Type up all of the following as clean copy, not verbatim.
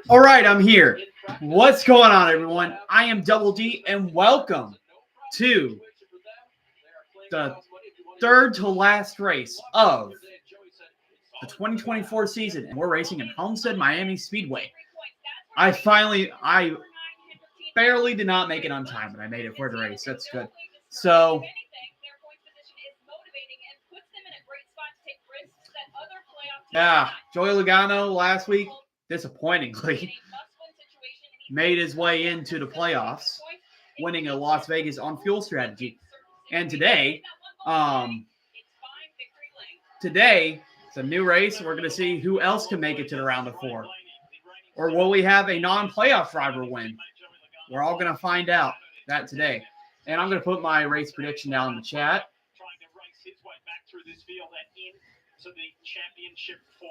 All right, I'm here. What's going on, everyone? I am Double D, and welcome to the third to last race of the 2024 season, and we're racing in Homestead, Miami Speedway. I barely did not make it on time, but I made it for the race. That's good. So, yeah, Joey Logano last week, disappointingly, made his way into the playoffs, winning a Las Vegas on fuel strategy. And today it's a new race. We're going to see who else can make it to the round of 4. Or will we have a non-playoff driver win? We're all going to find out that today. And I'm going to put my race prediction down in the chat.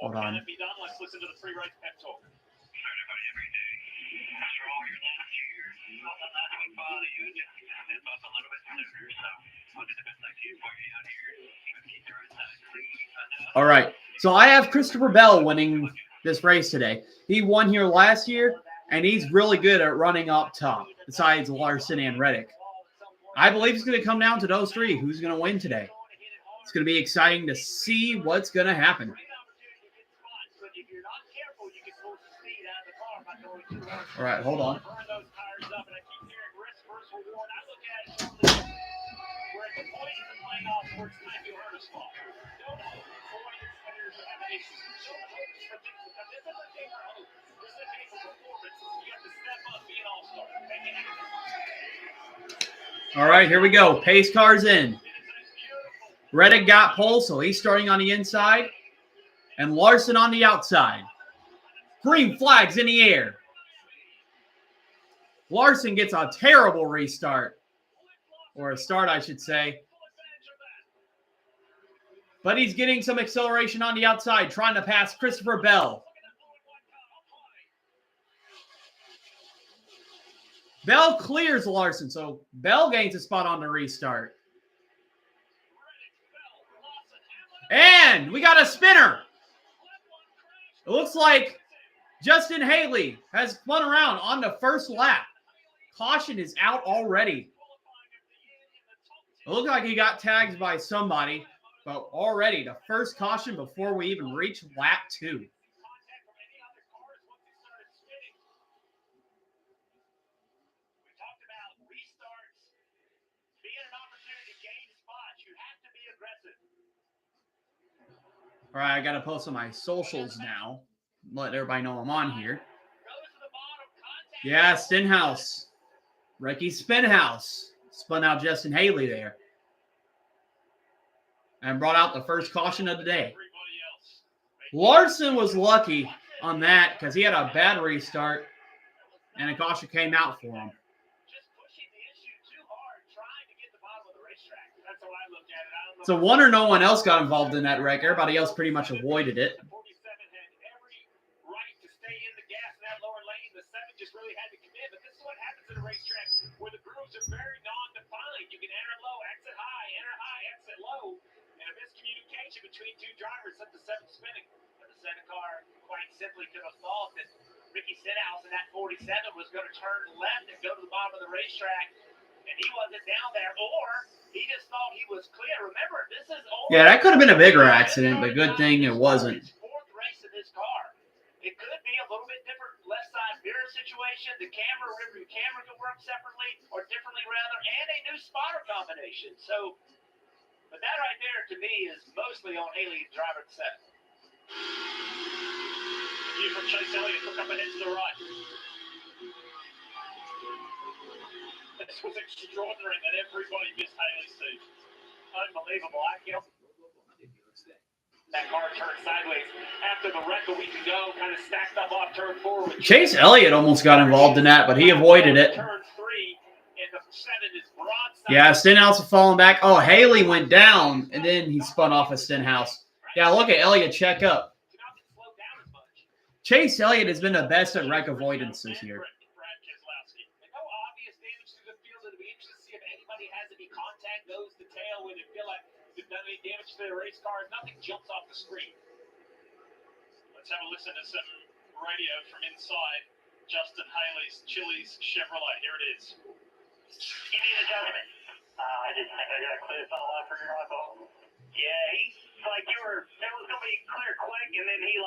Hold on. All right. So I have Christopher Bell winning this race today. He won here last year, and he's really good at running up top, besides Larson and Reddick. I believe it's going to come down to those three. Who's going to win today? It's going to be exciting to see what's going to happen. All right, hold on. All right, here we go. Pace car's in. Reddick got pole, so he's starting on the inside. And Larson on the outside. Green flags in the air. Larson gets a terrible restart. Or a start, I should say. But he's getting some acceleration on the outside, trying to pass Christopher Bell. Bell clears Larson, so Bell gains a spot on the restart. And we got a spinner. It looks like Justin Haley has spun around on the first lap. Caution is out already. It looked like he got tagged by somebody, but already the first caution before we even reach lap 2. All right, I got to post on my socials now. Let everybody know I'm on here. Yeah, Stenhouse. Ricky Spinhouse spun out Justin Haley there. And brought out the first caution of the day. Larson was lucky on that because he had a bad restart. And a caution came out for him. It's a wonder no one else got involved in that wreck. Everybody else pretty much avoided it. Between two drivers set the 7th spinning. But the second car quite simply could have thought that Ricky Stenhouse in that 47 was going to turn left and go to the bottom of the racetrack, and he wasn't down there, or he just thought he was clear. Remember, this is only Yeah, that could have been a bigger accident, but good thing it wasn't. 4th race in this car. It could be a little bit different left side mirror situation. The camera could work separately or differently rather, and a new spotter combination. So. But that right there, to me, is mostly on Haley driving the set. You from Chase Elliott, look up ahead to the right. This was extraordinary that everybody missed Haley's seat. Unbelievable. That car turned sideways after the wreck a week ago, kind of stacked up off turn 4. Chase Elliott almost got involved in that, but he avoided it. Turn 3 and the 7 is broadside. Yeah, Stenhouse was falling back. Oh, Haley went down, and then he spun off of Stenhouse. Yeah, look at Elliott check up. Chase Elliott has been the best at wreck avoidance this year. Damage to the race car, nothing jumps off the screen. Let's have a listen to some radio from inside Justin Haley's Chili's Chevrolet. Here it is. You need a gentleman. I didn't think I got a clear file out for your iPhone. Yeah, he's like it was going to be clear quick, and then he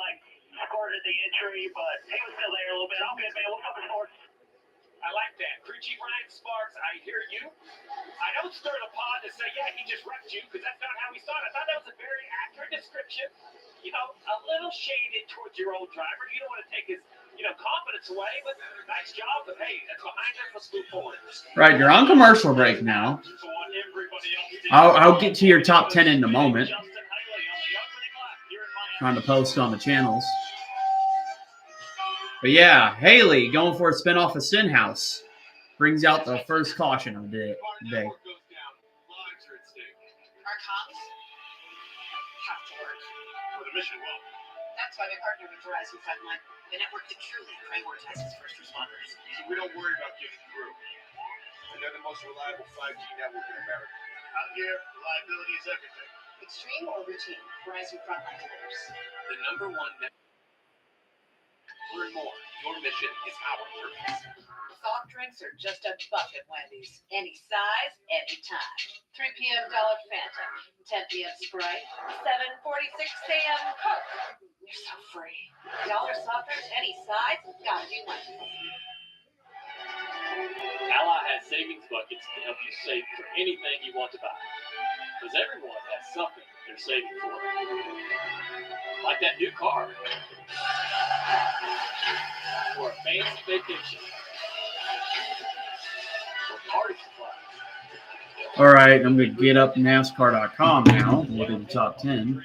squirted the entry, but he was still there a little bit. All good, man. What's up, sports? I like that. Crew Chief Ryan Sparks, I hear you. I don't stir the pot to say, yeah, he just wrecked you, because that's not how we saw it. I thought that was a very accurate description. You know, a little shaded towards your old driver. You don't want to take his, confidence away, but nice job. But hey, that's behind us. Let's move forward. Right, you're on commercial break now. I'll get to your top 10 in a moment. Trying to post on the channels. But yeah, Haley going for a spin off of Sinhouse. Brings out the first caution of the day. Our comms have to work. The mission will. That's why we partner with Verizon Frontline, the network that truly prioritizes first responders. So we don't worry about getting through. And they're the most reliable 5G network in America. Out here, reliability is everything. Extreme or routine, Verizon Frontline delivers. The number one network. Learn more. Your mission is our purpose. Soft drinks are just a buck at Wendy's. Any size, any time. 3 p.m. Dollar Fanta, 10 p.m. Sprite, 7:46 a.m. Coke. You're so free. Dollar soft drinks, any size, gotta be Wendy's. Ally has savings buckets to help you save for anything you want to buy. Because everyone has something they're saving for. Like that new car. Or a fancy vacation. Or party supplies. All right, I'm going to get up NASCAR.com now. Look at the top 10.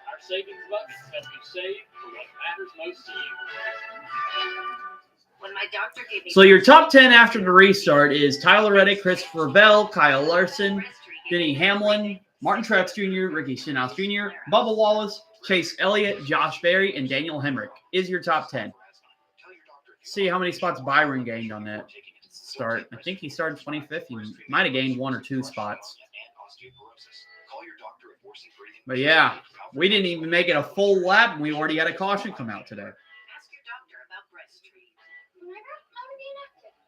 Our savings buckets help you save for what matters most to you. When my doctor gave me So your top 10 after the restart is Tyler Reddick, Christopher Bell, Kyle Larson, Denny Hamlin, Martin Truex Jr., Ricky Stenhouse Jr., Bubba Wallace, Chase Elliott, Josh Berry, and Daniel Hemrick is your top 10. See how many spots Byron gained on that start. I think he started 25th. He might have gained 1 or 2 spots. But yeah, we didn't even make it a full lap, and we already had a caution come out today. ask your doctor about breast treat.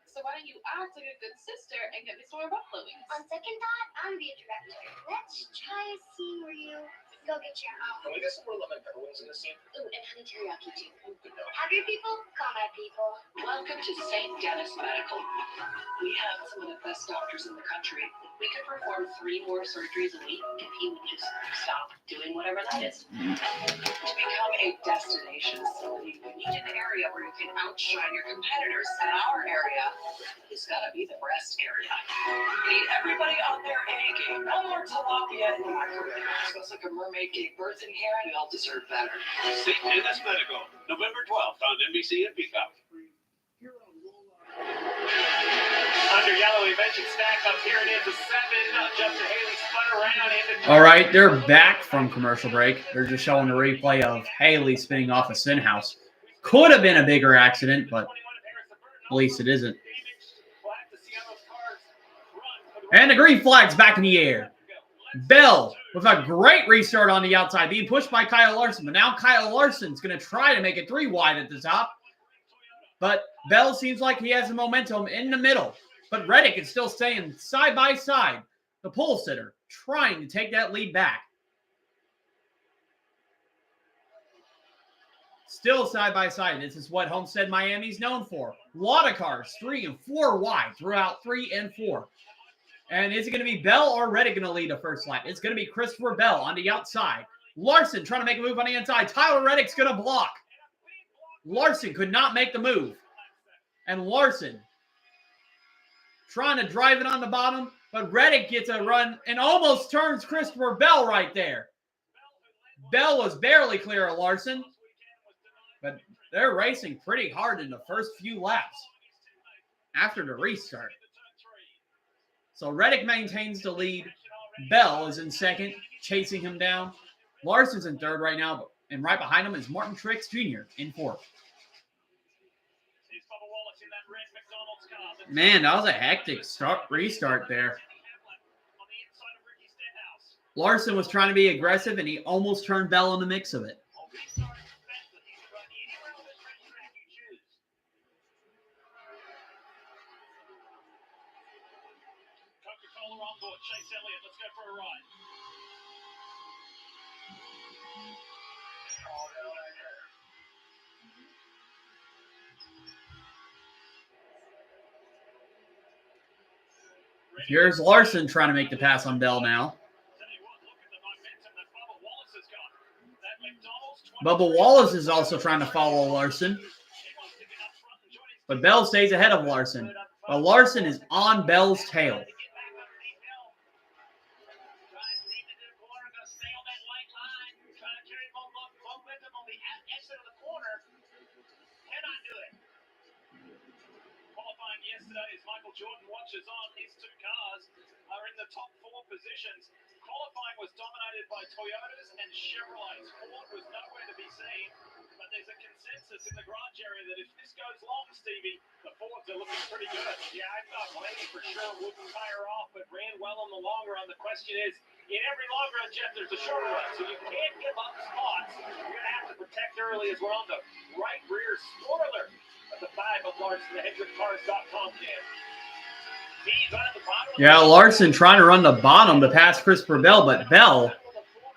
So why don't you act like a good sister and get me some more buffalo wings? On second thought, I'm gonna be a director. Let's try a scene where you go get your own. Can we get some more lemon pepper wings in the scene? Ooh, and honey teriyaki too. Have your people call my people. Welcome to St. Dennis Medical. We have some of the best doctors in the country. We could perform 3 more surgeries a week if he would just stop doing whatever that is. To become a destination facility, you need an area where you can outshine your competitors. And our area is gotta be the breast area. We need everybody on their A game. No more tilapia in the microwave. Smells like a mermaid gave birth in here, and we all deserve better. St. Dennis Medical, November 12th on NBC and Peacock. Under yellow, we mentioned stack up. Here it is, a 7. Justin Haley spun around into. All right, they're back from commercial break. They're just showing a replay of Haley spinning off a Sinhouse. Could have been a bigger accident, but at least it isn't. And the green flag's back in the air. Bell with a great restart on the outside, being pushed by Kyle Larson. But now Kyle Larson's going to try to make it 3 wide at the top. But Bell seems like he has the momentum in the middle. But Reddick is still staying side by side. The pole sitter trying to take that lead back. Still side by side. This is what Homestead Miami's known for. A lot of cars, 3 and 4 wide throughout 3 and 4. And is it going to be Bell or Reddick going to lead the first lap? It's going to be Christopher Bell on the outside. Larson trying to make a move on the inside. Tyler Reddick's going to block. Larson could not make the move. And Larson trying to drive it on the bottom, but Reddick gets a run and almost turns Christopher Bell right there. Bell was barely clear of Larson, but they're racing pretty hard in the first few laps after the restart. So Reddick maintains the lead. Bell is in second, chasing him down. Larson's in third right now, and right behind him is Martin Truex Jr. in fourth. Man, that was a hectic restart there. Larson was trying to be aggressive, and he almost turned Bell in the mix of it. Chase Elliott, let's go for a ride. Here's Larson trying to make the pass on Bell now. Bubba Wallace is also trying to follow Larson. But Bell stays ahead of Larson. But Larson is on Bell's tail. Yesterday, as Michael Jordan watches on, these two cars are in the top 4 positions. Qualifying was dominated by Toyotas and Chevrolets. Ford was nowhere to be seen, but there's a consensus in the garage area that if this goes long, Stevie, the Fords are looking pretty good. Yeah, I thought Blaney for sure wouldn't fire off, but ran well on the long run. The question is, in every long run, Jeff, there's a short run, so you can't give up spots. You're going to have to protect early as we're on the right rear spoiler of the 5 of Larson, the HendrickCars.com cam. Yeah, Larson trying to run the bottom to pass Christopher Bell, but Bell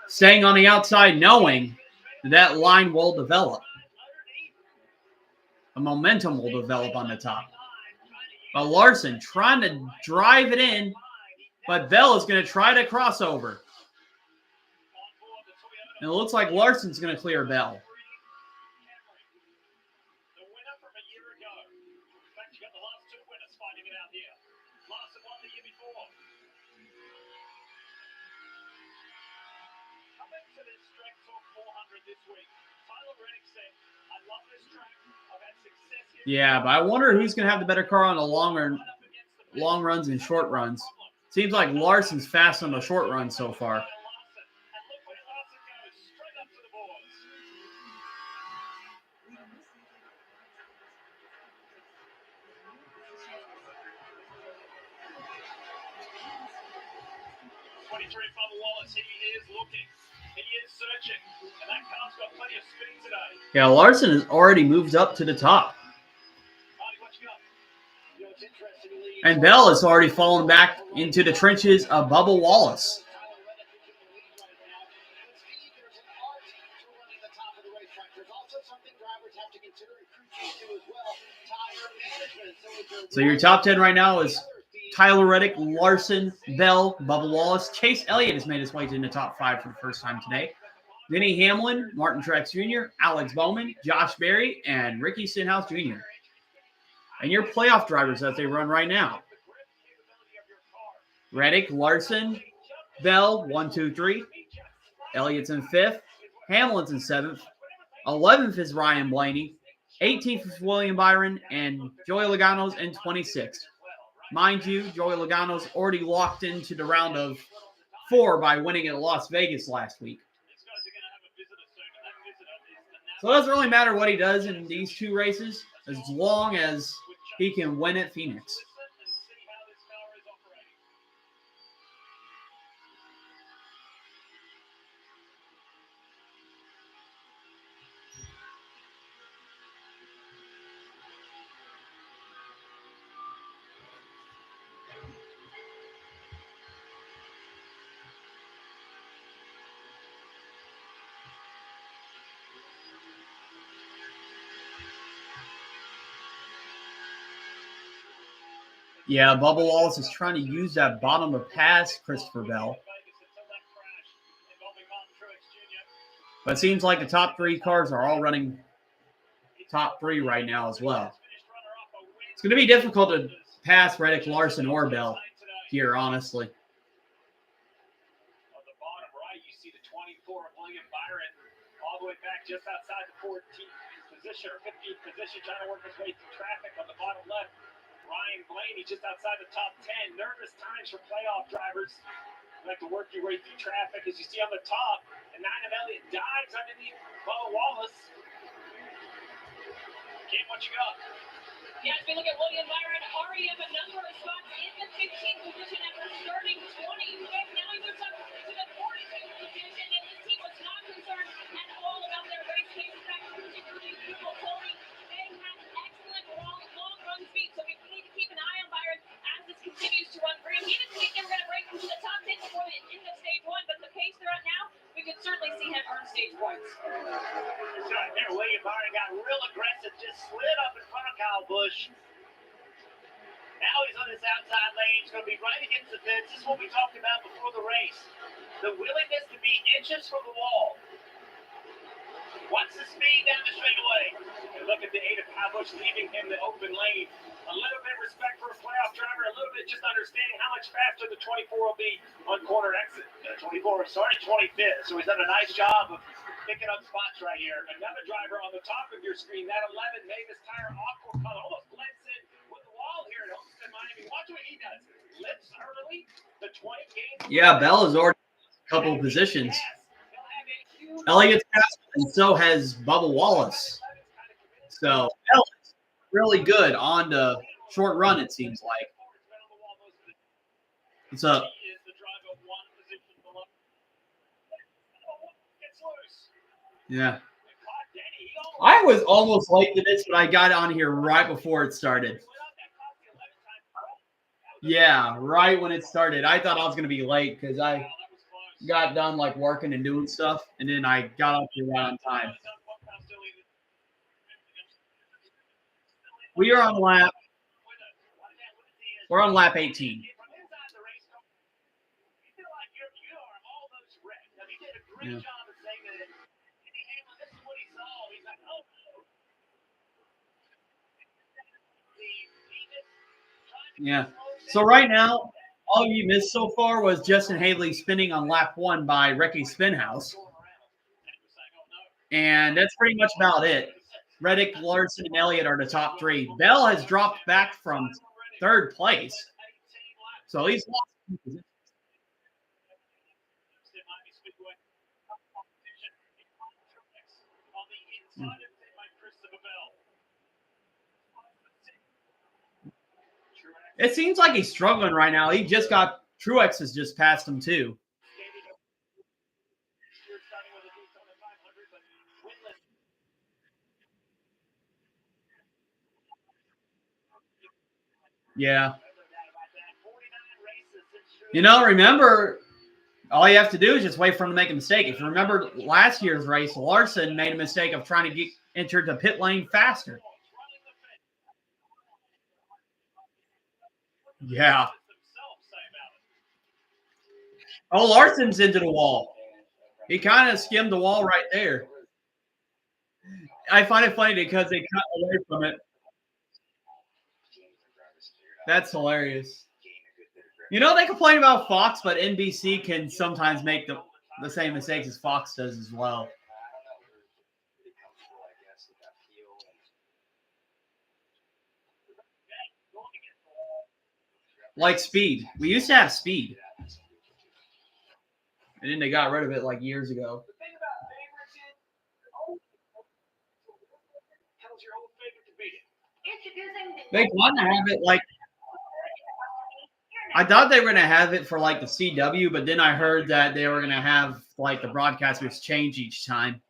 staying on the outside knowing that line will develop. A momentum will develop on the top. But Larson trying to drive it in, but Bell is going to try to cross over. And it looks like Larson's going to clear Bell. Yeah, but I wonder who's going to have the better car on the long runs and short runs. Seems like Larson's fast on the short run so far. Yeah, Larson has already moved up to the top. And Bell has already fallen back into the trenches of Bubba Wallace. So your top 10 right now is Tyler Reddick, Larson, Bell, Bubba Wallace. Chase Elliott has made his way to the top 5 for the first time today. Denny Hamlin, Martin Truex Jr., Alex Bowman, Josh Berry, and Ricky Stenhouse Jr. And your playoff drivers that they run right now. Reddick, Larson, Bell, 1, 2, 3. Elliott's in 5th. Hamlin's in 7th. 11th is Ryan Blaney. 18th is William Byron. And Joey Logano's in 26th. Mind you, Joey Logano's already locked into the round of 4 by winning at Las Vegas last week. So it doesn't really matter what he does in these 2 races as long as he can win at Phoenix. Yeah, Bubba Wallace is trying to use that bottom to pass Christopher Bell. But it seems like the top 3 cars are all running top 3 right now as well. It's going to be difficult to pass Reddick, Larson, or Bell here, honestly. On the bottom right, you see the 24 of William Byron all the way back just outside the 14th position or 15th position, trying to work his way through traffic. On the bottom left, Ryan Blaney just outside the top 10. Nervous times for playoff drivers. You like to work your way through traffic. As you see on the top, the 9 of Elliott dives underneath Bubba Wallace. Kim, what you got? Yeah, as we look at William Byron, hurry up a number of spots in the 15th position after starting 25th. Now he moves up to the 42th position, and this team was not concerned at all about their race pace. In fact, particularly beautiful Tony. They have excellent long run speed, so we need to keep an eye on Byron as this continues to run free. He didn't think they were going to break into the top That's right there. William Byron got real aggressive, just slid up in front of Kyle Busch. Now he's on this outside lane. He's going to be right against the fence. This is what we talked about before the race. The willingness to be inches from the wall. Watch the speed down the straightaway. And look at the 8 of Kyle Busch leaving him the open lane. A little bit of respect for a playoff driver. A little bit just understanding how much faster the 24 will be on corner exit. 24 started 25th. So he's done a nice job of picking up spots right here. Another driver on the top of your screen. That 11 Mavis tire aqua color. Almost blends in with the wall here at Homestead, Miami. Watch what he does. Lips early. The 20 gains. Yeah, Bell is already a couple of positions. Elliott's passed, and so has Bubba Wallace. So Bell is really good on the short run, it seems like. What's up? Yeah. I was almost late to this, but I got on here right before it started. Yeah, right when it started. I thought I was going to be late because I got done like working and doing stuff, and then I got up here right on time. We are on lap. We're on lap 18. Yeah. Yeah. So right now, all you missed so far was Justin Haley spinning on lap 1 by Ricky Spinhouse. And that's pretty much about it. Reddick, Larson, and Elliott are the top 3. Bell has dropped back from 3rd place. So he's lost 2 positions. It seems like he's struggling right now. He just got Truex has just passed him too. Yeah. You know, remember, all you have to do is just wait for him to make a mistake. If you remember last year's race, Larson made a mistake of trying to get entered the pit lane faster. Yeah. Oh, Larson's into the wall. He kind of skimmed the wall right there. I find it funny because they cut away from it. That's hilarious. You know, they complain about Fox, but NBC can sometimes make the same mistakes as Fox does as well. Like speed. We used to have speed. And then they got rid of it like years ago. They want to have it like, I thought they were going to have it for like the CW, but then I heard that they were going to have like the broadcasters change each time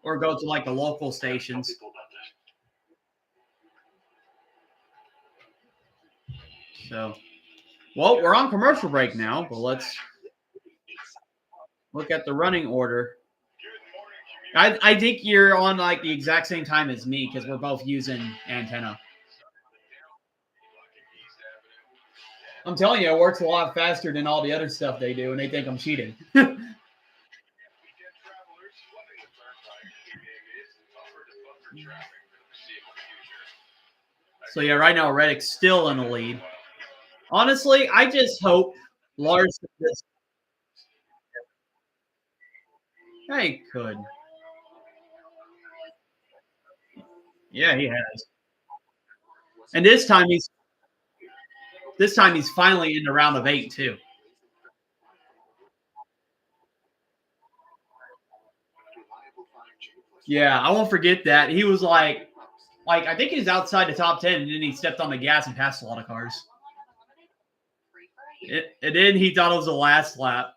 or go to like the local stations. So, well, we're on commercial break now, but let's look at the running order. I think you're on like the exact same time as me because we're both using antenna. I'm telling you, it works a lot faster than all the other stuff they do, and they think I'm cheating. So, yeah, right now, Reddick's still in the lead. Honestly, I just hope Larson just... Yeah, he could. Yeah, he has. And this time he's finally in the round of 8 too. Yeah, I won't forget that. He was like I think he was outside the top 10, and then he stepped on the gas and passed a lot of cars. And then he thought it was the last lap.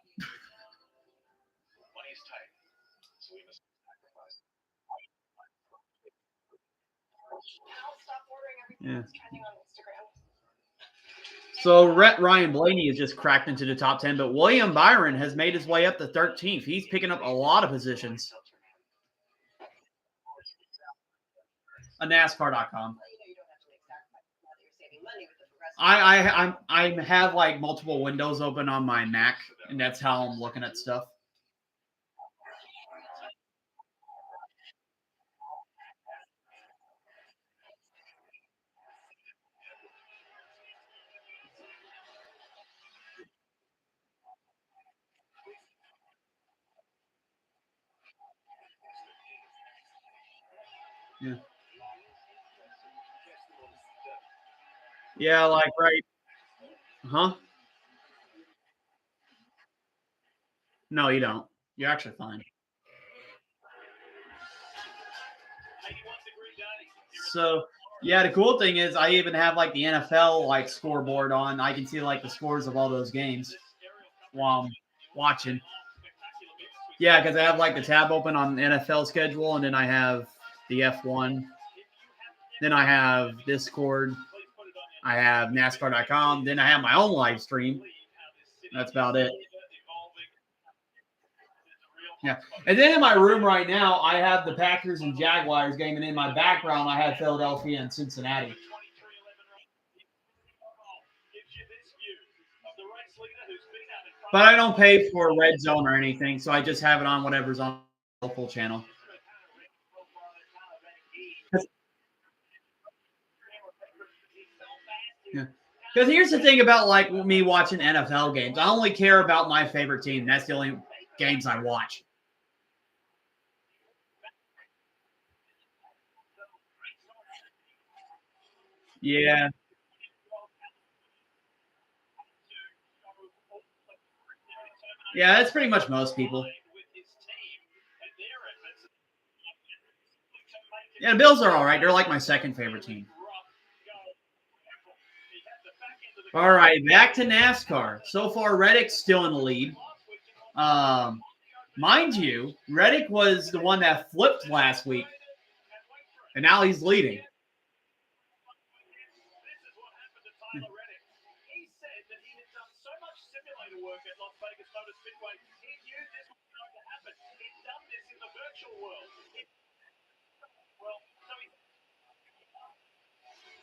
Yeah. So Ryan Blaney has just cracked into the top 10, but William Byron has made his way up to 13th. He's picking up a lot of positions. a NASCAR.com. Well, you don't have to make sacrifices now that you're saving money with the progressive. I have like multiple windows open on my Mac, and that's how I'm looking at stuff. Yeah. Yeah, like right. Huh? No, you don't. You're actually fine. So yeah, the cool thing is I even have like the NFL like scoreboard on. I can see like the scores of all those games while I'm watching. Yeah, because I have like the tab open on the NFL schedule, and then I have the F1. Then I have Discord. I have NASCAR.com. Then I have my own live stream. That's about it. Yeah. And then in my room right now, I have the Packers and Jaguars game, and in my background, I have Philadelphia and Cincinnati. But I don't pay for Red Zone or anything, so I just have it on whatever's on the local channel. Yeah. Because here's the thing about like me watching NFL games. I only care about my favorite team. That's the only games I watch. Yeah. Yeah, that's pretty much most people. Yeah, the Bills are all right. They're like my second favorite team. All right, back to NASCAR. So far, Reddick's still in the lead. Um, mind you, Reddick was the one that flipped last week, and now he's leading.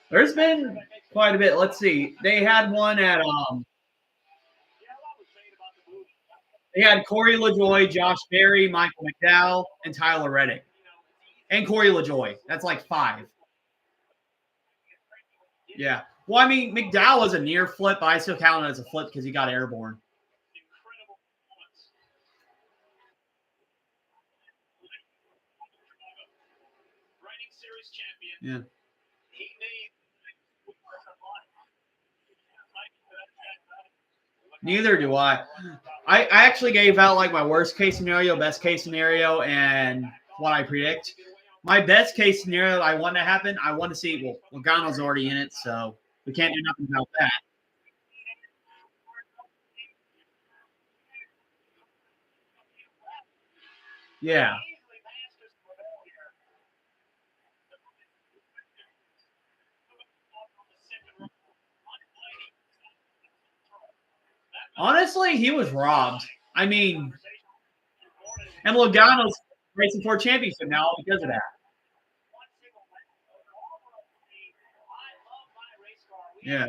There's been quite a bit. Let's see. They had one at they had Corey LaJoy, Josh Berry, Michael McDowell, and Tyler Reddick. And Corey LaJoy. That's like 5. Yeah. Well, I mean, McDowell was a near flip, but I still count it as a flip because he got airborne. Yeah. Neither do I. I actually gave out like my worst case scenario, best case scenario, and what I predict. My best case scenario I want to happen, I want to see, well, Logano's already in it, so we can't do nothing about that. Yeah. Honestly, he was robbed. I mean, and Logano's racing for a championship now because of that. Yeah.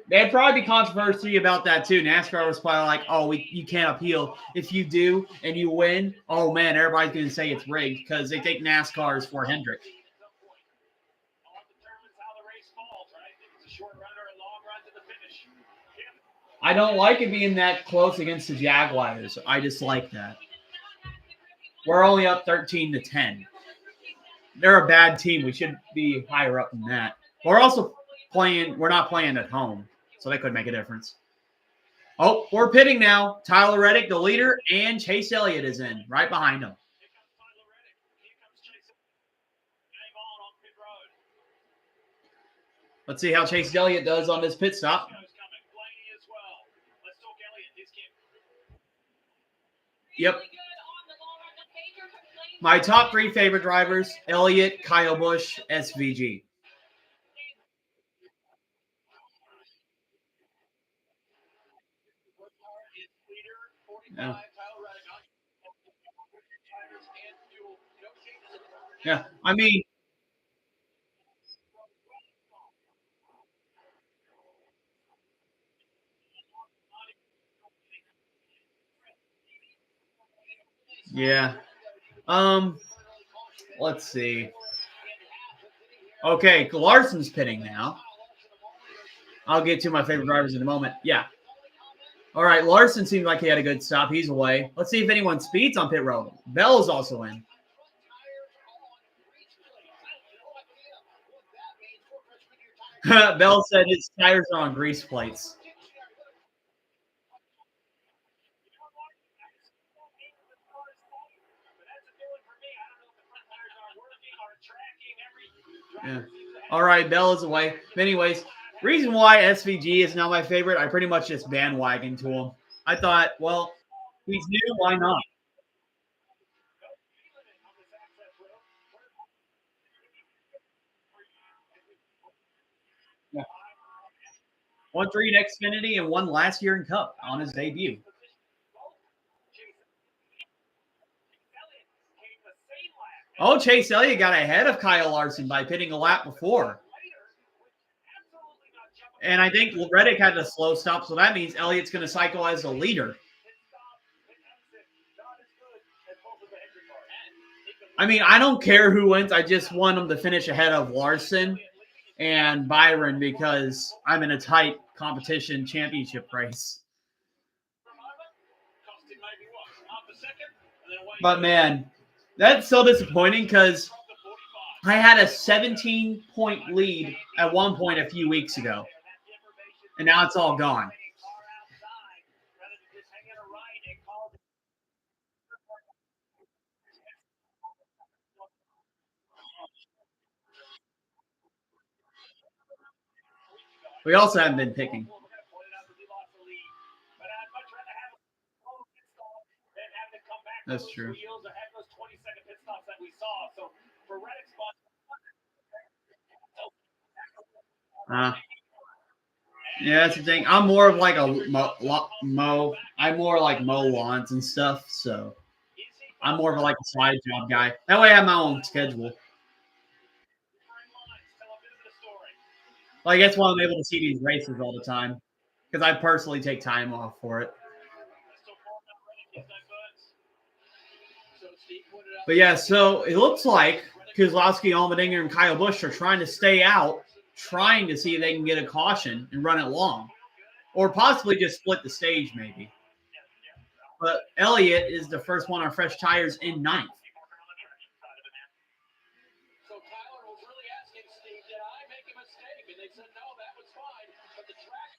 There'd probably be controversy about that too. NASCAR was probably like, "Oh, you can't appeal. If you do and you win, oh man, everybody's going to say it's rigged because they think NASCAR is for Hendrick." I don't like it being that close against the Jaguars. I just like that. We're only up 13-10. They're a bad team. We should be higher up than that. We're also playing. We're not playing at home, so that could make a difference. Oh, we're pitting now. Tyler Reddick, the leader, and Chase Elliott is in right behind him. Let's see how Chase Elliott does on this pit stop. Yep. My top 3 favorite drivers: Elliott, Kyle Busch, SVG. Yeah. Yeah, I mean, yeah. Let's see. Okay, Larson's pitting now. I'll get to my favorite drivers in a moment. Yeah. All right, Larson seemed like he had a good stop. He's away. Let's see if anyone speeds on pit road. Bell is also in. Bell said his tires are on grease plates. Yeah. All right, Bell is away. Anyways, reason why SVG is now my favorite, I pretty much just bandwagon to him. I thought, well, he's new, why not? Yeah. Won 3 in Xfinity and won last year in Cup on his debut. Oh, Chase Elliott got ahead of Kyle Larson by pitting a lap before. And I think Reddick had a slow stop, so that means Elliott's going to cycle as the leader. I mean, I don't care who wins. I just want them to finish ahead of Larson and Byron because I'm in a tight competition championship race. But man, that's so disappointing because I had a 17-point lead at one point a few weeks ago, and now it's all gone. We also haven't been picking. That's true. Yeah, that's the thing. I'm more of like a mow. I'm more like mow lawns and stuff. So I'm more of like a side job guy. That way I have my own schedule. Like that's why I'm able to see these races all the time because I personally take time off for it. But yeah, so it looks like Kozlowski, Allmendinger, and Kyle Busch are trying to stay out, trying to see if they can get a caution and run it long, or possibly just split the stage maybe. But Elliott is the first one on fresh tires in ninth. So Tyler was really asking Steve, did I make a mistake? And they said, no, that was fine. But the track.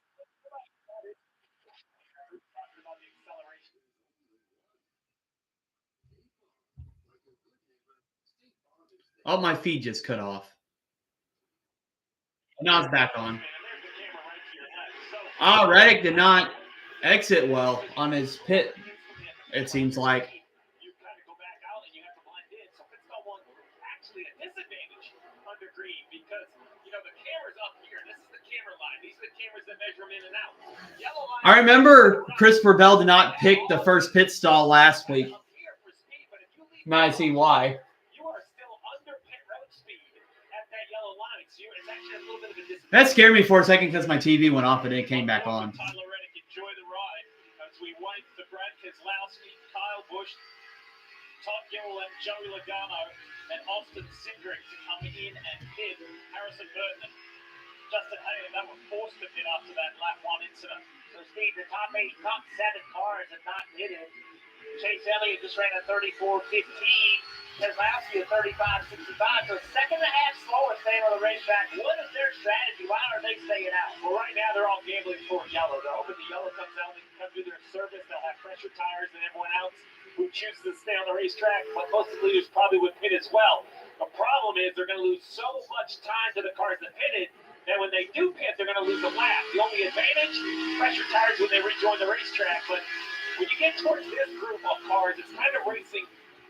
Oh, my feed just cut off. Now it's back on. Oh, Reddick did not exit well on his pit, it seems like. I remember Christopher Bell did not pick the first pit stall last week. You might see why. That scared me for a second because my TV went off and it came back on. Enjoy the ride as we wait for Brad Keselowski, Kyle Busch, Todd Gilliland, Joey Logano, and Austin Cindric to come in and pit. Harrison Burton and Justin Haley, they were forced to pit after that lap one incident. So Steve, the top 7 cars have not pitted. Chase Elliott just ran a 34.15. Keselowski a 35.65. So second and a half slower staying on the racetrack. What is their strategy? Why are they staying out? Well, right now they're all gambling for yellow. They're hoping the yellow comes out. They can come do their service. They'll have fresher tires than everyone else who chooses to stay on the racetrack. But most of the leaders probably would pit as well. The problem is they're going to lose so much time to the cars that pitted that when they do pit, they're going to lose a lap. The only advantage, fresher tires when they rejoin the racetrack. But when you get towards this group of cars, it's kind of racing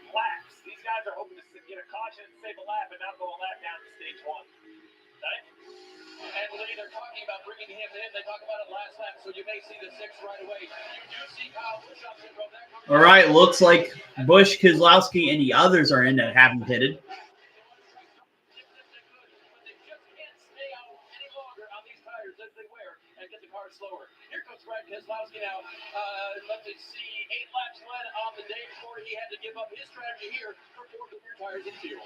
laps. These guys are hoping to get a caution and save a lap and not go a lap down to stage one. Okay? And Lee, they're talking about bringing him in. They talk about it last lap, so you may see the 6 right away. You do see Kyle Busch up there. All right, looks like Busch, Keselowski, and the others are in that haven't pitted. Brad Keselowski now, let's see, 8 laps led on the day before he had to give up his strategy here for 4 clear tires and fuel.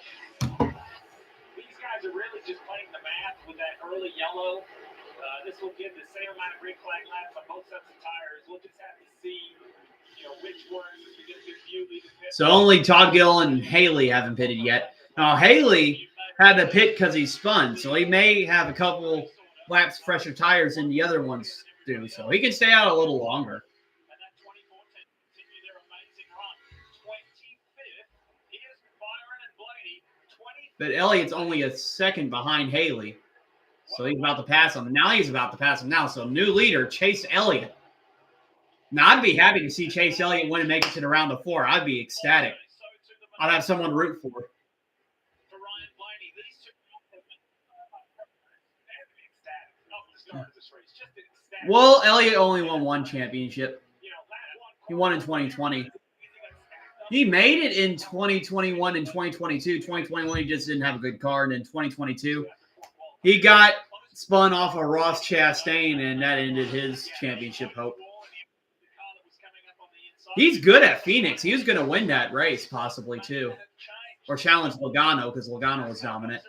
These guys are really just playing the math with that early yellow. This will give the same amount of green flag laps on both sets of tires. We'll just have to see, which ones we get a good view. So only Todd Gill and Haley haven't pitted yet. Now, Haley had to pit because he spun, so he may have a couple laps fresher tires than the other ones do, so he can stay out a little longer. But Elliott's only a second behind Haley, so he's about to pass him. Now he's about to pass him now, so new leader, Chase Elliott. Now, I'd be happy to see Chase Elliott win and make it to the round of 4. I'd be ecstatic. I'd have someone to root for. Well, Elliott only won 1 championship. He won in 2020. He made it in 2021 and 2022. 2021, he just didn't have a good car. And in 2022, he got spun off of Ross Chastain, and that ended his championship hope. He's good at Phoenix. He was going to win that race, possibly, too. Or challenge Logano, because Logano was dominant.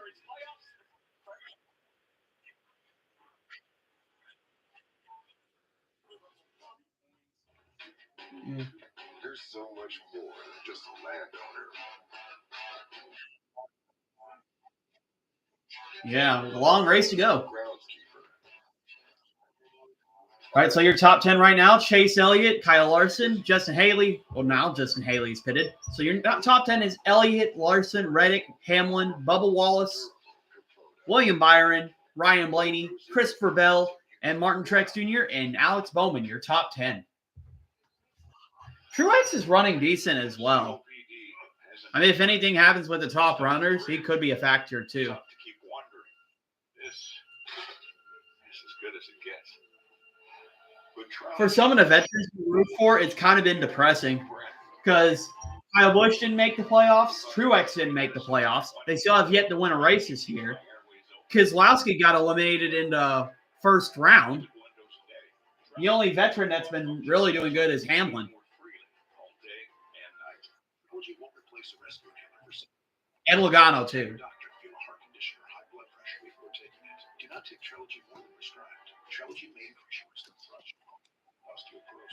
There's so much more than just a landowner. Yeah, a long race to go. All right, so your top 10 right now, Chase Elliott, Kyle Larson, Justin Haley. Well, now Justin Haley's pitted. So your top 10 is Elliott, Larson, Reddick, Hamlin, Bubba Wallace, William Byron, Ryan Blaney, Christopher Bell, and Martin Truex Jr. and Alex Bowman, your top 10. Truex is running decent as well. I mean, if anything happens with the top runners, he could be a factor too. This is as good as it gets. For some of the veterans to root for, it's kind of been depressing because Kyle Busch didn't make the playoffs. Truex didn't make the playoffs. They still have yet to win a race this year. Keselowski got eliminated in the first round. The only veteran that's been really doing good is Hamlin. And Logano, too.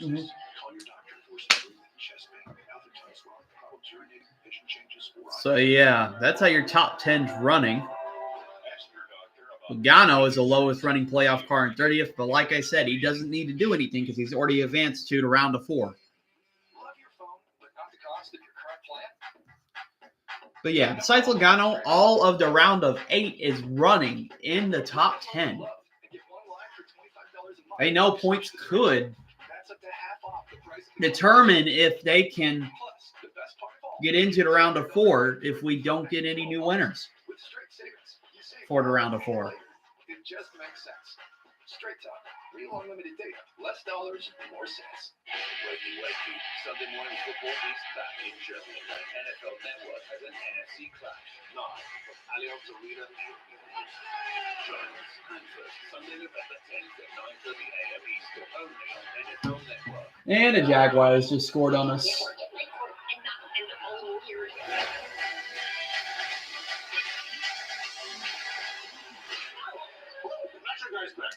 Mm-hmm. So, yeah, that's how your top 10's running. Logano is the lowest running playoff car in 30th, but like I said, he doesn't need to do anything because he's already advanced to the round of 4. But yeah, besides Logano, all of the round of 8 is running in the top 10. They know points could determine if they can get into the round of 4 if we don't get any new winners for the round of 4. It just makes sense. Straight talk. Real unlimited data. Less dollars, more cents. Wakey. Sunday morning football is back in Germany. NFL Network has an NFC clash. Live from Allianz Arena and join us. And first, Sunday, November 10th at 9:30 a.m. Eastern, only on NFL Network. And the Jaguars just scored on us.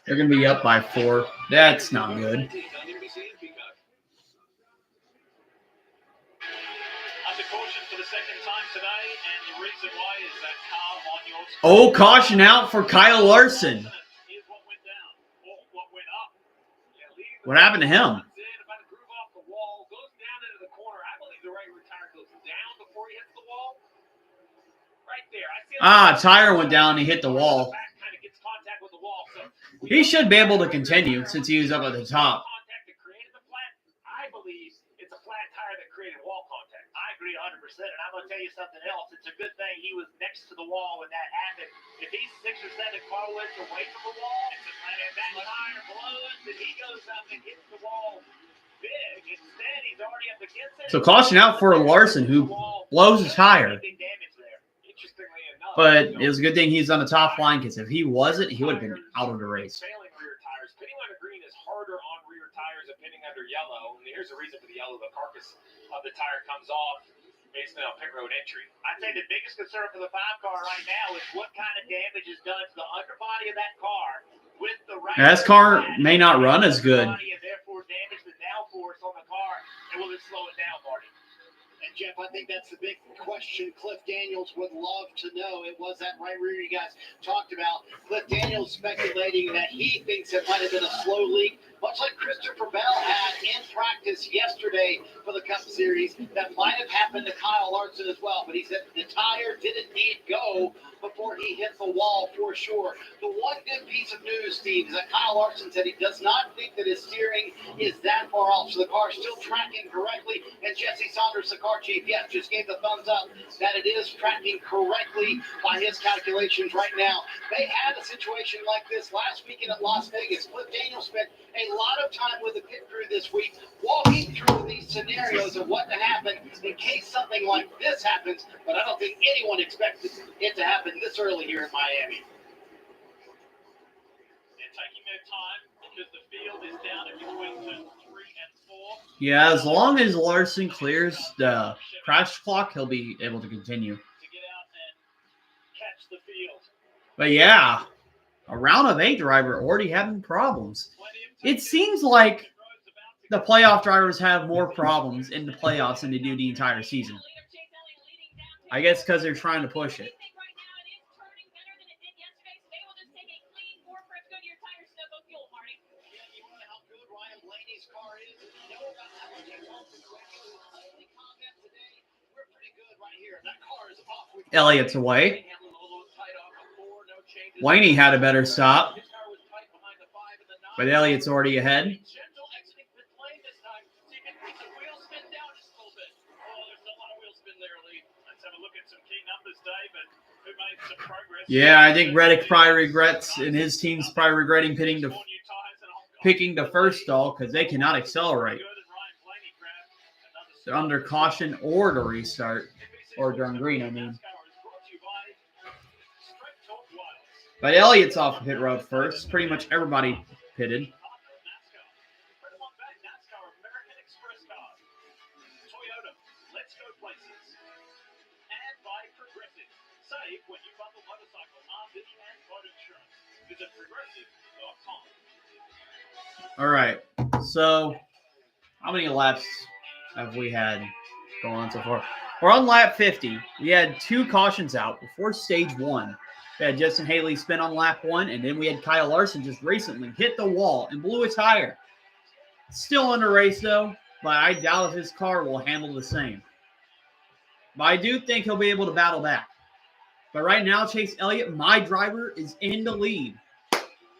They're going to be up by 4. That's not good. Oh, caution out for Kyle Larson. What happened to him? Tire went down and he hit the wall. He should be able to continue since he was up at the top. I believe it's a flat tire that created wall contact. I agree 100%. And I'm going to tell you something else. It's a good thing he was next to the wall when that happened. If he's 6 or 7 car lengths away from the wall, and that tire blows, and he goes up and hits the wall big. Instead, he's already up against it. So caution out for Larson, who blows his tire. But it was a good thing he's on the top line because if he wasn't, he would have been out of the race. pitting under yellow. And here's the reason for the yellow. The carcass of the tire comes off basically on pit road entry. I'd say the biggest concern for the 5 car right now is what kind of damage is done to the underbody of that car with the NASCAR may not run as good. And therefore damage the downforce on the car. And will it slow it down, Marty? And Jeff, I think that's the big question Cliff Daniels would love to know. It was that right rear you guys talked about. Cliff Daniels speculating that he thinks it might have been a slow leak, much like Christopher Bell had in practice yesterday for the Cup Series. That might have happened to Kyle Larson as well, but he said the tire didn't need go before he hit the wall for sure. The one good piece of news, Steve, is that Kyle Larson said he does not think that his steering is that far off, so the car is still tracking correctly. And Jesse Saunders, the car chief, yes, just gave the thumbs up that it is tracking correctly by his calculations right now. They had a situation like this last weekend at Las Vegas. Cliff Daniels spent a lot of time with the pit crew this week walking through these scenarios of what to happen in case something like this happens, but I don't think anyone expected it to happen this early here in Miami. It's taking their time because the field is down in between turns 3 and 4. Yeah, as long as Larson clears the crash clock, he'll be able to continue. To get out and catch the field. But yeah, a round of 8 driver already having problems. It seems like the playoff drivers have more problems in the playoffs than they do the entire season. I guess because they're trying to push it. Elliott's away. Blaney had a better stop, but Elliott's already ahead. Yeah, I think Reddick probably regrets, and his team's probably regretting picking the first stall because they cannot accelerate. They're under caution or to restart, or during green, I mean. But Elliott's off the pit road first. Pretty much everybody pitted. All right. So, how many laps have we had going on so far? We're on lap 50. We had 2 cautions out before stage 1. We had Justin Haley spin on lap 1, and then we had Kyle Larson just recently hit the wall and blew a tire. Still under race, though, but I doubt if his car will handle the same. But I do think he'll be able to battle back. But right now, Chase Elliott, my driver, is in the lead.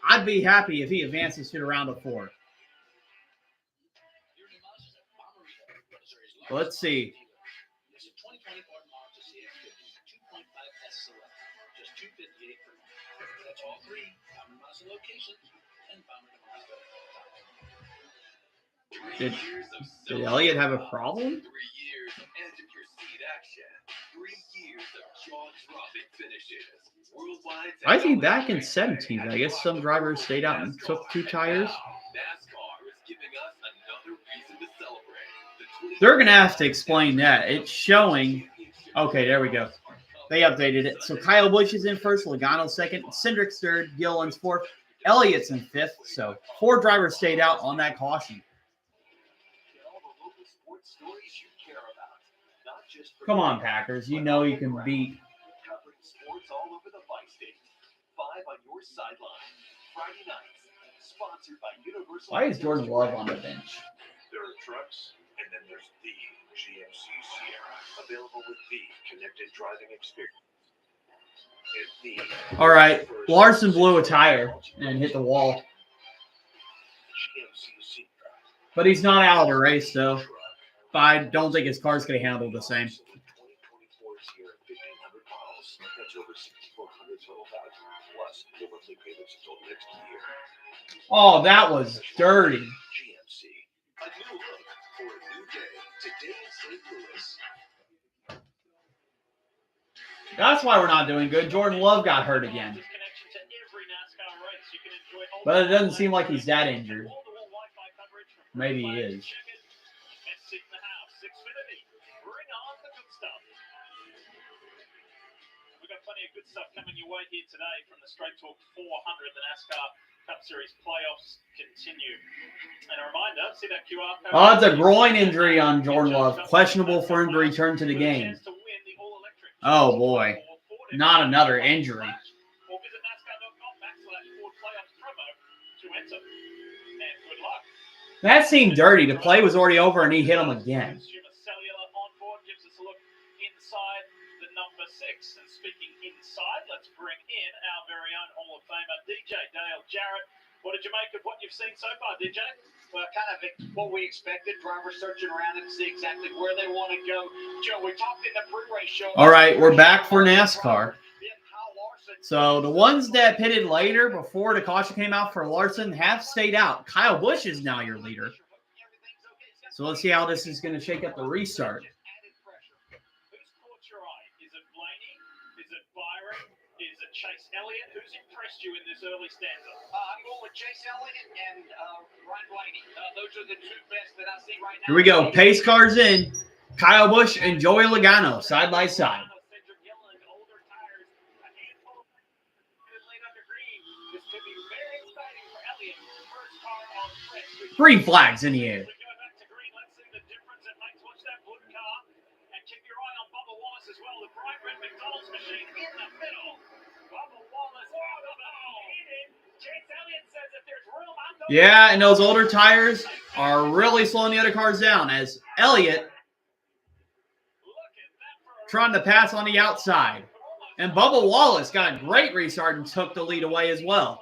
I'd be happy if he advances to the round of 4. Let's see. Did Elliott have a problem? 3 years of edge of your seat action. 3 years of jaw-dropping finishes. Worldwide. I think back in 17th, I guess some drivers stayed out and took 2 tires. NASCAR is giving us another reason to celebrate. They're going to have to explain that. It's showing. Okay, there we go. They updated it. So Kyle Busch is in first, Logano second, Cindric's third, Gilliland's fourth, Elliott's in fifth. So 4 drivers stayed out on that caution. Come on, Packers. You know you can beat. Sports all over the bi-state. 5 on your sideline. Friday nights. Sponsored by Universal. Why is Jordan Love on the bench? There are trucks, and then there's the GMC Sierra, available with the connected driving experience. All right, Larson blew a tire and hit the wall. But he's not out of the race, though. But I don't think his car's going to handle the same. Oh, that was dirty. That's why we're not doing good. Jordan Love got hurt again. But it doesn't seem like he's that injured. Maybe he is. Seat in the house. Xfinity. Bring on the good stuff. We've got plenty of good stuff coming your way here today from the Straight Talk 400. The NASCAR Cup Series playoffs continue. And a reminder, see that QR code? Oh, it's a groin injury on Jordan Love. Questionable for him to return to the game. Oh, boy. Not another injury. Or visit NASCAR.com/FordPlayoffs promo to enter. And good luck. That seemed dirty. The play was already over, and he hit him again. Cellular on board gives us a look inside the number 6. And speaking inside, let's bring in our very own Hall of Famer, DJ Dale Jarrett. What did you make of what you've seen so far, DJ? Well, kind of what we expected. Drivers searching around and see exactly where they want to go. Joe, we talked in the pre-race show. All right, we're back for NASCAR. So the ones that pitted later before the caution came out for Larson have stayed out. Kyle Busch is now your leader. So let's see how this is going to shake up the restart. Who's caught your eye? Is it Blaney? Is it Byron? Is it Chase Elliott? Who's impressed you in this early stanza? I'm going with Chase Elliott and Ryan Blaney. Those are the two best that I see right now. Here we go. Pace cars in. Kyle Busch and Joey Logano side by side. Green flags in the air. Yeah, and those older tires are really slowing the other cars down as Elliott trying to pass on the outside. And Bubba Wallace got a great restart and took the lead away as well.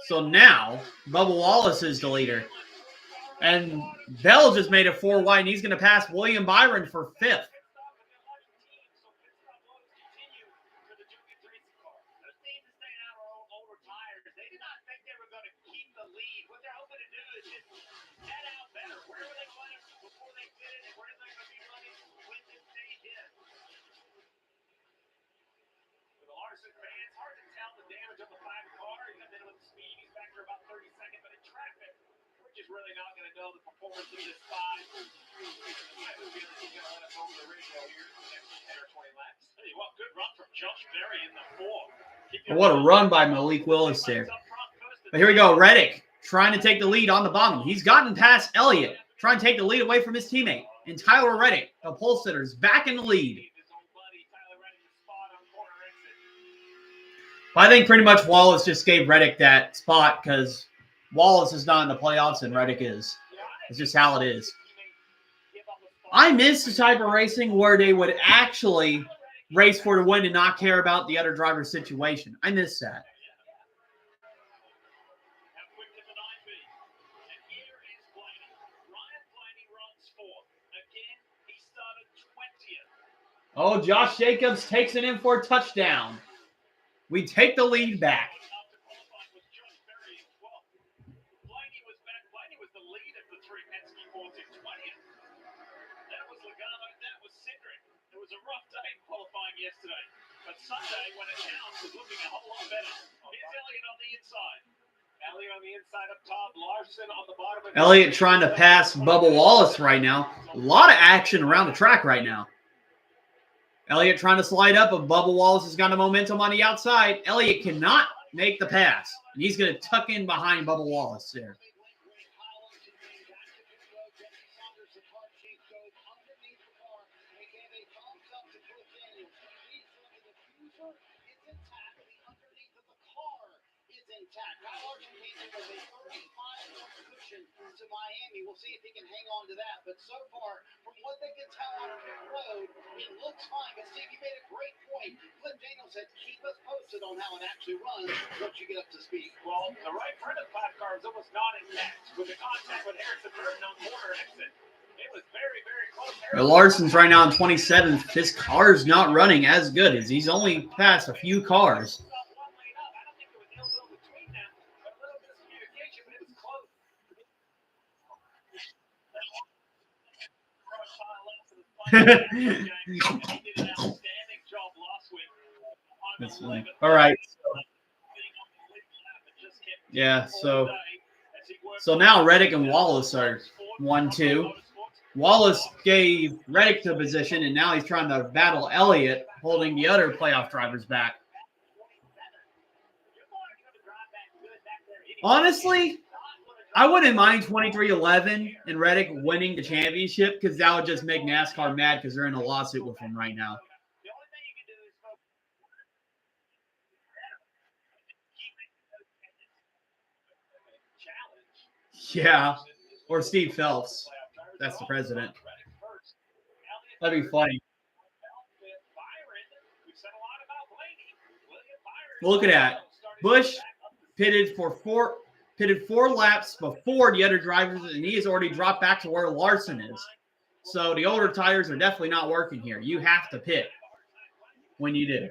So now, Bubba Wallace is the leader. And Bell just made it 4 wide, and he's going to pass William Byron for 5th. Really not going to know the performance of this side. Hey, what good run from Josh Berry in the 4. What a run by Malik Willis there. But here we go. Reddick trying to take the lead on the bottom. He's gotten past Elliott, trying to take the lead away from his teammate. And Tyler Reddick, the pole sitter's back in the lead. I think pretty much Wallace just gave Reddick that spot because Wallace is not in the playoffs and Reddick is. It's just how it is. I miss the type of racing where they would actually race for the win and not care about the other driver's situation. I miss that. Oh, Josh Jacobs takes it in for a touchdown. We take the lead back. Yesterday, but Sunday when it counts is looking a whole lot better. Here's Elliott on the inside. Elliott on the inside up top. Larson on the bottom. Elliott trying to pass Bubba Wallace right now. A lot of action around the track right now. Elliott trying to slide up, but Bubba Wallace has got a momentum on the outside. Elliott cannot make the pass, and he's going to tuck in behind Bubba Wallace there. To Miami. We'll see if he can hang on to that. But so far, from what they can tell on the road, it looks fine. But Steve, you made a great point. Cliff Daniels said, keep us posted on how it actually runs once you get up to speed. Well, the right front of the 5 car is almost not intact with the contact with Harrison Burton on corner exit. It was very, very close. Larson's right now in 27th. His car's not running as good as he's only passed a few cars. That's funny. All right. Yeah, so now Reddick and Wallace are 1-2. Wallace gave Reddick the position, and now he's trying to battle Elliott, holding the other playoff drivers back. Honestly, I wouldn't mind 23-11 and Reddick winning the championship because that would just make NASCAR mad because they're in a lawsuit with him right now. Yeah, or Steve Phelps. That's the president. That'd be funny. Look at that. Busch pitted 4 laps before the other drivers, and he has already dropped back to where Larson is. So the older tires are definitely not working here. You have to pit when you do.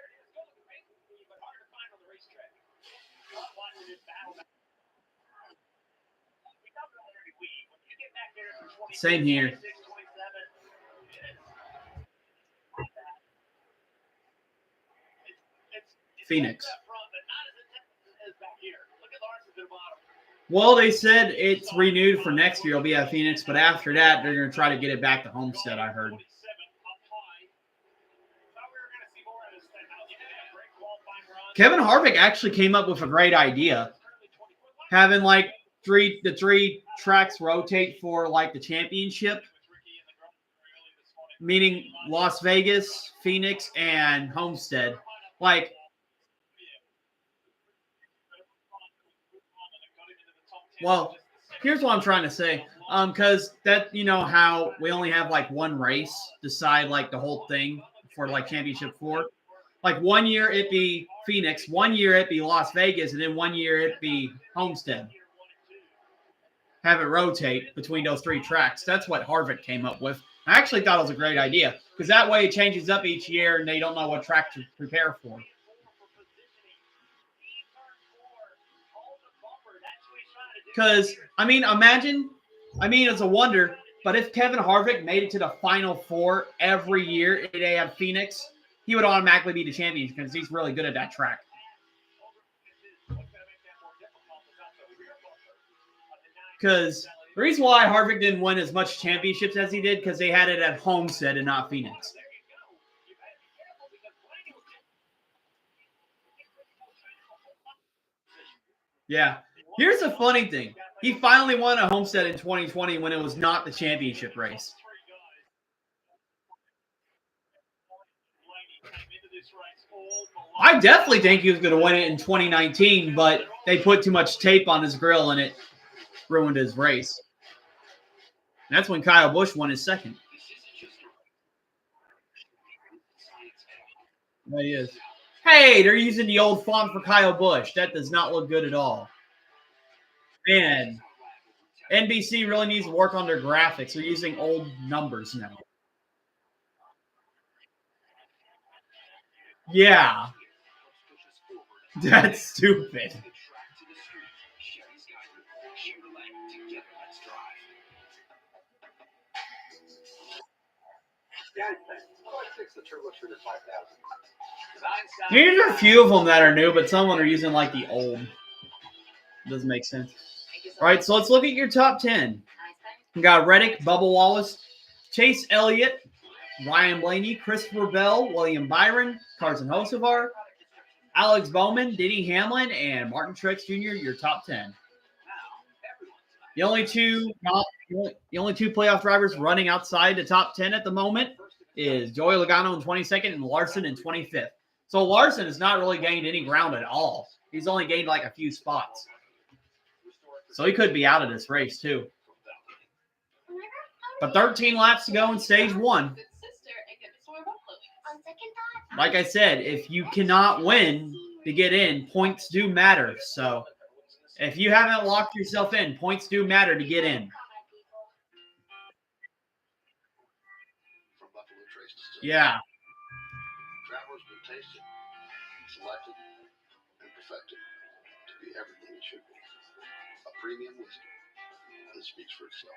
Same here. Phoenix. Well, they said it's renewed for next year. It'll be at Phoenix, but after that, they're going to try to get it back to Homestead, I heard. Kevin Harvick actually came up with a great idea. Having like the three tracks rotate for like the championship, meaning Las Vegas, Phoenix, and Homestead. Like, well, here's what I'm trying to say. Because that, you know how we only have like one race decide like the whole thing for like championship 4. Like 1 year it be Phoenix, 1 year it be Las Vegas, and then 1 year it be Homestead. Have it rotate between those 3 tracks. That's what Harvick came up with. I actually thought it was a great idea because that way it changes up each year and they don't know what track to prepare for. Because, I mean, imagine, it's a wonder, but if Kevin Harvick made it to the Final 4 every year they have Phoenix, he would automatically be the champion because he's really good at that track. Because the reason why Harvick didn't win as much championships as he did, because they had it at Homestead and not Phoenix. Yeah. Here's the funny thing. He finally won a Homestead in 2020 when it was not the championship race. I definitely think he was going to win it in 2019, but they put too much tape on his grill and it ruined his race. And that's when Kyle Busch won his second. That he is. Hey, they're using the old font for Kyle Busch. That does not look good at all. Man, NBC really needs to work on their graphics. They're using old numbers now. Yeah. That's stupid. There's a few of them that are new, but some are using like the old. Doesn't make sense. All right, so let's look at your top 10. We got Reddick, Bubba Wallace, Chase Elliott, Ryan Blaney, Christopher Bell, William Byron, Carson Hocevar, Alex Bowman, Denny Hamlin, and Martin Truex Jr., your top 10. The only two playoff drivers running outside the top 10 at the moment is Joey Logano in 22nd and Larson in 25th. So Larson has not really gained any ground at all. He's only gained like a few spots. So he could be out of this race too. But 13 laps to go in stage 1. Like I said, if you cannot win to get in, points do matter. So if you haven't locked yourself in, points do matter to get in. Yeah. Travelers been tasted, selected, and perfected to be everything it should be. A premium whiskey that speaks for itself.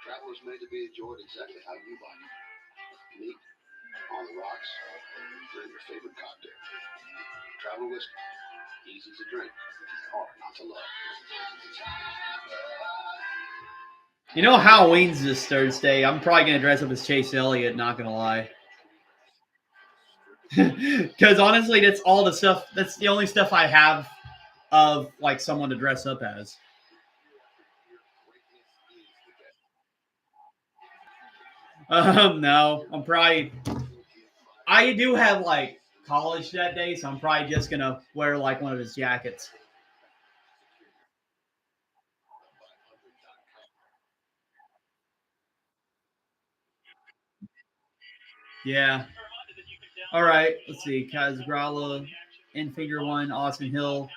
Travelers made to be enjoyed exactly how you like it. Neat, on the rocks, or in your favorite cocktail. Travel whiskey, easy to drink, hard not to love. You know, Halloween's this Thursday. I'm probably going to dress up as Chase Elliott, not going to lie. Because honestly, that's all the stuff. That's the only stuff I have of like someone to dress up as. No, I'm probably. I do have like college that day, so I'm probably just gonna wear like one of his jackets. Yeah. All right. Let's see. Kaz Grala in figure one. Austin Hill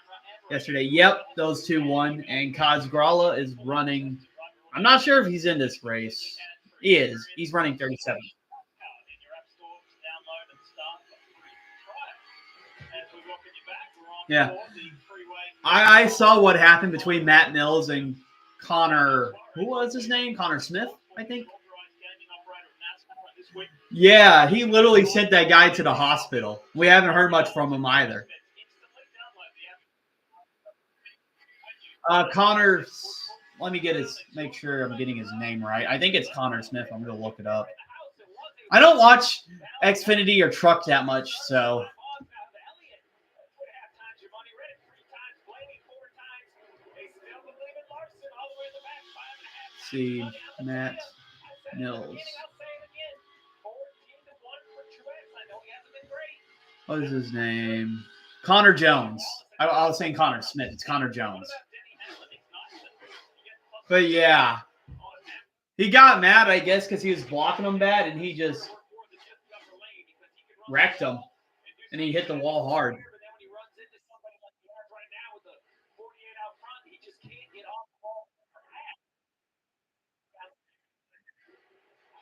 yesterday. Yep, those two won. And Kaz Grala is running. I'm not sure if he's in this race. He is. He's running 37. Yeah. I saw what happened between Matt Mills and Connor. Who was his name? Connor Smith, I think. Yeah, he literally sent that guy to the hospital. We haven't heard much from him either. Connor, let me get his. Make sure I'm getting his name right. I think it's Connor Smith. I'm gonna look it up. I don't watch Xfinity or Truck that much, so. Let's see, Matt Mills. What is his name? Connor Jones. I was saying Connor Smith. It's Connor Jones. But yeah, he got mad, I guess, because he was blocking him bad, and he just wrecked him, and he hit the wall hard.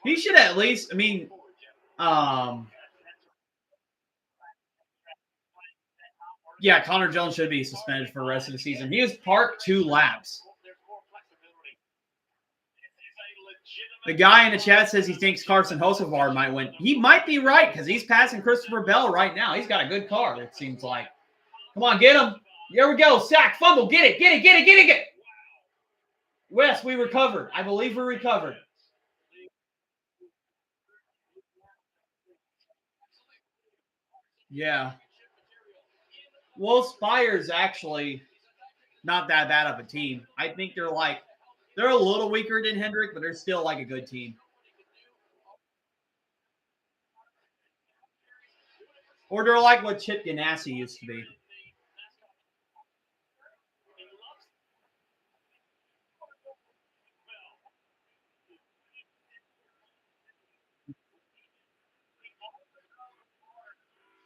He should at least, I mean, yeah, Connor Jones should be suspended for the rest of the season. He was parked 2 laps. The guy in the chat says he thinks Carson Hocevar might win. He might be right because he's passing Christopher Bell right now. He's got a good car, it seems like. Come on, get him. There we go. Sack, fumble. Get it, get it, get it, get it, get it. Wes, we recovered. I believe we recovered. Yeah. Well, Spire's actually not that bad of a team. I think they're a little weaker than Hendrick, but they're still like a good team. Or they're like what Chip Ganassi used to be.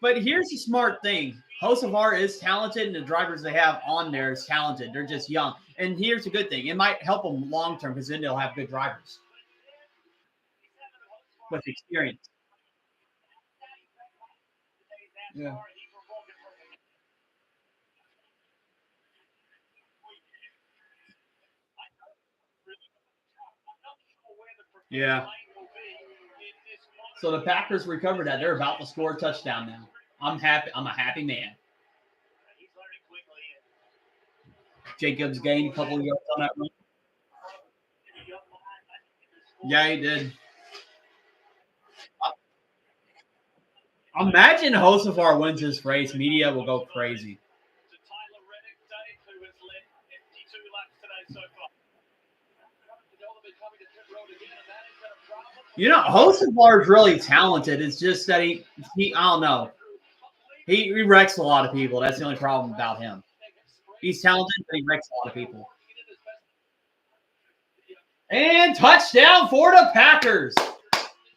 But here's the smart thing. Hocevar is talented, and the drivers they have on there is talented. They're just young. And here's a good thing. It might help them long term because then they'll have good drivers with experience. Yeah. Yeah. So the Packers recovered that. They're about to score a touchdown now. I'm happy. I'm a happy man. Jacobs gained a couple of yards on that run. Yeah, he did. Imagine Hocevar wins this race. Media will go crazy. You know, Hocevar is really talented. It's just that he I don't know. He wrecks a lot of people. That's the only problem about him. He's talented, but he wrecks a lot of people. And touchdown for the Packers.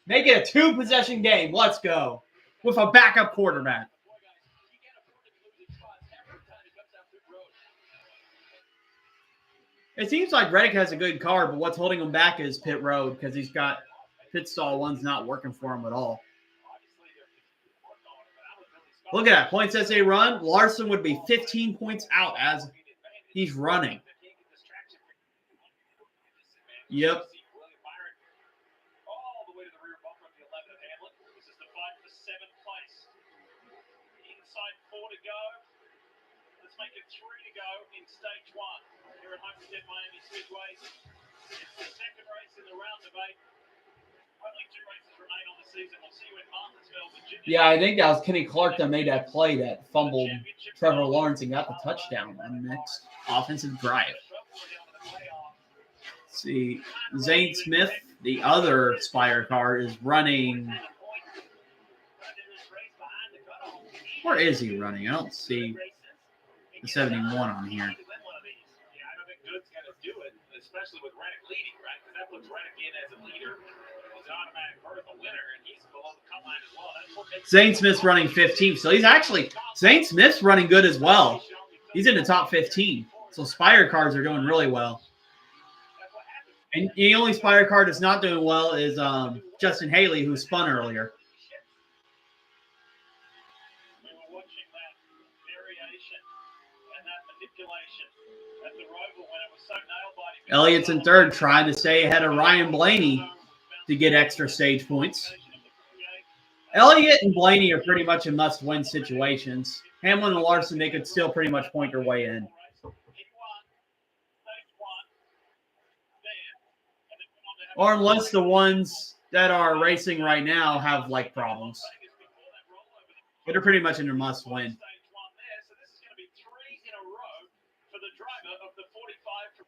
Make it a 2-possession game. Let's go. With a backup quarterback. It seems like Reddick has a good car, but what's holding him back is pit road because he's got pit stall 1's not working for him at all. Look at that. Points as they run. Larson would be 15 points out as he's running. Yep. in stage one here at Homestead, Miami Speedway. It's the second race in the round debate. Only 2 races remain on the season. We'll see you in Martinsville, Virginia. Yeah, I think that was Kenny Clark that made that play that fumbled Trevor Lawrence and got the touchdown on the next offensive drive. Let's see, Zane Smith, the other Spire car, is running. Where is he running? I don't see the 71 on here. Yeah, I don't think Good's going to do it, especially with Reddick leading, right? Because that puts Reddick in as a leader. He's an automatic berth, a winner, and he's below the cut line as well. That's what makes Zane Smith's running 15, so he's actually Zane Smith's running good as well. He's in the top 15, so Spire cars are doing really well. And the only Spire car that's not doing well is Justin Haley, who spun earlier. we were watching that variation and that manipulation at the Roval when it was so nail-biting. Elliott's in third, trying to stay ahead of Ryan Blaney to get extra stage points. Elliott and Blaney are pretty much in must-win situations. Hamlin and Larson, they could still pretty much point their way in. Or unless the ones that are racing right now have, like, problems. But they're pretty much in their must-win. So this is going to be 3 in a row for the driver of the 45.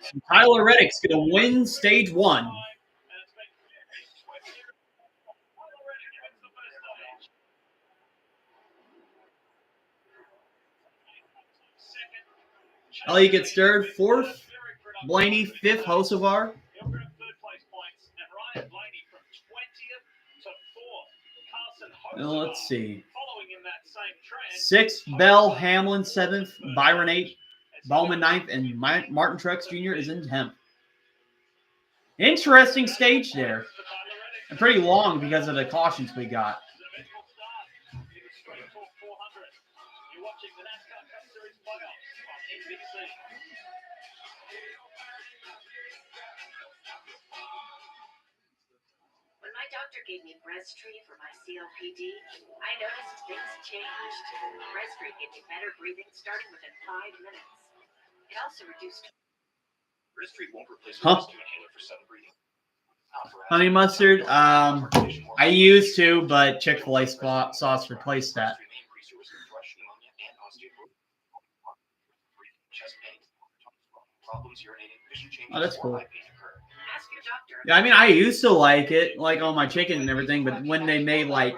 So Tyler Reddick's going to win stage 1. Elliott gets third, fourth. Blaney, fifth. Hocevar. Now let's see. Sixth, Bell. Hamlin, seventh. Byron, eighth. Bowman, ninth. And Martin Truex Jr. is in 10th. Interesting stage there. And pretty long because of the cautions we got. You're watching the NASCAR Cup Series playoffs on NBC. When my doctor gave me Breasttree for my COPD, I noticed things changed. Breasttree gave me better breathing starting within 5 minutes. It also reduced. Breasttree won't replace Huh? rescue inhaler for sudden breathing. Honey mustard. I used to, but Chick-fil-A sauce replaced that. Oh, that's cool. Yeah, I mean, I used to like it, like on my chicken and everything, but when they made like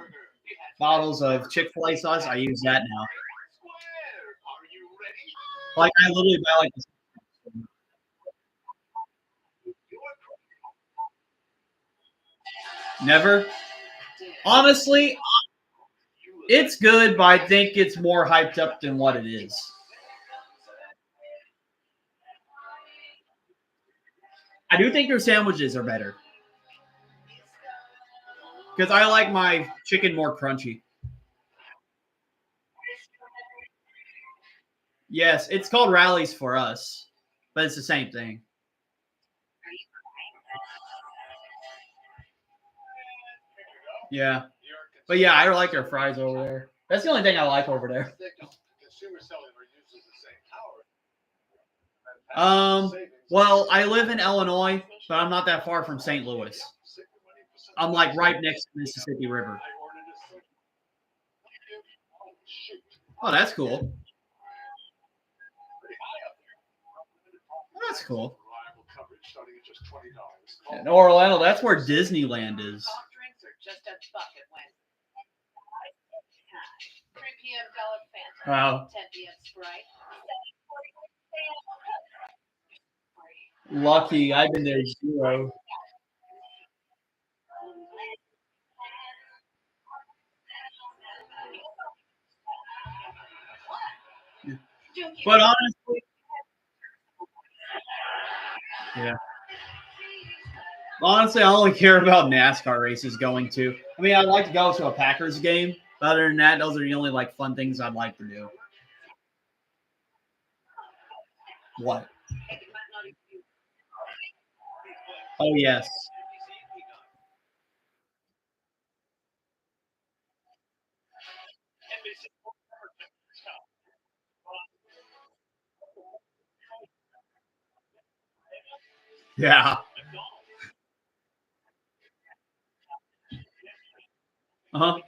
bottles of Chick-fil-A sauce, I use that now. Like I literally buy like this. Never. Honestly, it's good, but I think it's more hyped up than what it is. I do think their sandwiches are better. Because I like my chicken more crunchy. Yes, it's called Rallies for us, but it's the same thing. Yeah. But yeah, I like their fries over there. That's the only thing I like over there. Well, I live in Illinois, but I'm not that far from St. Louis. I'm like right next to the Mississippi River. Oh, that's cool. That's cool. In Orlando, that's where Disneyland is. Just a bucket when 3 p.m. Dollar Fanta. Wow. 10 p.m. Sprite. Lucky, I've been there zero. But honestly, yeah. Honestly, I only care about NASCAR races going to. I mean, I'd like to go to a Packers game. But other than that, those are the only like fun things I'd like to do. What? Oh yes. Yeah. Uh-huh.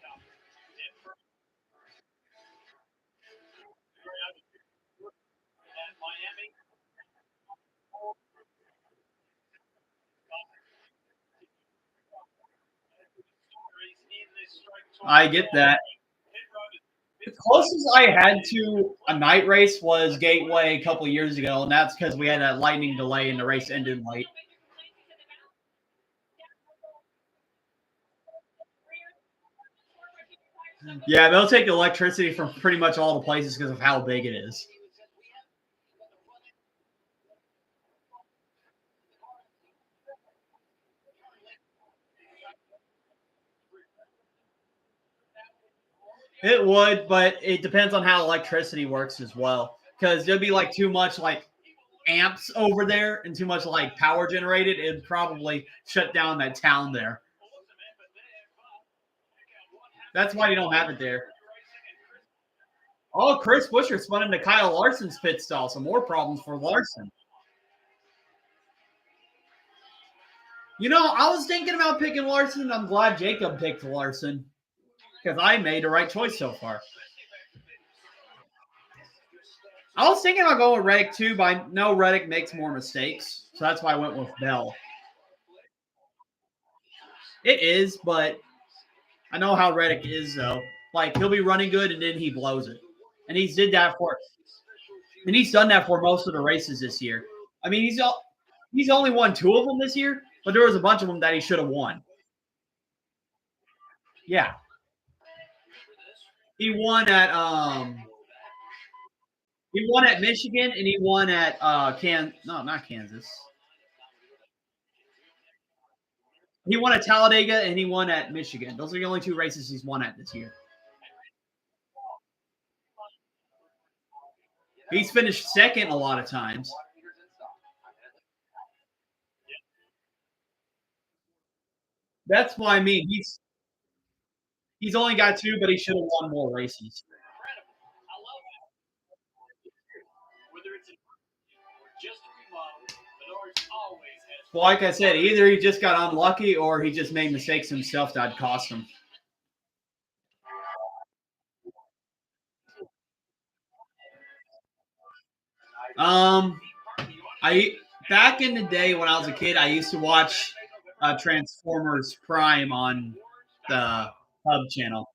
I get that. The closest I had to a night race was Gateway a couple of years ago, and that's because we had a lightning delay and the race ended late. Yeah, they'll take electricity from pretty much all the places because of how big it is. It would, but it depends on how electricity works as well. Because there'd be like too much like amps over there and too much like power generated. It'd probably shut down that town there. That's why you don't have it there. Oh, Chris Buescher spun into Kyle Larson's pit stall. Some more problems for Larson. You know, I was thinking about picking Larson. I'm glad Jacob picked Larson because I made the right choice so far. I was thinking about going with Reddick too, but I know Reddick makes more mistakes, so that's why I went with Bell. It is, but I know how Reddick is though. Like he'll be running good and then he blows it, and he's done that for most of the races this year. I mean, he's only won 2 of them this year, but there was a bunch of them that he should have won. Yeah, he won at Michigan and he won at not Kansas. He won at Talladega and he won at Michigan. Those are the only 2 races he's won at this year. He's finished second a lot of times. That's why I mean he's only got 2, but he should have won more races. Well, like I said, either he just got unlucky or he just made mistakes himself that cost him. Um, I back in the day when I was a kid, I used to watch Transformers Prime on the Hub channel.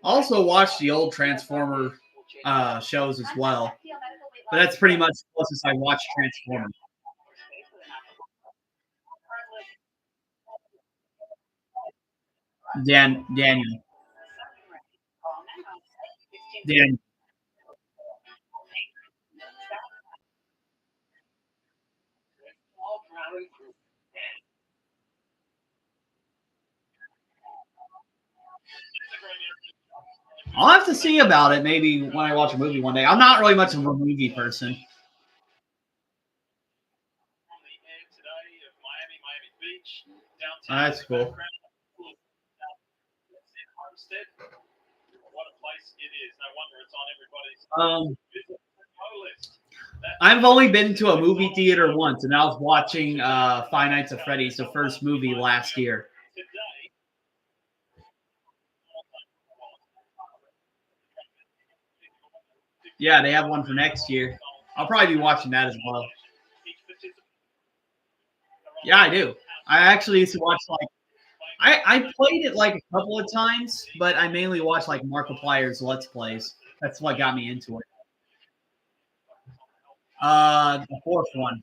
Also watched the old Transformer shows as well, but that's pretty much the closest I watched Transformers. Daniel. Dan. I'll have to see about it maybe when I watch a movie one day. I'm not really much of a movie person. That's cool. Um, I've only been to a movie theater once, and I was watching Five Nights at Freddy's, the first movie last year. Yeah, they have one for next year. I'll probably be watching that as well. Yeah, I do. I actually used to watch like I played it like a couple of times, but I mainly watched like Markiplier's Let's Plays. That's what got me into it. The 4th one,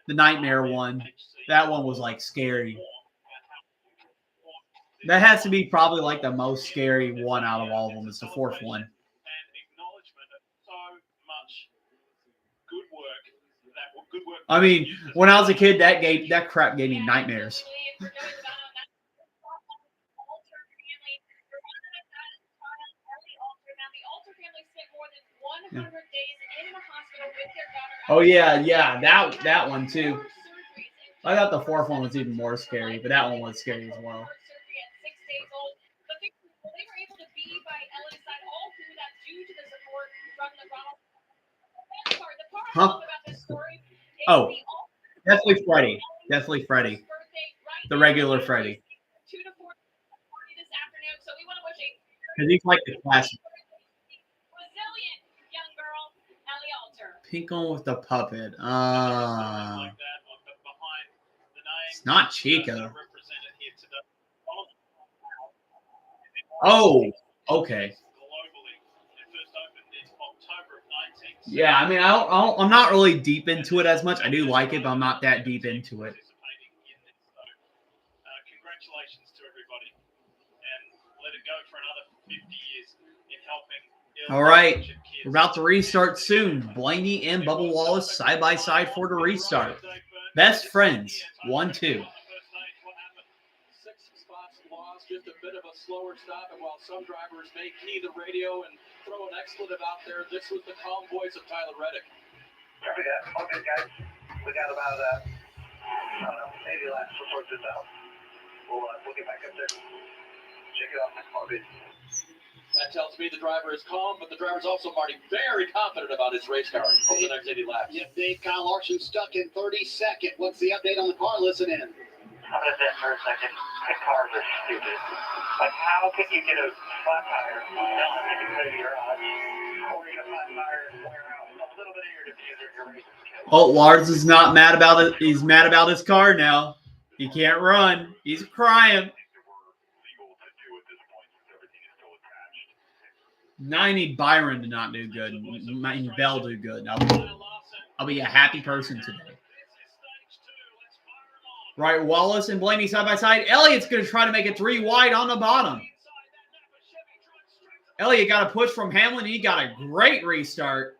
the Nightmare one. That one was like scary. That has to be probably like the most scary one out of all of them. It's the 4th one. I mean, when I was a kid, that crap gave me nightmares. Yeah. Oh yeah, that one too. I thought the 4th one was even more scary, but that one was scary as well. Huh? Oh, definitely Freddie. Definitely Freddie. The regular Freddie. Because he's like the classic. Pink one with the puppet. It's not Chica. Oh, okay. Yeah, I mean, I'm not really deep into it as much. I do like it, but I'm not that deep into it. Congratulations to everybody, and let it go for another 50 years in helping. All right, we're about to restart soon. Blaney and Bubba Wallace side by side for the restart. Best friends, 1-2. 6 spots lost, just a bit of a slower stop, and while some drivers may key the radio and throw an expletive out there, this was the calm voice of Tyler Reddick. There we go. Okay, guys. We got about, I don't know, maybe last report this out. We'll get back up there. Check it out. All good. That tells me the driver is calm, but the driver's also, Marty, very confident about his race car over the next 80 laps. Yep, Dave, Kyle Larson stuck in 32nd. What's the update on the car? Listen in. I'm going to sit for a second. The cars are stupid. Like, how can you get a flat tire down in the garage, or you're going to flat tire and wear out a little bit of your diffuser in your race? Oh, Lars is not mad about it. He's mad about his car now. He can't run. He's crying. 90 Byron did not do good. Bell do good. I'll be a happy person today. Right, Wallace and Blaney side by side. Elliott's going to try to make it 3 wide on the bottom. Elliott got a push from Hamlin. He got a great restart.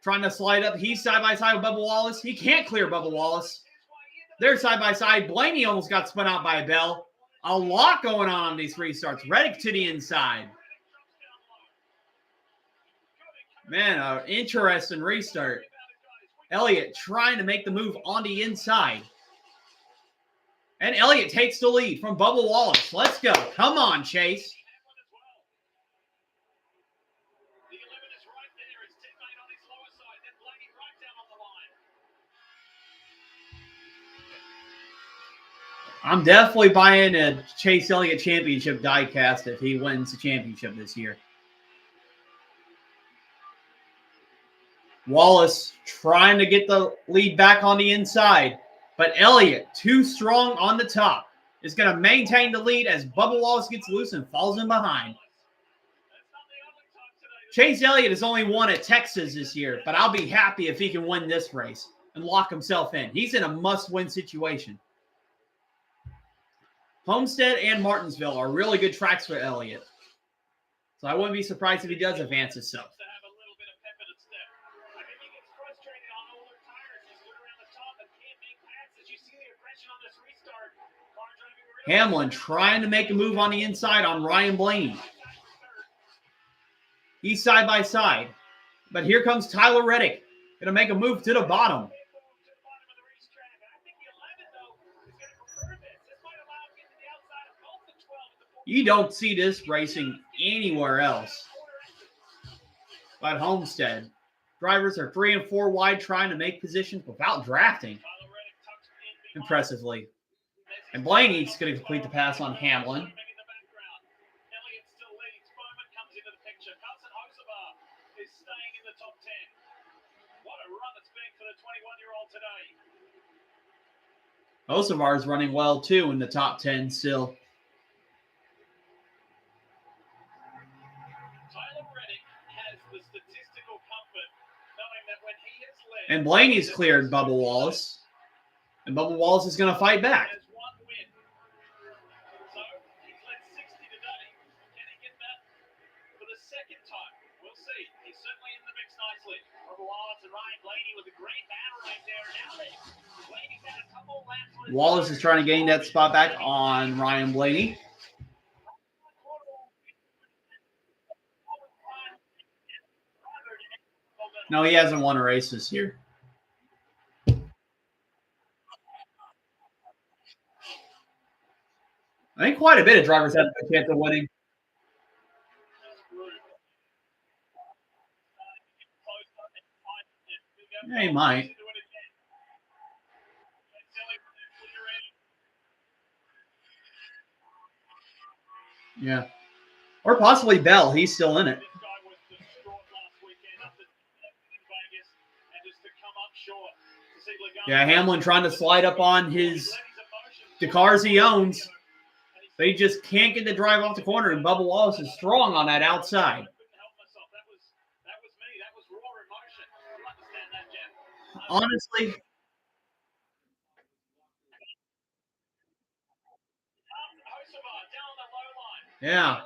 Trying to slide up. He's side by side with Bubba Wallace. He can't clear Bubba Wallace. They're side by side. Blaney almost got spun out by Bell. A lot going on these restarts. Reddick to the inside. Man, an interesting restart. Elliott trying to make the move on the inside. And Elliott takes the lead from Bubba Wallace. Let's go. Come on, Chase. I'm definitely buying a Chase Elliott championship diecast if he wins the championship this year. Wallace trying to get the lead back on the inside. But Elliott, too strong on the top, is going to maintain the lead as Bubba Wallace gets loose and falls in behind. Chase Elliott has only won at Texas this year, but I'll be happy if he can win this race and lock himself in. He's in a must-win situation. Homestead and Martinsville are really good tracks for Elliott. So I wouldn't be surprised if he does advance himself. Hamlin trying to make a move on the inside on Ryan Blaney. He's side by side. But here comes Tyler Reddick. Going to make a move to the bottom. You don't see this racing anywhere else but Homestead. Drivers are 3 and 4 wide trying to make positions without drafting. Impressively. And Blaney's going to complete the pass on Hamlin. Osavar is running well too in the top 10 still. And Blaney's cleared Bubba Wallace. And Bubba Wallace is going to fight back. Wallace is trying to gain that spot back on Ryan Blaney. No, he hasn't won a race this year. I think quite a bit of drivers have a chance of winning. He might. Yeah. Or possibly Bell. He's still in it. Yeah, Hamlin trying to slide up on the cars he owns. They just can't get the drive off the corner, and Bubba Wallace is strong on that outside. Honestly, yeah.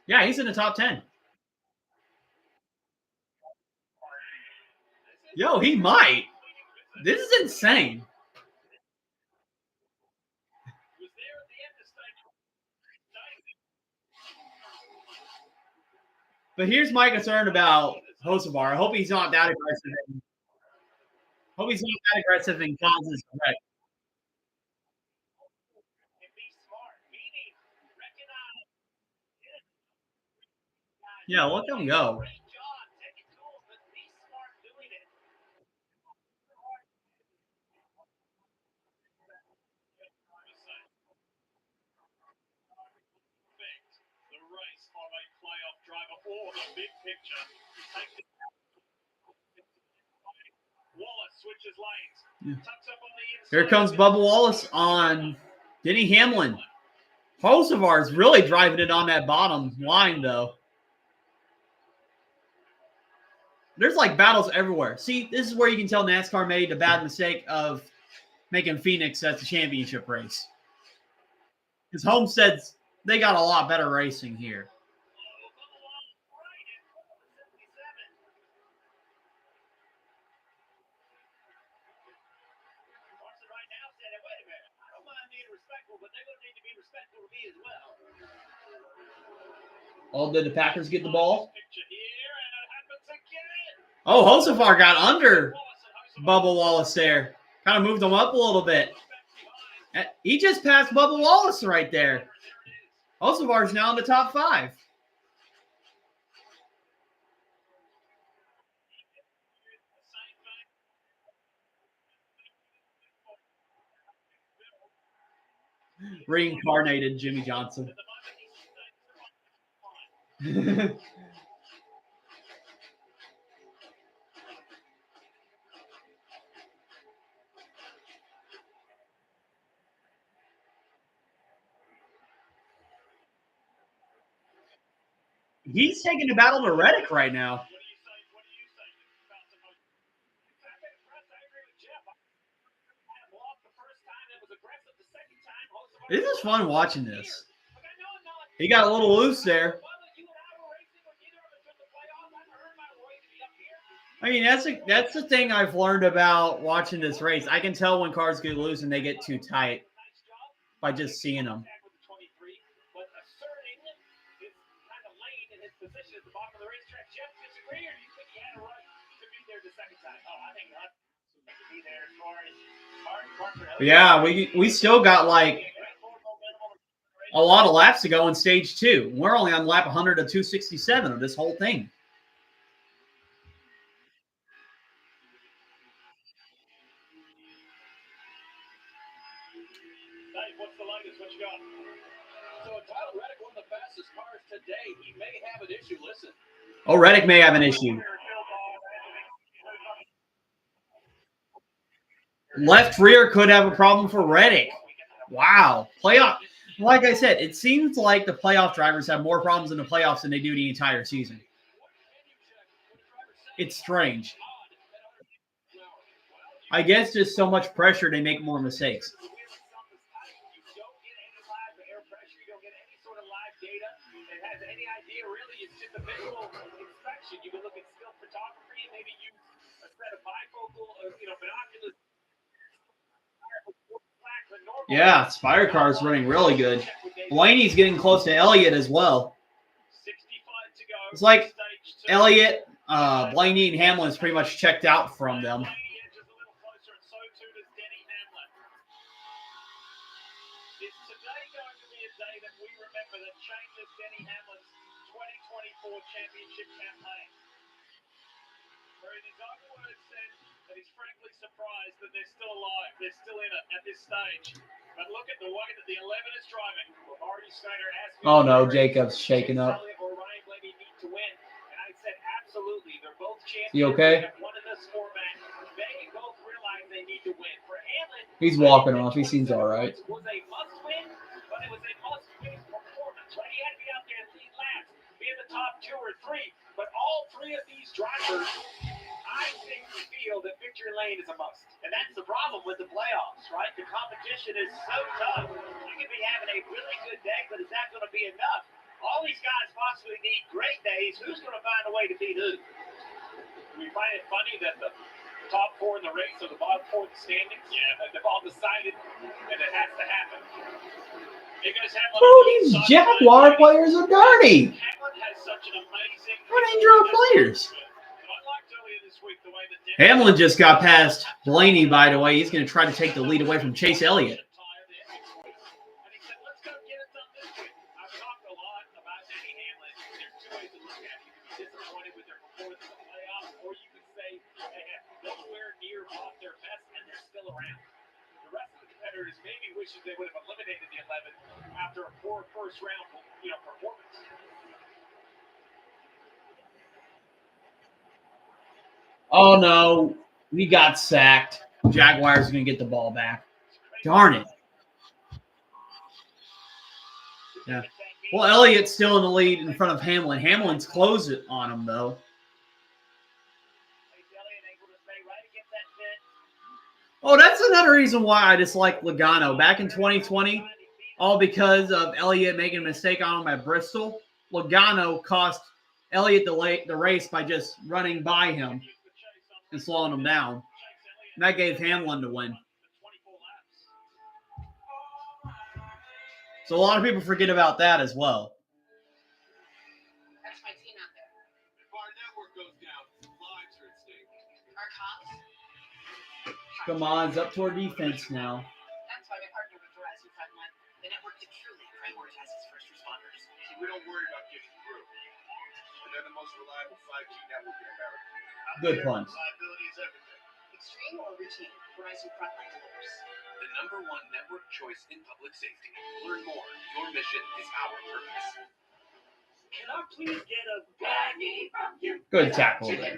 Yeah, he's in the top 10. Yo, he might. This is insane. But here's my concern about Hocevar. I hope he's not that aggressive. Hope he's not that aggressive and causes a wreck. Yeah, let them go. Yeah. Here comes Bubba Wallace on Denny Hamlin. Hocevar's really driving it on that bottom line, though. There's like battles everywhere. See, this is where you can tell NASCAR made the bad mistake of making Phoenix as the championship race. Because Homestead's, they got a lot better racing here. Oh, did the Packers get the ball? Oh, Hocevar got under Bubba Wallace there. Kind of moved him up a little bit. He just passed Bubba Wallace right there. Hocevar's now in the top 5. Reincarnated Jimmy Johnson. He's taking the battle to Reddick right now. This is fun watching this. He got a little loose there. I mean, that's the thing I've learned about watching this race. I can tell when cars get loose and they get too tight by just seeing them. Yeah, we still got like a lot of laps to go in stage 2. We're only on lap 100 to 267 of this whole thing. What's the latest? What you got? So Tyler Reddick, one of the fastest cars today. He may have an issue. Listen. Oh, Reddick may have an issue. Left rear could have a problem for Reddick. Wow. Playoff. Like I said, it seems like the playoff drivers have more problems in the playoffs than they do the entire season. It's strange. I guess just so much pressure, they make more mistakes. Yeah, Spire car is running really good. Blaney's getting close to Elliott as well. It's like Elliott, Blaney, and Hamlin's pretty much checked out from them. Ford Championship campaign. Where in his own words said that he's frankly surprised that they're still alive. They're still in it at this stage. But look at the way that the 11 is driving. Marty Snyder asked me. Oh no, Jacob's shaking up. Or Ryan Blaney need to win. And I said, absolutely. They're both champions. You okay? One in this format. They both realize they need to win. For Hamlin, He's walking off. He seems all right. It was a must win, but it was a must win performance. Right? He had to be out there and lead laps, be in the top 2 or 3. But all 3 of these drivers, I think, feel that victory lane is a must. And that's the problem with the playoffs, right? The competition is so tough. You could be having a really good day, but is that going to be enough? All these guys possibly need great days. Who's going to find a way to beat who? We find it funny that the top 4 in the race or the bottom 4 in the standings, they've all decided that it has to happen. Oh, these Jaguar players are dirty. What injured players? Hamlin just got past Blaney, by the way. He's going to try to take the lead away from Chase Elliott. Maybe wishes they would have eliminated the 11 after a poor first round, performance. Oh no, we got sacked. Jaguars are going to get the ball back. Darn it. Yeah. Well, Elliott's still in the lead in front of Hamlin. Hamlin's closed it on him, though. Oh, that's another reason why I dislike Logano. Back in 2020, all because of Elliott making a mistake on him at Bristol, Logano cost Elliott the race by just running by him and slowing him down. And that gave Hamlin the win. So a lot of people forget about that as well. That's my team out there. If our network goes down, lives are at stake. Our cops? Come on, it's up to our defense now. That's why we partner with Verizon Frontline, the network that truly prioritizes first responders. See, we don't worry about getting through. And they're the most reliable 5G network in America. Good punch. Reliability is everything. Extreme or routine, Verizon Frontline delivers. The #1 network choice in public safety. Learn more. Your mission is our purpose. Can I please get a baggie from you? Good tackle there.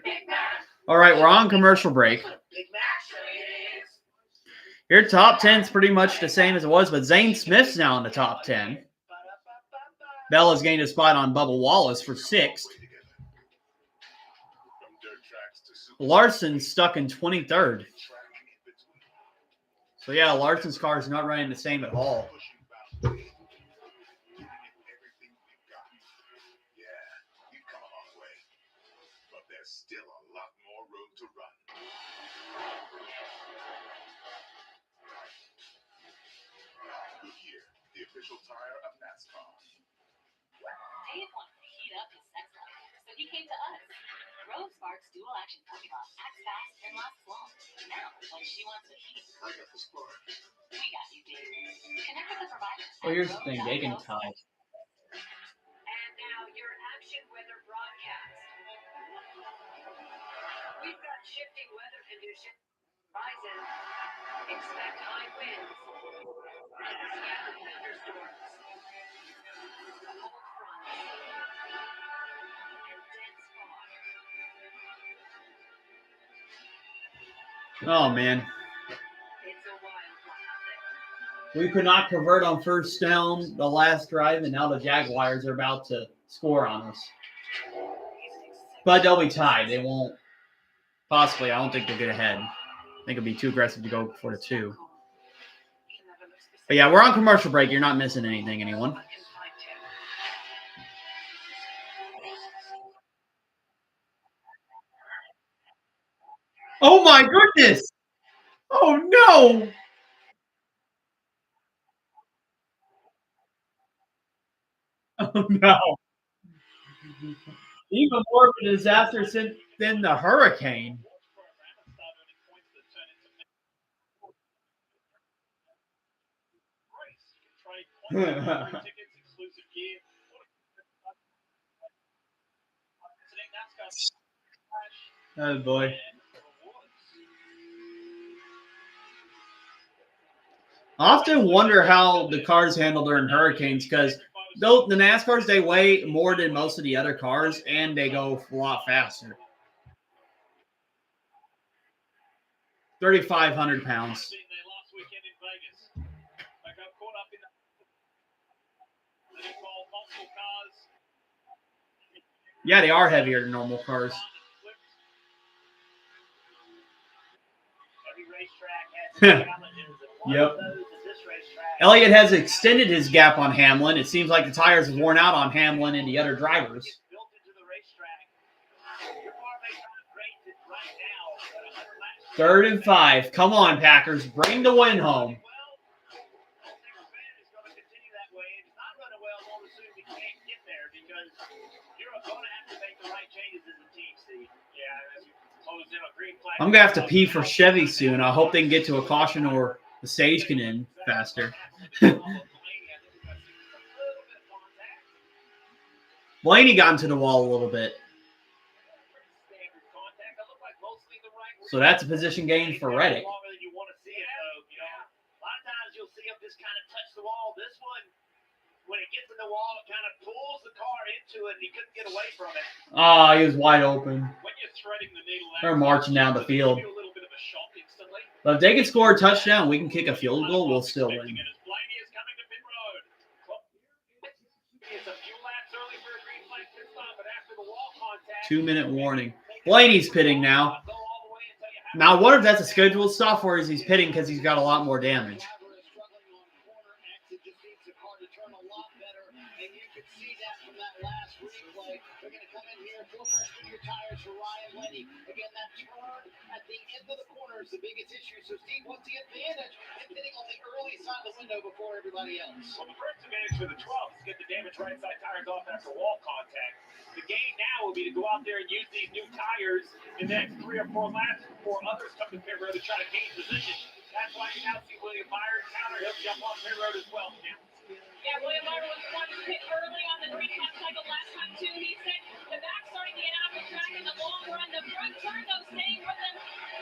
All right, we're on commercial break. Your top 10's pretty much the same as it was, but Zane Smith's now in the top 10. Bella's gained a spot on Bubba Wallace for 6th. Larson's stuck in 23rd. So, yeah, Larson's car is not running the same at all. Still a lot more room to run. Goodyear, the official tire of NASCAR. Dave wanted to heat up his sex life, so he came to us. Rose Sparks dual action puppy boss acts fast and lasts long. Now, when she wants to heat, I got the spark. we got you, Dave. Connect with the provider. Well, here's the thing. They can tie. And now your action weather broadcast. We've got shifting weather conditions. Horizon. Expect high winds. Scattered thunderstorms. Cold fronts. And dense fog. Oh, man. It's a wild one out there. We could not convert on first down the last drive, and now the Jaguars are about to score on us. But they'll be tied. They won't. Possibly. I don't think they'll get ahead. I think it'd be too aggressive to go for the 2. But yeah, we're on commercial break. You're not missing anything, anyone. Oh my goodness! Oh no! Oh no! Even more of a disaster than the hurricane. Oh boy. I often wonder how the cars handle during hurricanes because though the NASCARs, they weigh more than most of the other cars and they go a lot faster. 3,500 pounds. Yeah, they are heavier than normal cars. Yep. Elliott has extended his gap on Hamlin. It seems like the tires have worn out on Hamlin and the other drivers. 3rd and 5. Come on, Packers. Bring the win home. I'm going to have to pee for Chevy soon. I hope they can get to a caution or the stage can end faster. Blaney got into the wall a little bit. So that's a position gain for Reddick. When it gets in the wall, it kind of pulls the car into it, and he couldn't get away from it. Ah, he was wide open. When you're threading the needle, They're marching down the field. But if they can score a touchdown, we can kick a field goal, we'll still win. 2-minute warning. Blaney's pitting now. Now, I wonder if that's a scheduled stop or is he's pitting because he's got a lot more damage. Again, that turn at the end of the corner is the biggest issue. So Steve wants the advantage and hitting on the early side of the window before everybody else. Well, the first advantage for the 12 is get the damaged right side tires off after wall contact. The game now will be to go out there and use these new tires in the next 3 or 4 laps before others come to pit road to try to gain position. That's why you now see William Byron counter. He'll jump on pit road as well. Yeah, William Byron was the one to pit early on the green flag cycle last time, too. He said the back starting to get out of the track in the long run. The front turn, though, staying with them.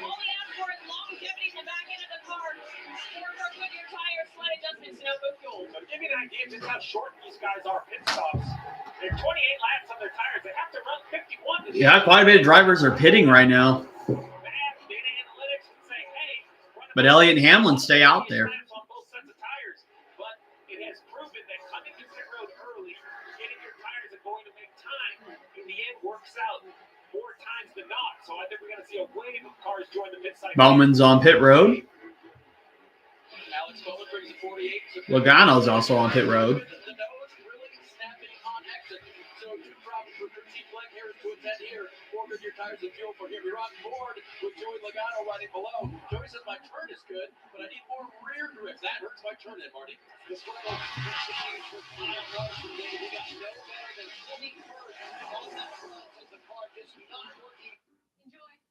All he asked for is longevity in the back end of the car. For Goodyear tires, slight adjustments, no move fuel. So to give you an idea just how short these guys are pit stops, they're 28 laps on their tires. They have to run 51. Yeah, quite a bit of drivers are pitting right now. But Elliott and Hamlin stay out there. Bowman's on pit road. Logano's also on pit road. Tires and fuel for him. You're on board with Joey Logano riding below. Joey says my turn is good, but I need more rear grip. That hurts my turn in, Marty. The struggle continues for Kyle Larson. He got no better than 21st on that front as the car just not working.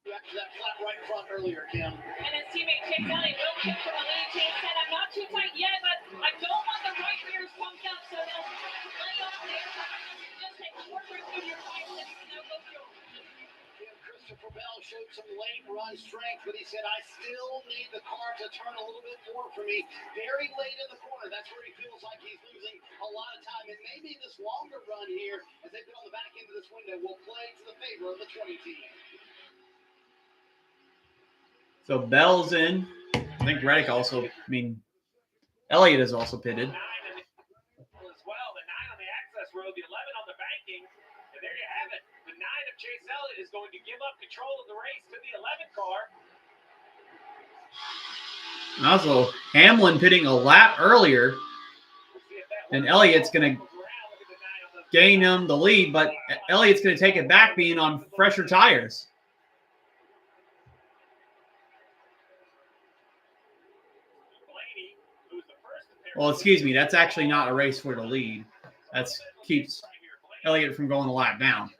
Back to that flat right front earlier, Kim. And his teammate Chase Elliott will kick from the lead. Chase said, I'm not too tight yet, but I don't want the right rears pumped up, so they'll lay off there. Just take more grip through your tires and no go fuel. Christopher Bell showed some late run strength, but he said, I still need the car to turn a little bit more for me. Very late in the corner, that's where he feels like he's losing a lot of time. And maybe this longer run here, as they put on the back end of this window, will play to the favor of the 20 team. So Bell's in. I think Reddick also, Elliott is also pitted. As well, the 9 on the access road, the 11 on the banking, and there you have it. The 9 of Chase Elliott is going to give up control of the race to the 11 car. Also, Hamlin pitting a lap earlier, and Elliott's going to gain him the lead, but Elliott's going to take it back being on fresher tires. Well, excuse me, that's actually not a race for the lead. That keeps Elliott from going a lap down.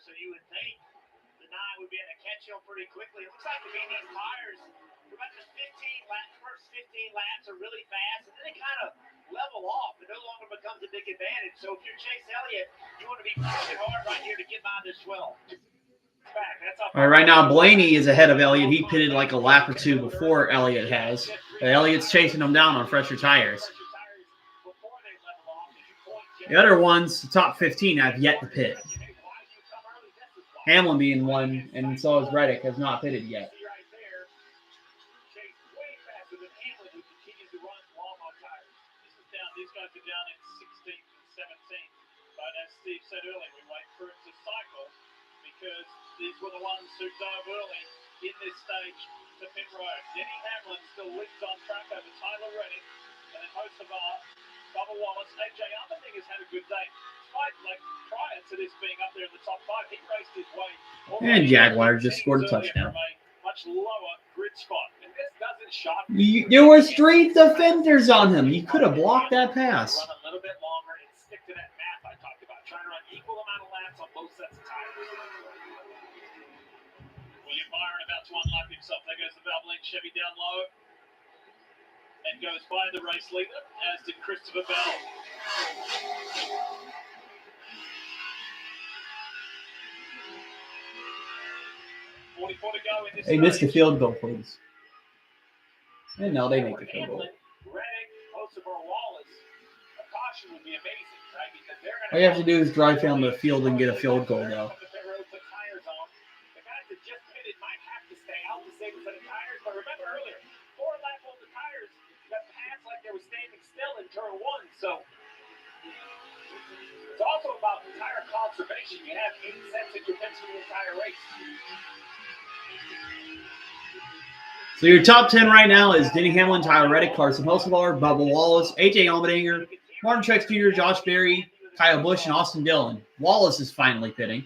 So you would think the 9 would be able to catch him pretty quickly. It looks like to me these tires, for about the first 15 laps are really fast, and then they kind of level off. It no longer becomes a big advantage. So if you're Chase Elliott, you want to be pushing hard right here to get by this 12. All right, right now Blaney is ahead of Elliott. He pitted like a lap or two before Elliott has. But Elliott's chasing him down on fresher tires. The other ones, the top 15, have yet to pit. Hamlin being one, and so is Reddick, has not pitted yet. These guys are down in 16th and 17th. But as Steve said earlier, we wait for it to cycle because these were the ones who dove early in this stage to pit road. Denny Hamlin still leads on track over Tyler Reddick, and then host of Bubba Wallace. AJ Allmendinger has had a good day. Despite, prior to this being up there in the top 5, he raced his way. And Jaguar just scored a touchdown. Much lower grid spot. And this doesn't shock There were 3 defenders on him. He could have blocked that pass. Run a little bit longer and stick to that math I talked about. Trying to run equal amount of laps on both sets of tires. William Byron about to unlock himself. There goes the Valvoline Chevy down low. And goes by the race leader, as did Christopher Bell. They missed the field goal, please. And no, they make the field goal. All you have to do is drive down the field and get a field goal, though. So it's also about tire conservation. You have 8 sets that you pitch for the entire race. So your top 10 right now is Denny Hamlin, Tyler Reddick, Carson Hocevar, Bubba Wallace, AJ Allmendinger, Martin Truex Jr., Josh Berry, Kyle Busch, and Austin Dillon. Wallace is finally pitting.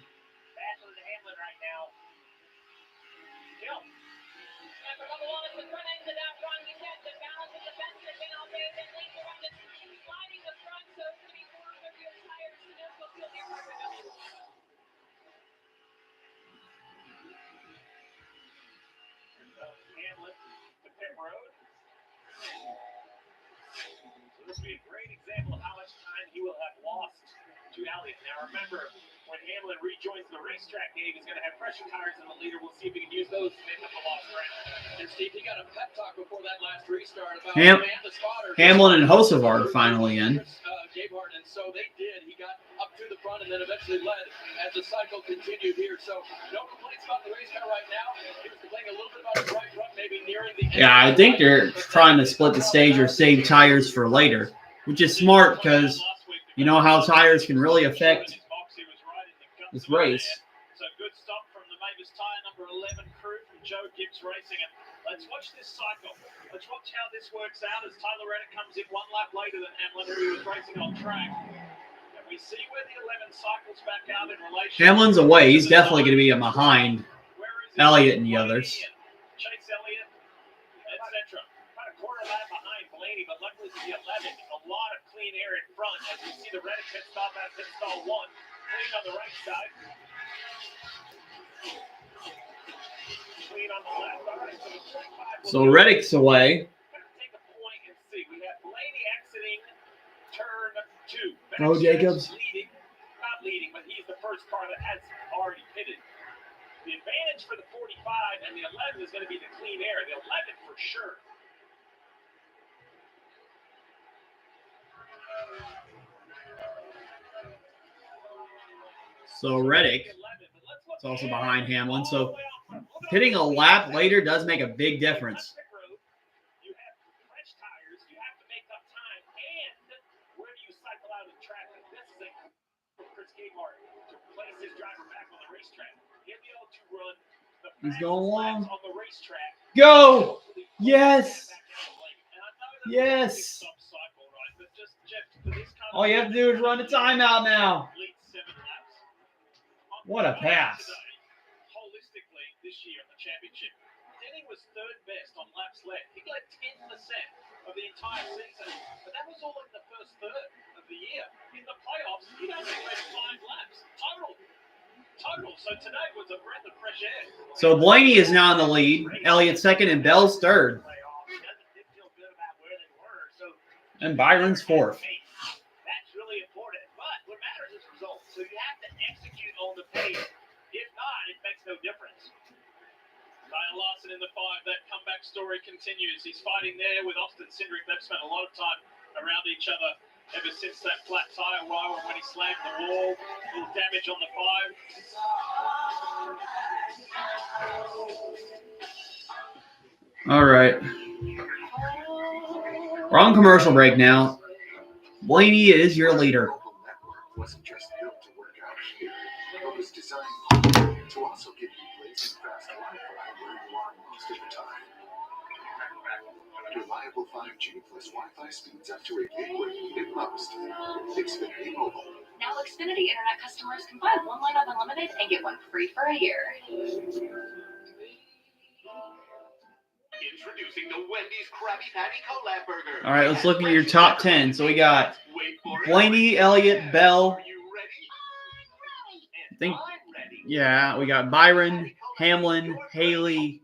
This will be a great example of how much time he will have lost to Elliott. Now remember, when Hamlin rejoins the racetrack game, he's going to have fresher tires in the leader. We'll see if he can use those to make up the lost ground. And Steve, he got a pep talk before that last restart about Hamlin and Hocevar are finally in. And so they did. He got up to the front and then eventually led as the cycle continued here. So no complaints about the race car right now. He was complaining a little bit about his right front, maybe nearing the end. Yeah, I think they're trying to split the stage or save tires for later, which is smart because you know how tires can really affect this race. So good stop from the Mavis Tire number 11 crew from Joe Gibbs Racing. And let's watch this cycle. Let's watch how this works out as Tyler Reddick comes in 1 lap later than Hamlin, who was racing on track. And we see where the 11 cycles back out in relation. Hamlin's away. He's definitely going to be behind Elliott and the others. Chase Elliott, etc. About a quarter lap behind Blaney, but luckily for the 11, a lot of clean air in front. As you see the Reddick pit stop at pit stall 1, clean on the right side. Clean on the left. All right, so the track 5 So Reddick's away. take a point and see. We have Blaney exiting turn 2. Oh, Jacobs. Leading, not leading, but he's the first car that has already pitted. The advantage for the 45 and the 11 is going to be the clean air. The 11 for sure. So Reddick is also behind Hamlin. So hitting a lap later does make a big difference. You have fresh tires. You have to make up time. And where do you cycle out of traffic? This is a for Chris Gabehart to place his driver back on the racetrack. He'll be able to run the He's going long. on the racetrack. Go! Yes! Yes! All you have to do is run the timeout now. What a pass. Holistically, this year in the championship, Denny was third best on laps led. He led 10% of the entire season, but that was all in the first third of the year. In the playoffs, he only led 5 laps total. So today was a breath of fresh air. So Blaney is now in the lead. Elliott second and Bell's third. And Byron's fourth. That's really important. But what matters is results. So you have to execute on the pace. If not, it makes no difference. Kyle Larson in the 5. That comeback story continues. He's fighting there with Austin Cindric. They've spent a lot of time around each other ever since that flat tire while when he slammed the wall. A little damage on the 5. All right. We're on commercial break now. Blaney is your leader. Wasn't just built to work out here. It was designed to also give you blazing fast Wi-Fi where you are most of the time. Reliable 5G plus Wi-Fi speeds up to a gig where you need it most. Xfinity Mobile. Now Xfinity Internet customers can buy one line of unlimited and get one free for a year. Introducing the Wendy's Krabby Patty Collab Burger. All right, let's look at your top 10. So we got Blaney, Elliott, Bell. I think, yeah, we got Byron, Hamlin, Haley,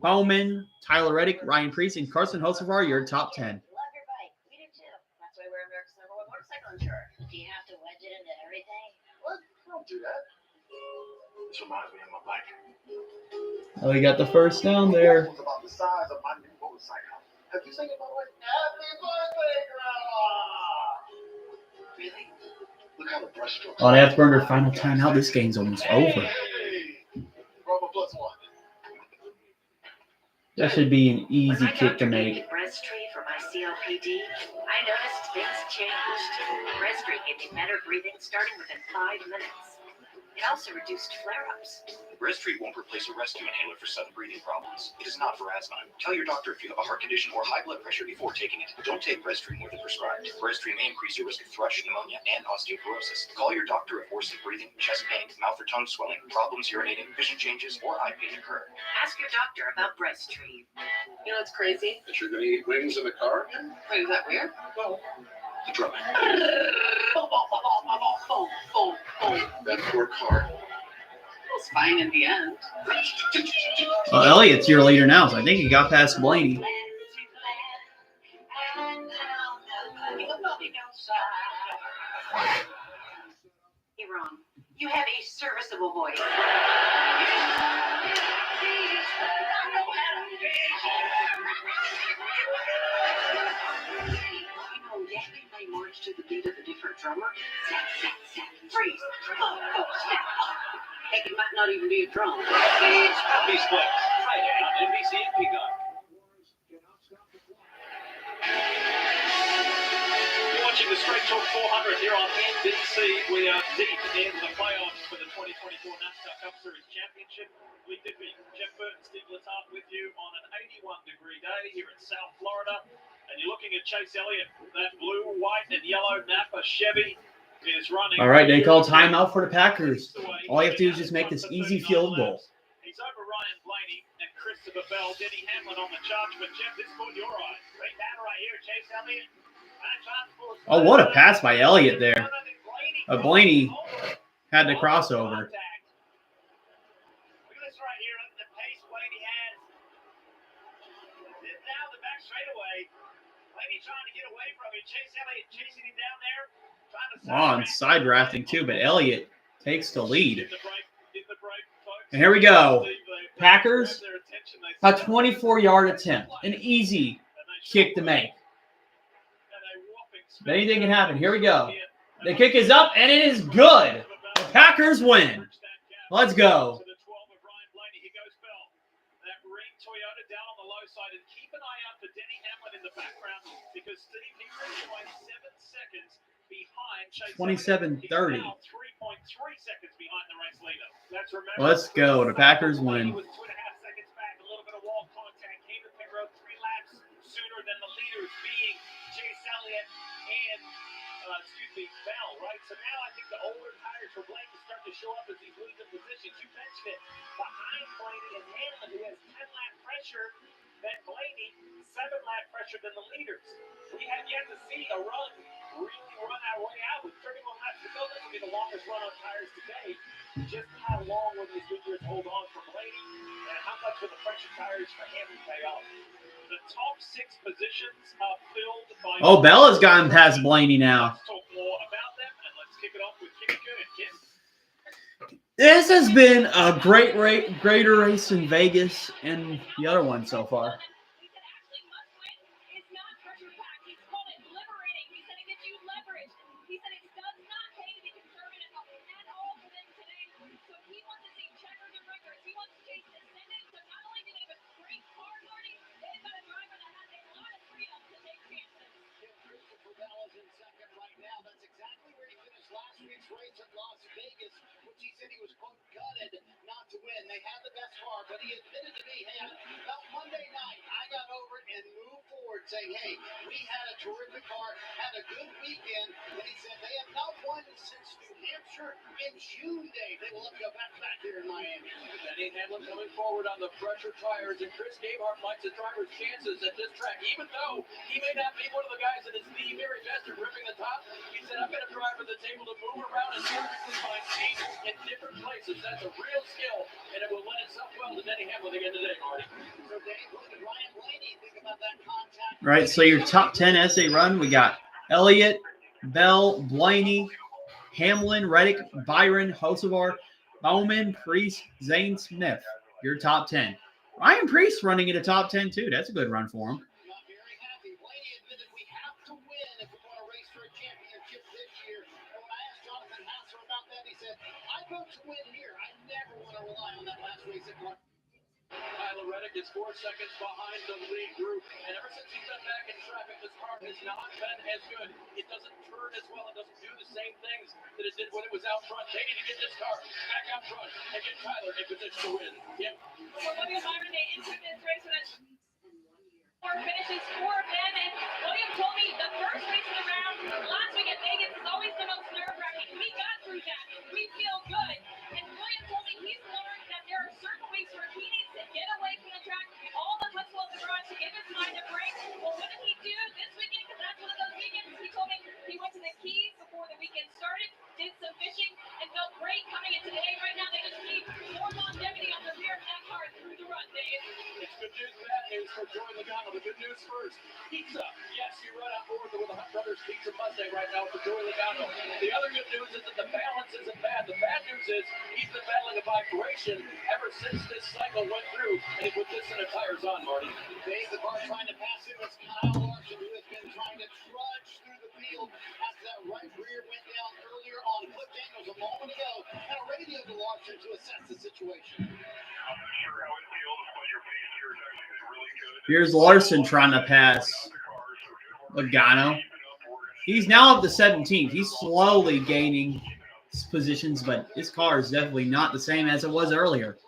Bowman, Tyler Reddick, Ryan Priest, and Carson Hocevar, your top 10. Love your bike. We do too. That's why we're America's #1 motorcycle insurer. Do you have to wedge it into everything? What? Don't do that. This reminds me of my bike. Oh, we got the first down there. It's about the size of my new motorcycle. Have you seen it, by the way? Happy birthday, Grandma! Really? Look how the brushstrokes. On Afterburner final timeout, this game's almost over. Rubber plus one. That should be an easy When my kick to doctor gave make. me Breasttree for my COPD, I noticed things changed. Breasttree gave me better breathing starting within 5 minutes. It also reduced flare-ups. Breasttree won't replace a rescue inhaler for sudden breathing problems. It is not for asthma. Tell your doctor if you have a heart condition or high blood pressure before taking it. Don't take Breasttree more than prescribed. Breasttree may increase your risk of thrush, pneumonia, and osteoporosis. Call your doctor if worsening breathing, chest pain, mouth or tongue swelling, problems urinating, vision changes, or eye pain occur. Ask your doctor about Breasttree. You know what's crazy? That you're gonna eat wings in the car again? Wait, is that weird? No. The drum. That poor car. It was fine in the end. Well, Elliott's your leader now, so I think he got past Blaney. You're wrong. You have a serviceable voice. They march to the beat of a different drummer. Snap, snap, snap, freeze. Oh, snap. Heck, it might not even be a drum. It's Happy Split. Friday on NBC and Peacock. You're watching the Straight Talk 400 here on NBC. We are deep in the playoffs for the 2024 NASCAR Cup Series Championship. We did be Jeff Burton, Steve Letarte with you on an 81-degree day here in South Florida. And you're looking at Chase Elliott. That blue, white, and yellow Napa Chevy is running. All right, they call timeout for the Packers. All you have to do is just make this easy field goal. He's over Ryan Blaney and Christopher Bell. Denny Hamlin on the charge. But Jeff, this caught your eye. Right down right here, Chase Elliott. Oh, what a pass by Elliott there. Blaney had the crossover. Look at this right here. Look at the pace Blaney has. Down the back straightaway. Blaney trying to get away from him. Chase Elliott chasing him down there. On side drafting too, but Elliott takes the lead. And here we go. Packers, a 24-yard attempt. An easy kick to make. But anything can happen. Here we go. The kick is up, and it is good. The Packers win. Let's go. And keep an eye out for Denny Hamlin in the background because Steve Hickman is 7 seconds behind Chase. 27:30. 3.3 seconds behind the race leader. Let's go. The Packers win. Was 2.5 seconds back. A little bit of wall contact. Came to pit road 3 laps sooner than the leaders, being Chase Elliott and Bell. Right. So now I think the older tires for Blaney start to show up as he leads in position. 2 bench fit behind Blaney and Hamlin, who has 10-lap pressure. Then Blaney, 7 lap pressure than the leaders. We have yet to see a run really run our way out with 31 laps to go. This will be the longest run on tires today. Just how long will these Goodyears hold on for Blaney, and how much will the pressure tires for Hamlin pay off? The top 6 positions are filled by. Oh, Bella's gotten past Blaney now. Let's talk more about them, and let's kick it off with Kim Good. Kim. This has been a greater race in Vegas and the other one so far. He said actually must win is not pressure packed. He's called it liberating. He said it gives you leverage. He said it does not pay to be conservative at all for them today. So he wants to see checkers and records. He wants to chase descendants. So not only do they have a great car, Marty, they've got a driver that has a lot of freedom to take chances. Christopher Bell is in second right now. That's exactly where he finished last week's race at Las Vegas, which he said he was, quote, gutted not to win. They had the best car, but he admitted to me, hey, about Monday night, I got over and moved forward saying, hey, we had a terrific car, had a good weekend. And he said they have not won since New Hampshire in June, Dave. They will have to go back here in Miami. Denny Hamlin coming forward on the pressure tires, and Chris Gabehart likes the driver's chances at this track, even though he may not be one of the guys that is the very best at ripping the top. He said, I've got a driver that's able to move around and perfectly find speed in different places. That's a real skill, and it will lend itself well to Denny Hamlin again today, Marty. So, Dave, look at Ryan Blaney. Think about that contact. Right, so your top 10 essay run, we got Elliott, Bell, Blaney, Hamlin, Reddick, Byron, Hocevar, Bowman, Priest, Zane Smith. Your top 10. Ryan Priest running in a top 10 too. That's a good run for him. Not very happy. Blaney admitted we have to win if we want to race for a championship this year. And when I asked Jonathan Hasser about that, he said, I vote to win here. I never want to rely on that last race at Clark. Tyler Reddick is 4 seconds behind the lead group, and ever since he's been back in traffic, this car has not been as good. It doesn't turn as well. It doesn't do the same things that it did when it was out front. They need to get this car back out front and get Tyler in position to win. Yep. For William Byron, they entered this race with a finishes 4 of them, and William told me the first race of the round last week at Vegas is always the most nerve-wracking. We got through that. We feel good. And William told me he's learned that there are certain weeks where he needs to get away from the track, all the hustle of the garage to give his mind a break. Well, what did he do this weekend? Because that's one of those weekends. He told me he went to the Keys before the weekend started, did some fishing, and felt great coming in today. Right now, they just need more longevity on the rear of that car through the run, Dave. It's good news, bad news for Joey Logano. The good news first, pizza. Yes, you're right on board with the Hunt Brothers Pizza Monday right now for Joey Logano. The other good news is that the balance isn't bad. The bad news is he's been battling a vibration ever since this cycle went through, and he put this in the tires on, Marty. Dave, the car trying to pass him. It's Kyle Larson, who has been trying to trudge through the field after that right rear went down earlier on Cliff Daniels a moment ago, and a radio to Larson to assess the situation. Here's Larson trying to pass Logano. He's now up to 17th. He's slowly gaining positions, but his car is definitely not the same as it was earlier.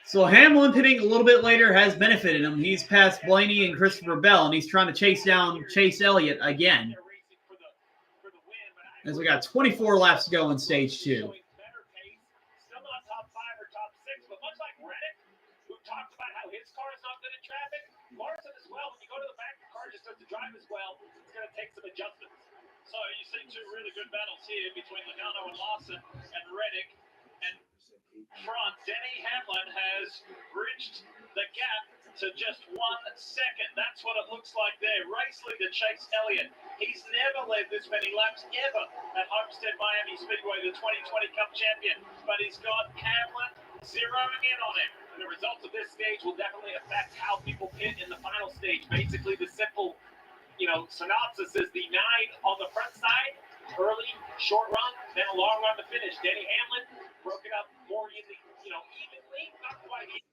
So Hamlin pitting a little bit later has benefited him. He's passed Blaney and Christopher Bell, and he's trying to chase down Chase Elliott again. As we got 24 laps to go in stage 2. Larson as well, when you go to the back, the car just doesn't drive as well. It's going to take some adjustments. So you see 2 really good battles here between Logano and Larson and Reddick. And front, Denny Hamlin has bridged the gap to just 1 second. That's what it looks like there. Race lead to Chase Elliott. He's never led this many laps ever at Homestead Miami Speedway, the 2020 Cup champion. But he's got Hamlin zeroing in on him. The results of this stage will definitely affect how people pit in the final stage. Basically, the simple, synopsis is the 9 on the front side, early, short run, then a long run to finish. Denny Hamlin broke it up more evenly, evenly, not quite evenly.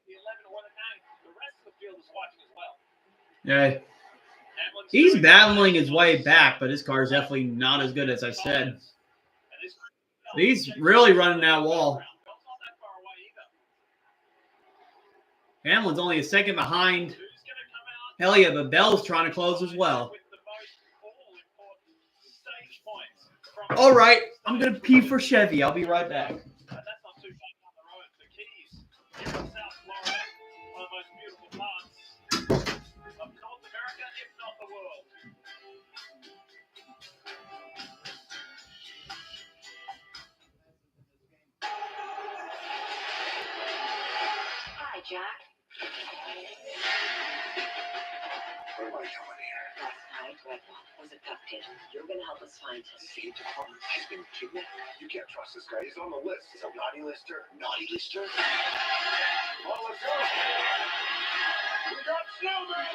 The 11 or the 9. The rest of the field is watching as well. Yeah. He's battling his way back, but his car is definitely not as good as I said. He's really running that wall. Hamlin's only a second behind Elliott, but Bell's trying to close as well. All right, I'm going to pee for Chevy. I'll be right back. That's not too far down the road. The Keys, here in South Florida, one of the most beautiful parts of North America, if not the world. Hi, Jack. Where am I going here? Last night, Red was abducted. You're going to help us find him. Santa Claus has been kidnapped. You can't trust this guy. He's on the list. He's a naughty lister. Naughty lister? Well, let's go. We got children!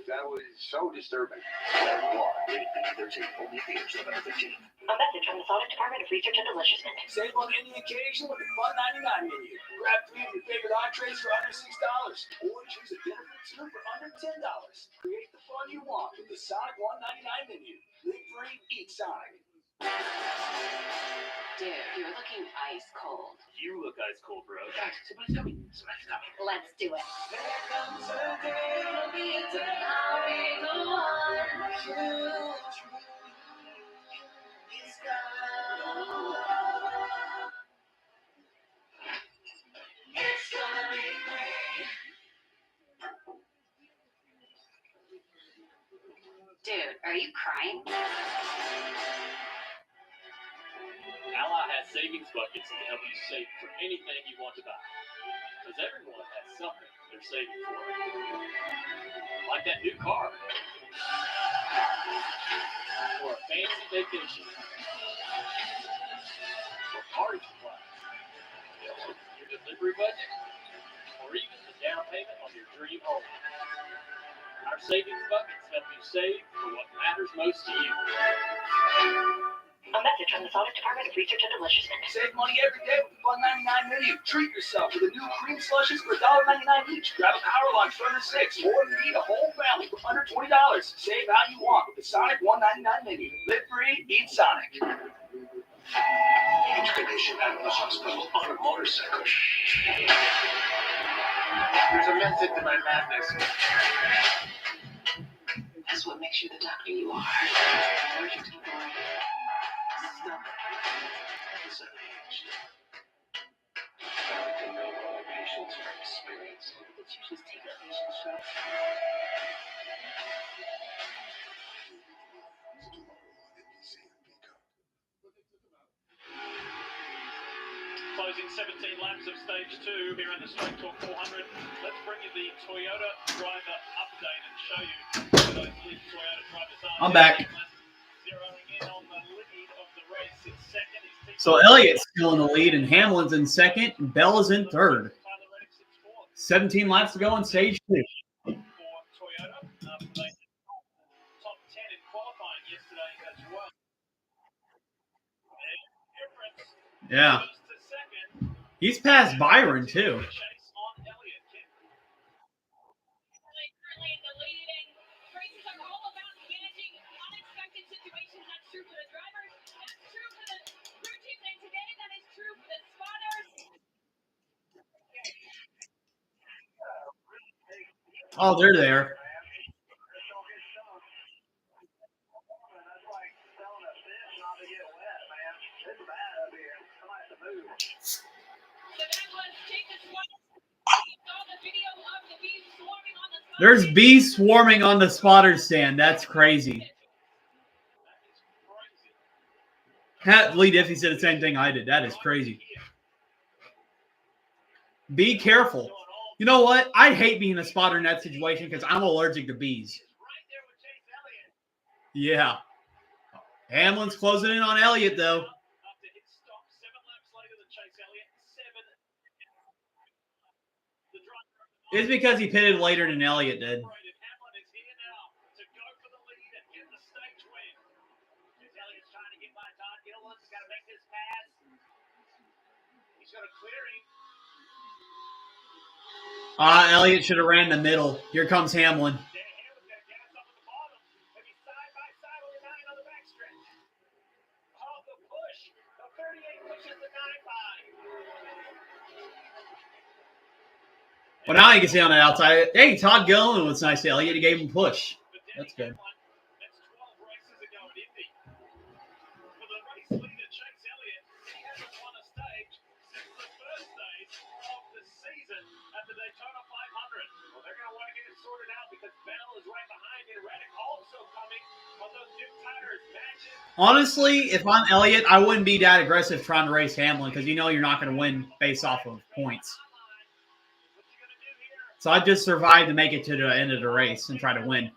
That was so disturbing. There you are. Rated PG-13. Only theaters November 15th. A message from the Sonic Department of Research and Deliciousment. Save on any occasion with the Fun 99 menu. Grab 3 of your favorite entrees for under $6. Or choose a dinner for 2 for under $10. Create the fun you want with the Sonic 199 menu. Live free, eat Sonic. Dude, you're looking ice cold. You look ice cold, bro. Guys, somebody's coming. Somebody's coming. Let's do it. There comes a day, it'll be a day. I'll be the one you He's It's gonna be great. Dude, are you crying? Ally has savings buckets to help you save for anything you want to buy. Because everyone has something they're saving for. Like that new car. Or a fancy vacation. Or party supplies. Your delivery budget. Or even the down payment on your dream home. Our savings buckets help you save for what matters most to you. A message from the Sonic Department of Research and Deliciousment. Save money every day with the Fun 99 menu. Treat yourself with the new cream slushes for $1.99 each. Grab a power lunch for under $6. Or feed a whole family for under $20. Save how you want with the Sonic 199 menu. Live free, eat Sonic. Expedition out of the hospital on a motorcycle. There's a method to my madness. That's what makes you the doctor you are. Allergic to fluoride. Stop. It's unhinged. I can know all patients from experience. Did you just take a patient's shot? Closing 17 laps of stage 2 here in the Straight Talk 400. Let's bring you the Toyota driver update and show you who those lead Toyota drivers are. I'm back. Zeroing in on the lead of the race in second. So Elliott's still in the lead, and Hamlin's in second, and Bell is in third. 17 laps to go in stage 2. For Toyota, after they top 10 in qualifying yesterday as well. Yeah. He's past Byron, too. Oh, they're there. There's bees swarming on the spotter stand. That's crazy. Lee Diffie said the same thing I did. That is crazy. Be careful. You know what? I hate being a spotter in that situation because I'm allergic to bees. Yeah. Hamlin's closing in on Elliott, though. It's because he pitted later than Elliott did. Elliott should have ran the middle. Here comes Hamlin. Well, now you can see on the outside. Hey, Todd Gillen was nice to Elliott. He gave him a push. That's good. the Daytona 500. Well, they're going to want to get it sorted out because Bell is right behind it. Reddick also coming on those new tires. Matches. Honestly, if I'm Elliott, I wouldn't be that aggressive trying to race Hamlin because you know you're not going to win based off of points. So I'd just survive to make it to the end of the race and try to win.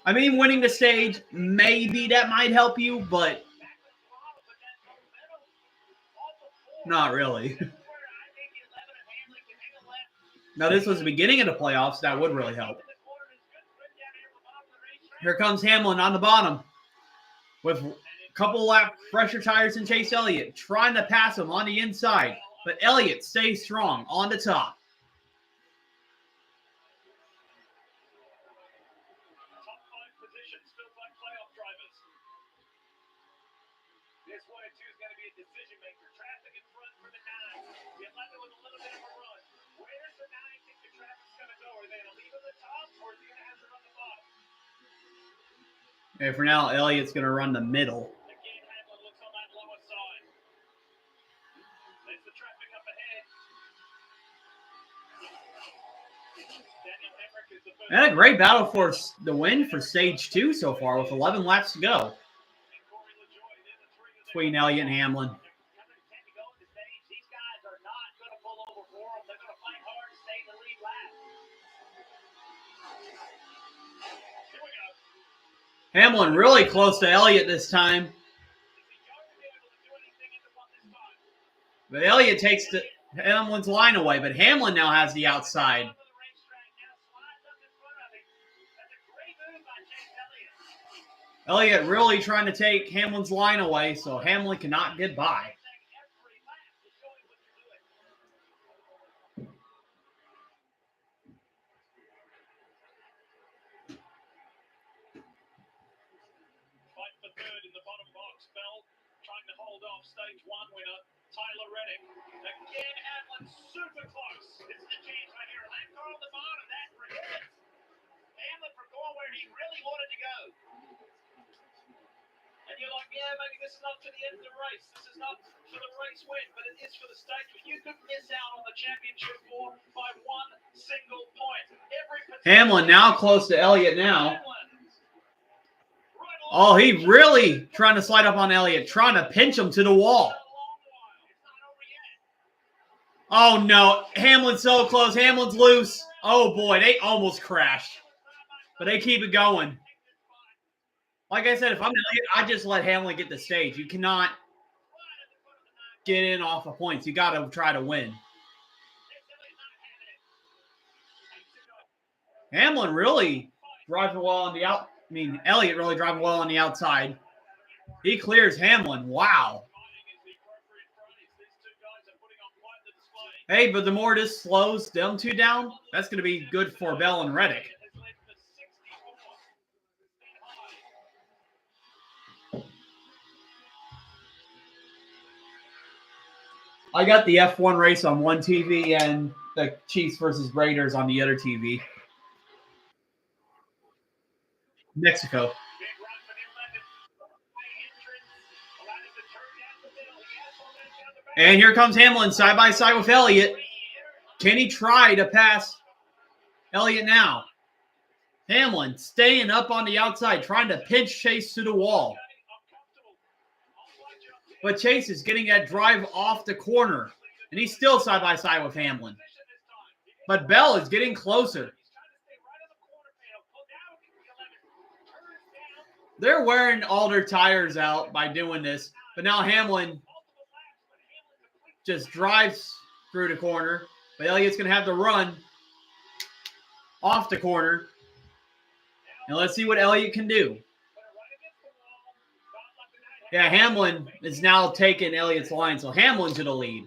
I mean, winning the stage, maybe that might help you, but not really. Now, this was the beginning of the playoffs. That would really help. Here comes Hamlin on the bottom with a couple lap fresher tires than Chase Elliott, trying to pass him on the inside. But Elliott stays strong on the top. This 1 and 2 is going to be a decision maker. Traffic in front for the 9. The 11 with a little bit of a run. Where's the 9 think the traffic's going to go? Are they going to leave at the top or is he going to have to run the bottom? And for now, Elliott's going to run the middle. Again, Hamlin looks on that lower side. There's the traffic up ahead. Daniel Hemrick is the first. And a great battle for the win for stage 2 so far with 11 laps to go. Between Elliott and Hamlin. These guys are not going to pull over for them. They're going to fight hard to stay in the lead lap. Here we go. Hamlin really close to Elliott this time. But Elliott takes Hamlin's line away, but Hamlin now has the outside. Elliott really trying to take Hamlin's line away, so Hamlin cannot get by. Fight for third in the bottom box. Bell trying to hold off stage 1 winner, Tyler Reddick. Again, Hamlin super close. This is the chance right here. That car on the bottom, that prohibits Hamlin from going where he really wanted to go. And you're like, yeah, maybe this is not to the end of the race. This is not for the race win, but it is for the stage. But you could miss out on the championship war by 1 single point. Hamlin now close to Elliott now. Oh, he really trying to slide up on Elliott, trying to pinch him to the wall. Oh, no. Hamlin's so close. Hamlin's loose. Oh, boy. They almost crashed. But they keep it going. Like I said, if I'm Elliott, I just let Hamlin get the stage. You cannot get in off of points. You got to try to win. Hamlin really driving well on the out. I mean, Elliott really driving well on the outside. He clears Hamlin. Wow. Hey, but the more this slows them two down, that's going to be good for Bell and Reddick. I got the F1 race on one TV and the Chiefs versus Raiders on the other TV. Mexico. And here comes Hamlin side by side with Elliott. Can he try to pass Elliott now? Hamlin staying up on the outside, trying to pinch Chase to the wall. But Chase is getting that drive off the corner. And he's still side by side with Hamlin. But Bell is getting closer. They're wearing all their tires out by doing this. But now Hamlin just drives through the corner. But Elliott's going to have to run off the corner. And let's see what Elliott can do. Yeah, Hamlin is now taking Elliott's line. So Hamlin's in the lead.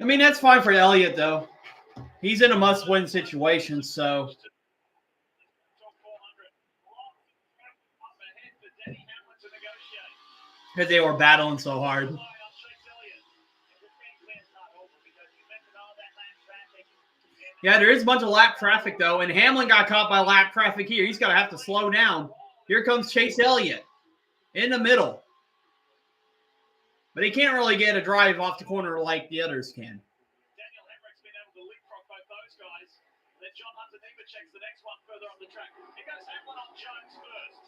I mean, that's fine for Elliott, though. He's in a must-win situation, so. Because they were battling so hard. Yeah, there is a bunch of lap traffic, though, and Hamlin got caught by lap traffic here. He's going to have to slow down. Here comes Chase Elliott in the middle. But he can't really get a drive off the corner like the others can. Daniel Hemrick's been able to leapfrog both those guys. Then John Hunter-Deemer checks the next one further up the track. Here goes Hamlin on Jones first.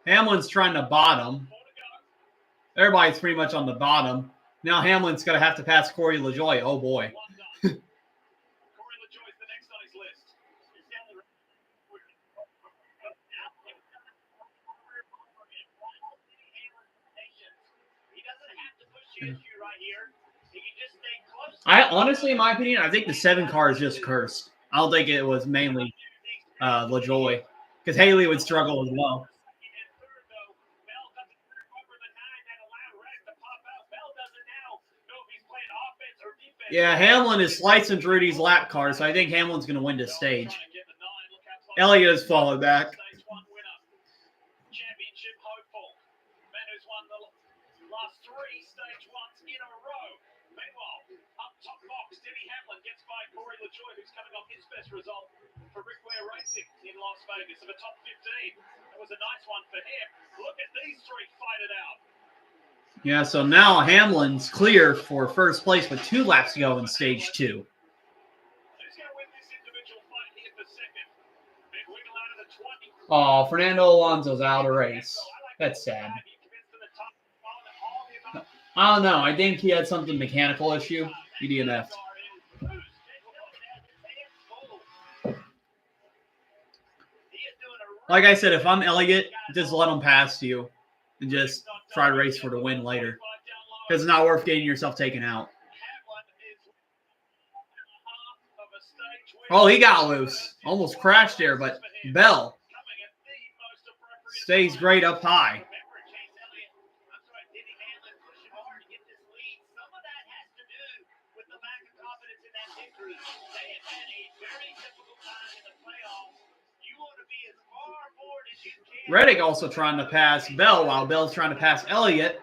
Hamlin's trying to bottom. Everybody's pretty much on the bottom. Now Hamlin's going to have to pass Corey LaJoie. Oh, boy. Corey LaJoie's the next on his list. He doesn't have to push the issue right here. He can just stay close. Honestly, in my opinion, I think the 7 car is just cursed. I don't think it was mainly LaJoie. Because Haley would struggle as well. Yeah, Hamlin is slicing through these lap cars, so I think Hamlin's going to win this stage. Elliott has fallen back. Championship hopeful. Man who's won the last 3 stage 1s in a row. Meanwhile, up top box, Denny Hamlin gets by Corey LaJoie, who's coming off his best result for Rick Ware Racing in Las Vegas of a top 15. That was a nice one for him. Look at these 3 fight it out. Yeah, so now Hamlin's clear for first place with 2 laps to go in stage 2. Who's going to win this individual fight here for second? Big wiggle out of the 20. Oh, Fernando Alonso's out of race. That's sad. I don't know. I think he had something mechanical issue. He DNF'd. Like I said, if I'm Elliott, just let him pass you and just try to race for the win later. Because it's not worth getting yourself taken out. Oh, he got loose. Almost crashed there, but Bell stays great up high. Reddick also trying to pass Bell while Bell's trying to pass Elliott.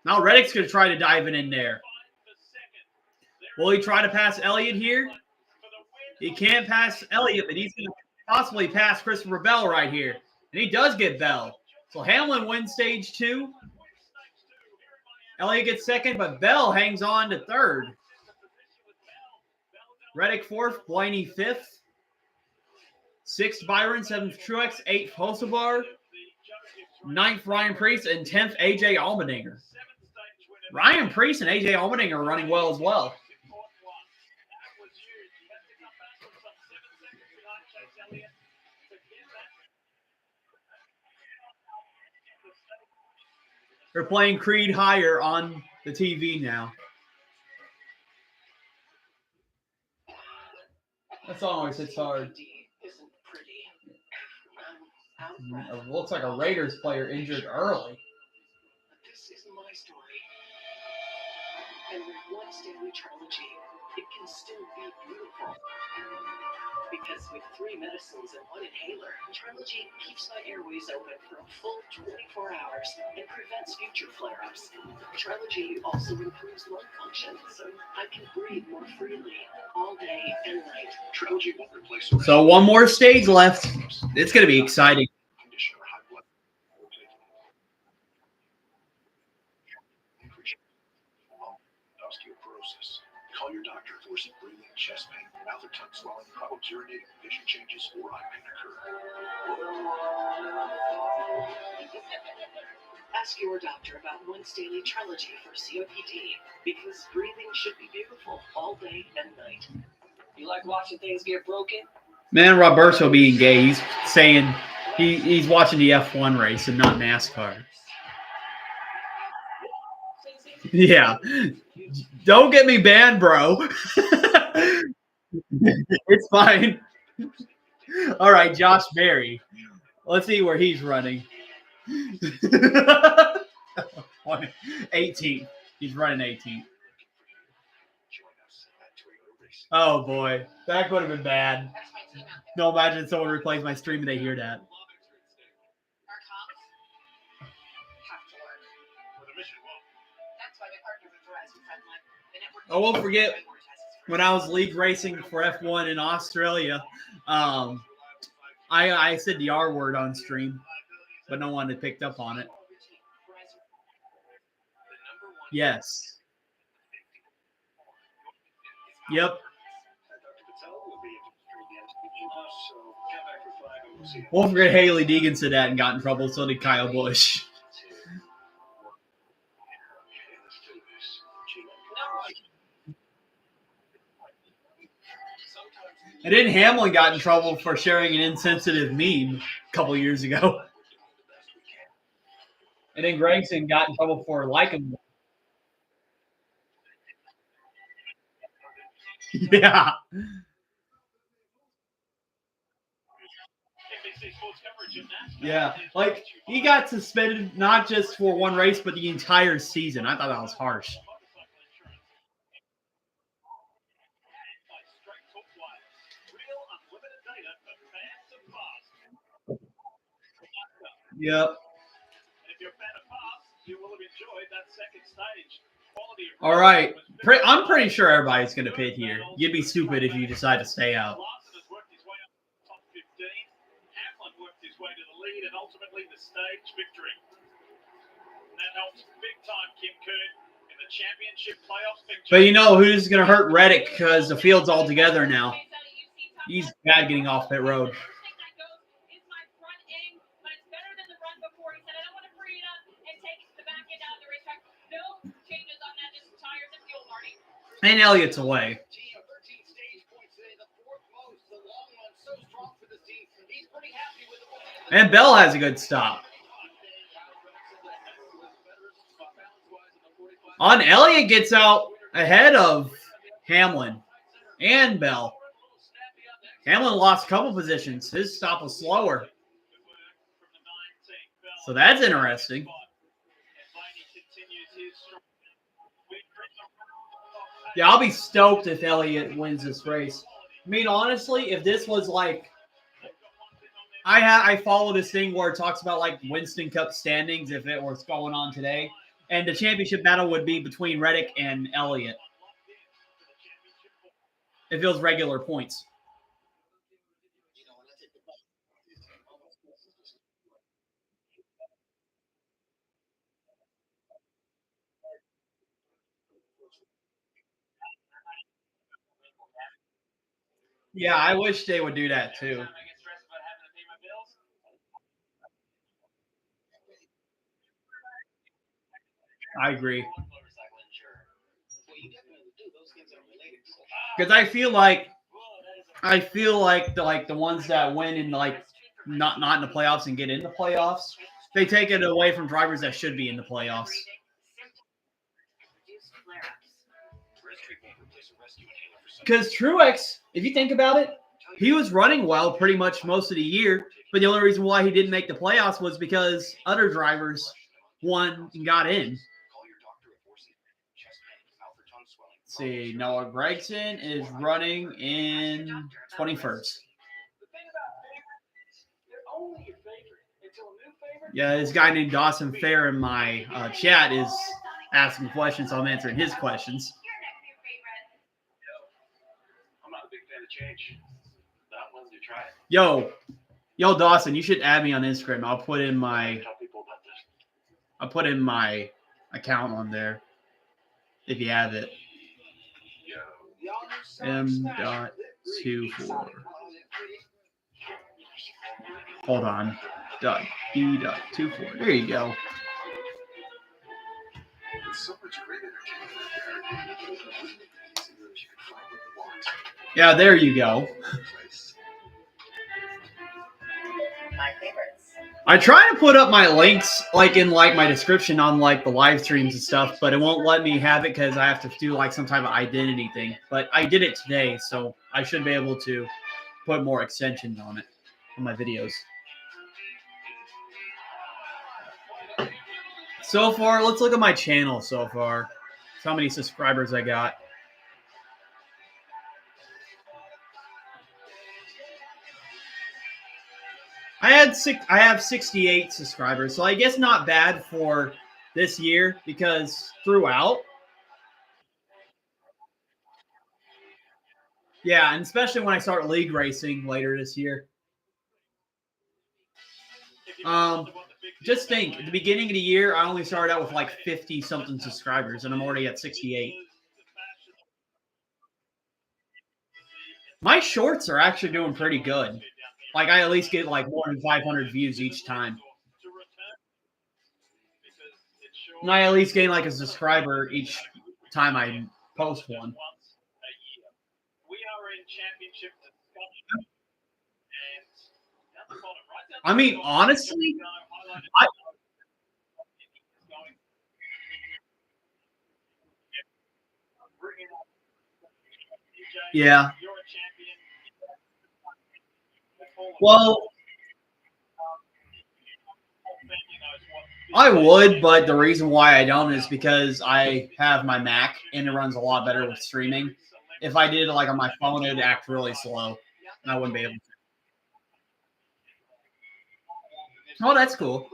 Now Reddick's going to try to dive it in there. Will he try to pass Elliott here? He can't pass Elliott, but he's going to possibly pass Christopher Bell right here. And he does get Bell. So Hamlin wins stage 2. Elliott gets second, but Bell hangs on to third. Reddick 4th, Blaney 5th. 6th, Byron. 7th, Truex. 8th, Hocevar. 9th, Ryan Preece. And 10th, A.J. Allmendinger. Ryan Preece and A.J. Allmendinger are running well as well. They're playing Creed Higher on the TV now. That song always hits hard. It looks like a Raiders player injured early. This is my story. And with one Stanley Trilogy, it can still be beautiful. Because with 3 medicines and 1 inhaler, Trilogy keeps my airways open for a full 24 hours and prevents future flare-ups. Trilogy also improves lung function, so I can breathe more freely all day and night. Trilogy won't replace So 1 more stage left. It's going to be exciting. condition or high blood osteoporosis. Call your doctor for some breathing, chest pain, mouth or tongue swelling, problems urinating, vision changes, or eye pain occur. Ask your doctor about Once Daily Trilogy for COPD, because breathing should be beautiful all day and night. You like watching things get broken? Man, Roberto being gay. He's saying he's watching the F1 race and not NASCAR. Yeah. Don't get me banned, bro. It's fine. All right, Josh Berry. Let's see where he's running. 18th. He's running 18th. Oh, boy. That would have been bad. No, imagine someone replays my stream and they hear that. Oh, won't forget, when I was league racing for F1 in Australia, I said the R word on stream, but no one had picked up on it. Yes. Yep. Won't forget Haley Deegan said that and got in trouble, so did Kyle Busch. And then Hamlin got in trouble for sharing an insensitive meme a couple years ago. And then Gregson got in trouble for liking. Yeah. Yeah. Like, he got suspended not just for one race, but the entire season. I thought that was harsh. Yep. All right. I'm pretty sure everybody's going to pit here. You'd be stupid if you decide to stay out. But you know who's going to hurt Reddick because the field's all together now. He's bad getting off pit road. And Elliott's away. And Bell has a good stop. On Elliott gets out ahead of Hamlin and Bell. Hamlin lost a couple positions. His stop was slower. So that's interesting. Yeah, I'll be stoked if Elliott wins this race. I mean, honestly, if this was like, I follow this thing where it talks about like Winston Cup standings if it was going on today, and the championship battle would be between Reddick and Elliott. If it was regular points. Yeah, I wish they would do that too. I agree. Because I feel like the ones that win in like not in the playoffs and get in the playoffs, they take it away from drivers that should be in the playoffs. Because Truex, if you think about it, he was running well pretty much most of the year, but the only reason why he didn't make the playoffs was because other drivers won and got in. Let's see, Noah Gregson is running in 21st. Yeah, this guy named Dawson Fair in my chat is asking questions, so I'm answering his questions. I'm not a big fan of change. Not willing to try it. Yo, Dawson, you should add me on Instagram. I'll put in my account on there if you have it. M.24. Hold on. .B.24. There you go. Yeah, there you go. I try to put up my links like in like my description on like the live streams and stuff, but it won't let me have it because I have to do like some type of identity thing. But I did it today, so I should be able to put more extensions on it on my videos. So far, let's look at my channel so far. How many subscribers I got. I have 68 subscribers, so I guess not bad for this year because throughout. Yeah, and especially when I start league racing later this year. Just think, at the beginning of the year, I only started out with like 50-something subscribers, and I'm already at 68. My shorts are actually doing pretty good. Like, I at least get like more than 500 views each time. And I at least gain like a subscriber each time I post one. We are in championship discussion. I mean, honestly, yeah. Well, I would, but the reason why I don't is because I have my Mac and it runs a lot better with streaming. If I did it like on my phone, it would act really slow, and I wouldn't be able to. Oh, that's cool.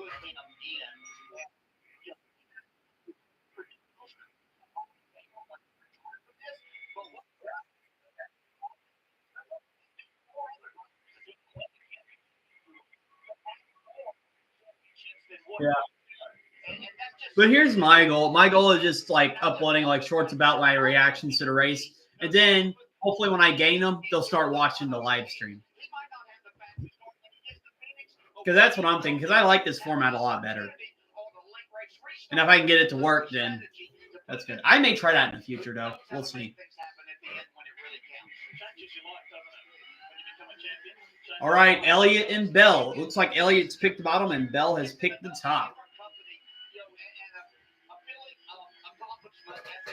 Yeah. But here's my goal. My goal is just like uploading like shorts about my reactions to the race, and then hopefully when I gain them, they'll start watching the live stream. Because that's what I'm thinking. Because I like this format a lot better, and if I can get it to work, then that's good. I may try that in the future, though. We'll see. All right, Elliott and Bell. It looks like Elliott's picked the bottom and Bell has picked the top.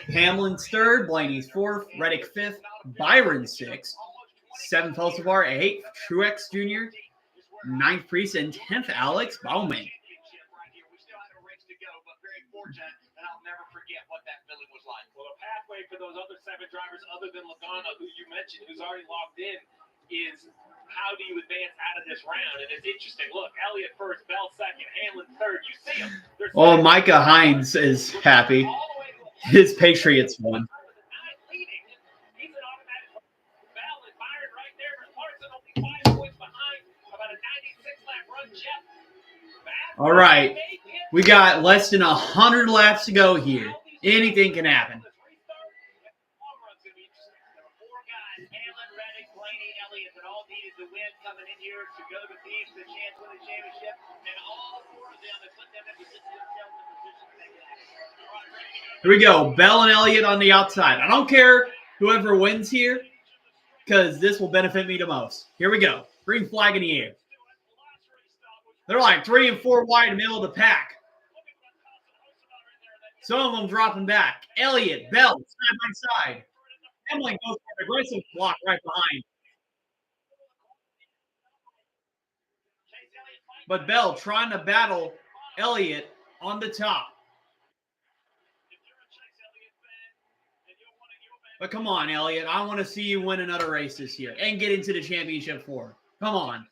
Hamlin's third, Blaney's fourth, Reddick fifth, Byron sixth, seventh Hocevar, eighth Truex Jr., ninth Priest, and 10th Alex Bowman. Well, the pathway for those other 7 drivers, other than Logano, who you mentioned, who's already logged in, is how do you advance out of this round? And it's interesting. Look, Elliott first, Bell second, Hamlin third. You see him. Oh, Micah Hines is happy. His Patriots won. All right. We got less than 100 laps to go here. Anything can happen. Here we go. Bell and Elliott on the outside. I don't care whoever wins here because this will benefit me the most. Here we go. Green flag in the air. They're like 3 and 4 wide in the middle of the pack. Some of them dropping back. Elliott, Bell, side by side. Hamlin goes for an aggressive block right behind. But Bell trying to battle Elliott on the top. But come on, Elliott. I want to see you win another race this year and get into the championship 4. Come on.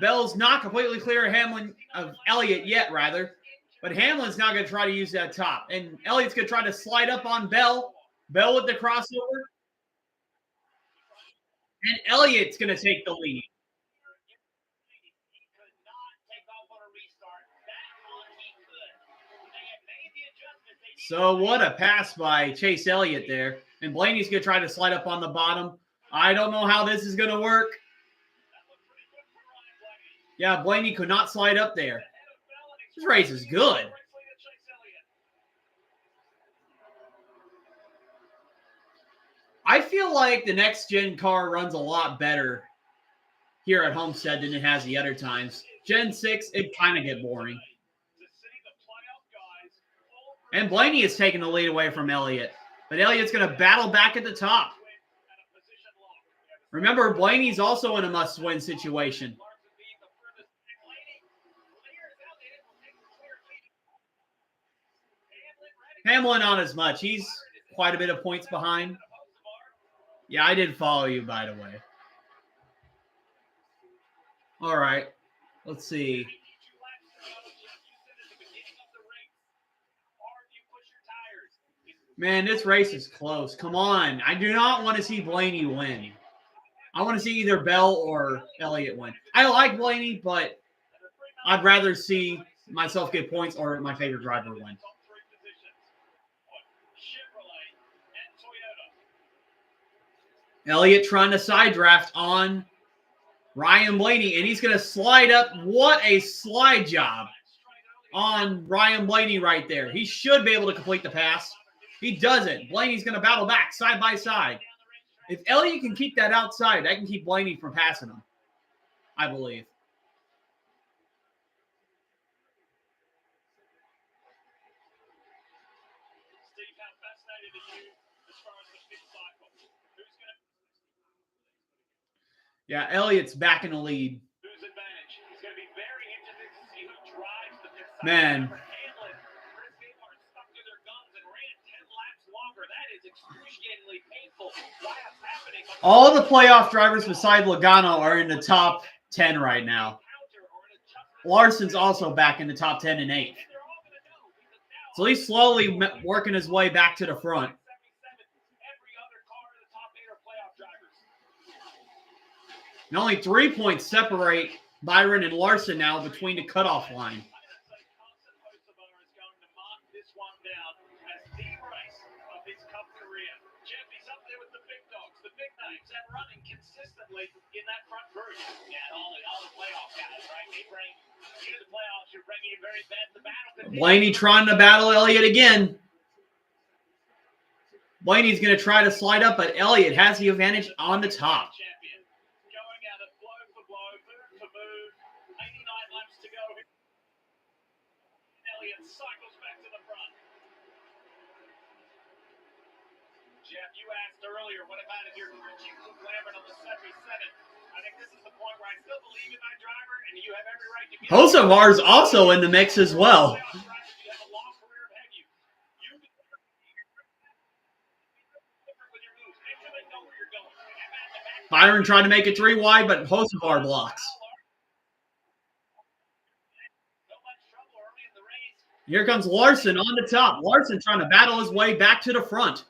Bell's not completely clear of Elliott yet, rather. But Hamlin's not going to try to use that top. And Elliott's going to try to slide up on Bell. Bell with the crossover. And Elliott's going to take the lead. So what a pass by Chase Elliott there. And Blaney's going to try to slide up on the bottom. I don't know how this is going to work. Yeah, Blaney could not slide up there. This race is good. I feel like the next-gen car runs a lot better here at Homestead than it has the other times. Gen 6, it kind of get boring. And Blaney is taking the lead away from Elliott. But Elliott's going to battle back at the top. Remember, Blaney's also in a must-win situation. Hamlin not as much. He's quite a bit of points behind. Yeah, I did follow you, by the way. All right. Let's see. Man, this race is close. Come on. I do not want to see Blaney win. I want to see either Bell or Elliott win. I like Blaney, but I'd rather see myself get points or my favorite driver win. Elliott trying to side draft on Ryan Blaney, and he's going to slide up. What a slide job on Ryan Blaney right there. He should be able to complete the pass. He doesn't. Blaney's going to battle back side by side. If Elliott can keep that outside, that can keep Blaney from passing him, I believe. Steve, how fascinated are you as far as the fifth cycle? Who's going to... Yeah, Elliott's back in the lead. Whose advantage? It's going to be very interesting to see who drives the fifth cycle. Man. All the playoff drivers beside Logano are in the top 10 right now. Larson's also back in the top 10 and 8. So he's slowly working his way back to the front. And only 3 points separate Byron and Larson now between the cutoff line. Running consistently in that front group. Yeah, all the playoff guys, right? They bring you to the playoffs, you're bringing your very best. The battle. Blaney trying to battle Elliott again. Blaney's going to try to slide up, but Elliott has the advantage on the top. Champion. Going at it blow for blow, move for move. 89 laps to go. Elliott cycles back to the front. Jeff, you asked earlier, what about if you're clamoring on the 77? I think this is the point where I still believe in my driver, and you have every right to be. Hocevar's also in the mix as well. You have a long career ahead of you. You can with your moves. Make sure they know where you're going. Byron trying to make it 3 wide, but Hocevar blocks. Here comes Larson on the top. Larson trying to battle his way back to the front.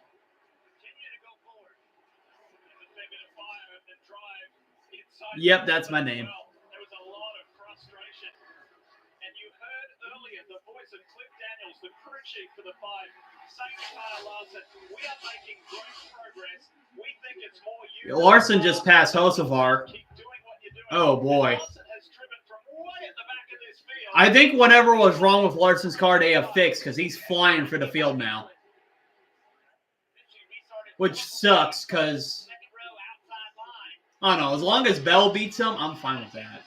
Yep, that's my name. There was a lot of frustration. And you heard earlier the voice of Cliff Daniels, the crew chief for the 5, saying to Kyle Larson, we are making great progress. We think it's more you. Larson just passed Hocevar. Keep doing what you're doing. Oh, boy. Larson has driven from way at the back of this field. I think whatever was wrong with Larson's car, they have fixed because he's flying for the field now. Which sucks because... I don't know. As long as Bell beats him, I'm fine with that.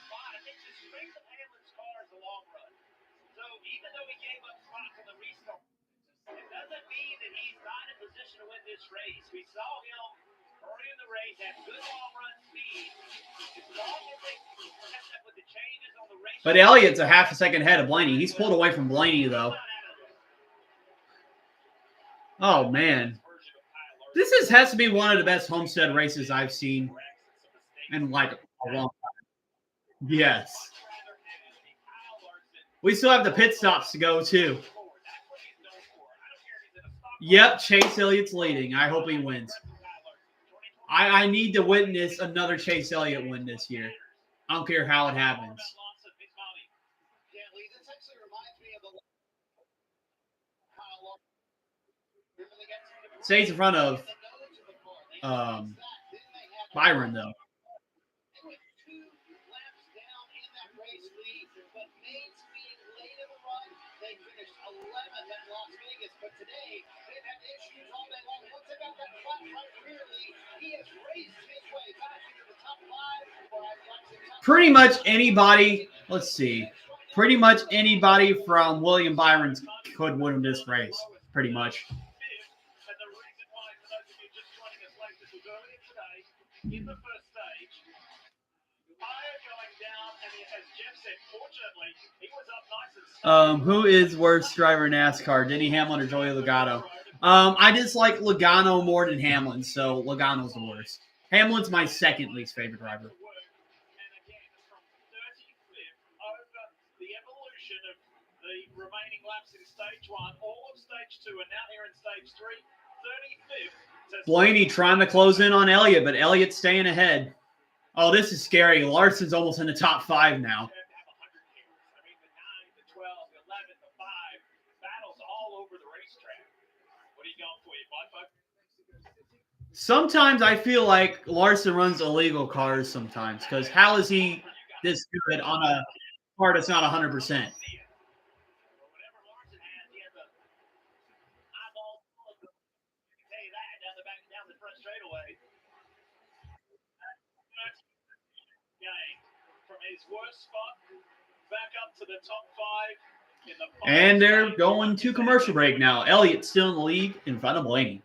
But Elliott's a half a second ahead of Blaney. He's pulled away from Blaney, though. Oh, man. This has to be one of the best Homestead races I've seen in like a long time. Yes. We still have the pit stops to go, too. Yep, Chase Elliott's leading. I hope he wins. I need to witness another Chase Elliott win this year. I don't care how it happens. Stays in front of Byron, though. Pretty much anybody, let's see, pretty much anybody from William Byron could win this race, pretty much. In the first stage, fire going down, and as Jeff said, fortunately, he was up nice and who is worst driver in NASCAR, Denny Hamlin or Joey Logano? I just like Logano more than Hamlin, so Logano's the worst. Hamlin's my second least favorite driver. And again, from 35th over the evolution of the remaining laps in stage 1. All of stage 2 and now here in stage 3. 35th. Blaney trying to close in on Elliott, but Elliott's staying ahead. Oh, this is scary. Larson's almost in the top 5 now. Sometimes I feel like Larson runs illegal cars sometimes, because how is he this good on a car that's not 100%? From his worst spot back up to the top 5 in the And they're going to commercial break now. Elliott's still in the lead in front of Blaney.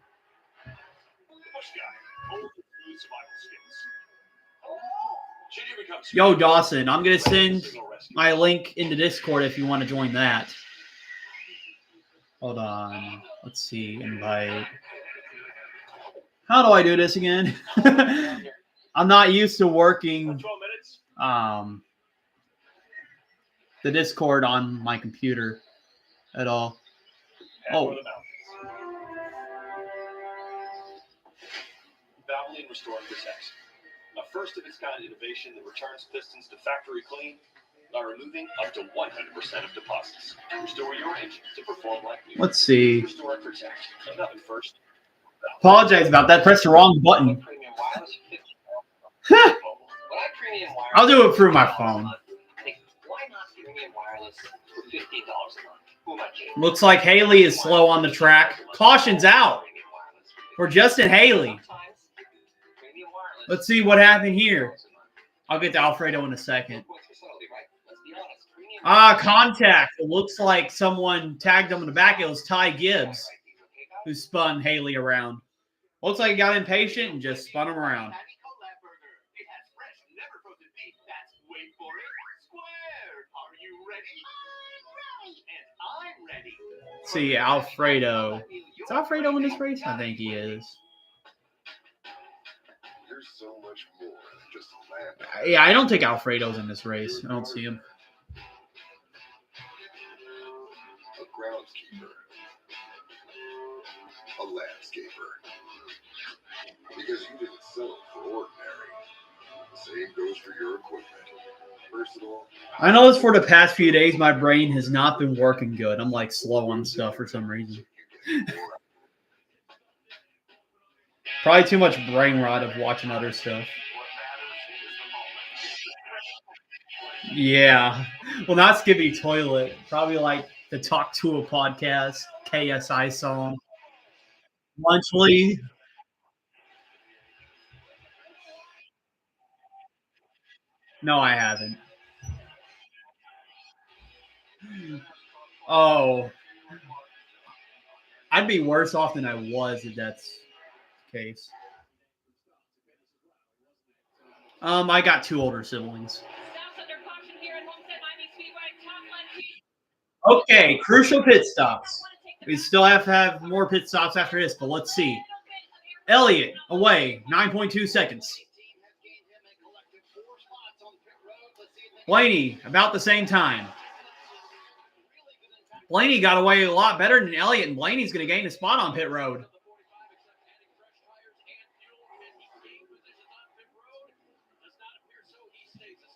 Yo, Dawson, I'm going to send my link into Discord if you want to join that. Hold on. Let's see. Invite. How do I do this again? I'm not used to working the Discord on my computer at all. Oh. Valvoline Restore and Protect. A first-of-its-kind innovation that returns pistons to factory clean by removing up to 100% of deposits. Restore your engine to perform like new. Let's see. Restore and Protect. Nothing first. Apologize about that. Press the wrong button. I'll do it through my phone. Why not premium wireless for $15 a month? Looks like Haley is slow on the track. Caution's out for Justin Haley. Let's see what happened here. I'll get to Alfredo in a second. Contact. It looks like someone tagged him in the back. It was Ty Gibbs who spun Haley around. Looks like he got impatient and just spun him around. Let's see, Alfredo. Is Alfredo in this race? I think he is. There's so much more than just a land. Yeah, I don't think Alfredo's in this race. I don't see him. A groundskeeper. A landscaper. Because you didn't sell it for ordinary. The same goes for your equipment. Versatile. I noticed for the past few days my brain has not been working good. I'm like slow on stuff for some reason. Probably too much brain rot of watching other stuff. Yeah. Well, not Skippy Toilet. Probably like the Talk to a Podcast, KSI song. Lunchly. No, I haven't. Oh. I'd be worse off than I was if that's the case. I got 2 older siblings. Okay, crucial pit stops. We still have to have more pit stops after this, but let's see. Elliott away, 9.2 seconds. Blaney, about the same time. Blaney got away a lot better than Elliott, and Blaney's going to gain a spot on pit road.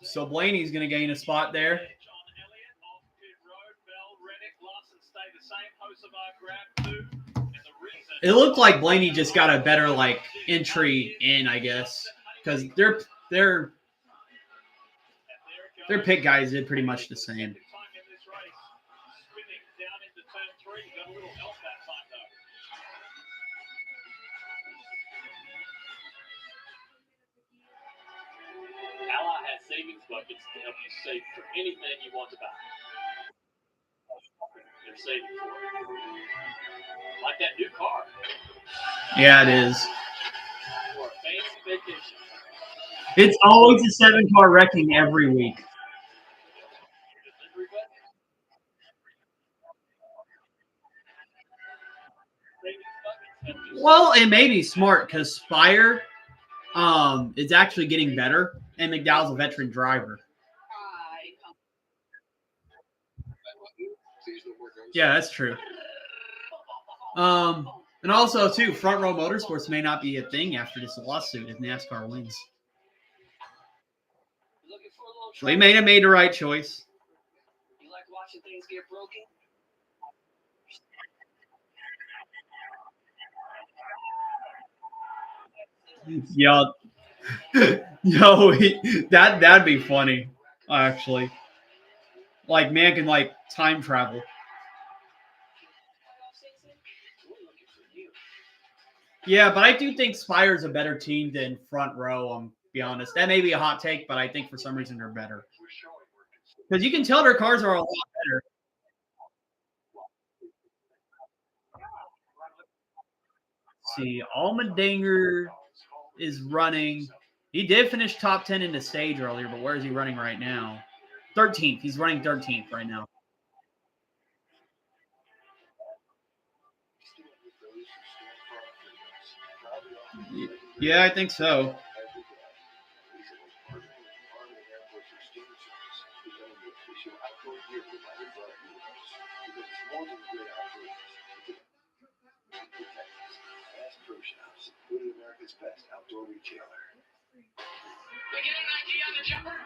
So Blaney's going to gain a spot there. It looked like Blaney just got a better entry in, I guess, because their pit guys did pretty much the same. Ally has savings buckets to help you save for anything you want to buy. They're saving for it. Like that new car. Yeah, it is. For a fancy vacation. It's always a 7-car wrecking every week. Well, it may be smart because Spire is actually getting better, and McDowell's a veteran driver. Yeah, that's true. And also, too, front row motorsports may not be a thing after this lawsuit if NASCAR wins. They may have made the right choice. You like watching things get broken? Yeah. No, that'd be funny, actually. Like, man can, like, time travel. Yeah, but I do think Spire's a better team than Front Row, be honest. That may be a hot take, but I think for some reason they're better. Because you can tell their cars are a lot better. See, Allmendinger is running. He did finish top 10 in the stage earlier, but where is he running right now? 13th. He's running 13th right now. Yeah, I think so. America's best outdoor retailer. We get an idea on the jumper.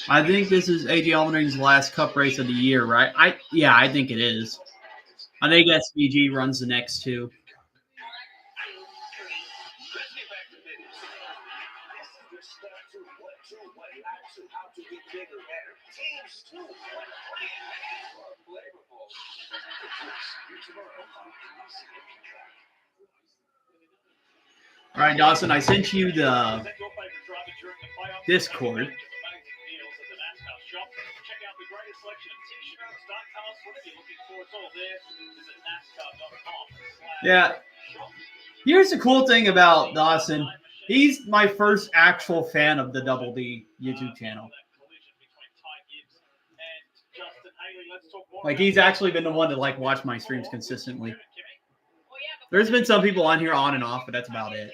I think this is AJ Allmendinger's last Cup race of the year, right? I think it is. I think SVG runs the next two. All right, Dawson, I sent you the Discord. Yeah. Here's the cool thing about Dawson. He's my first actual fan of the Double D YouTube channel. Like, he's actually been the one to, like, watch my streams consistently. There's been some people on here on and off, but that's about it.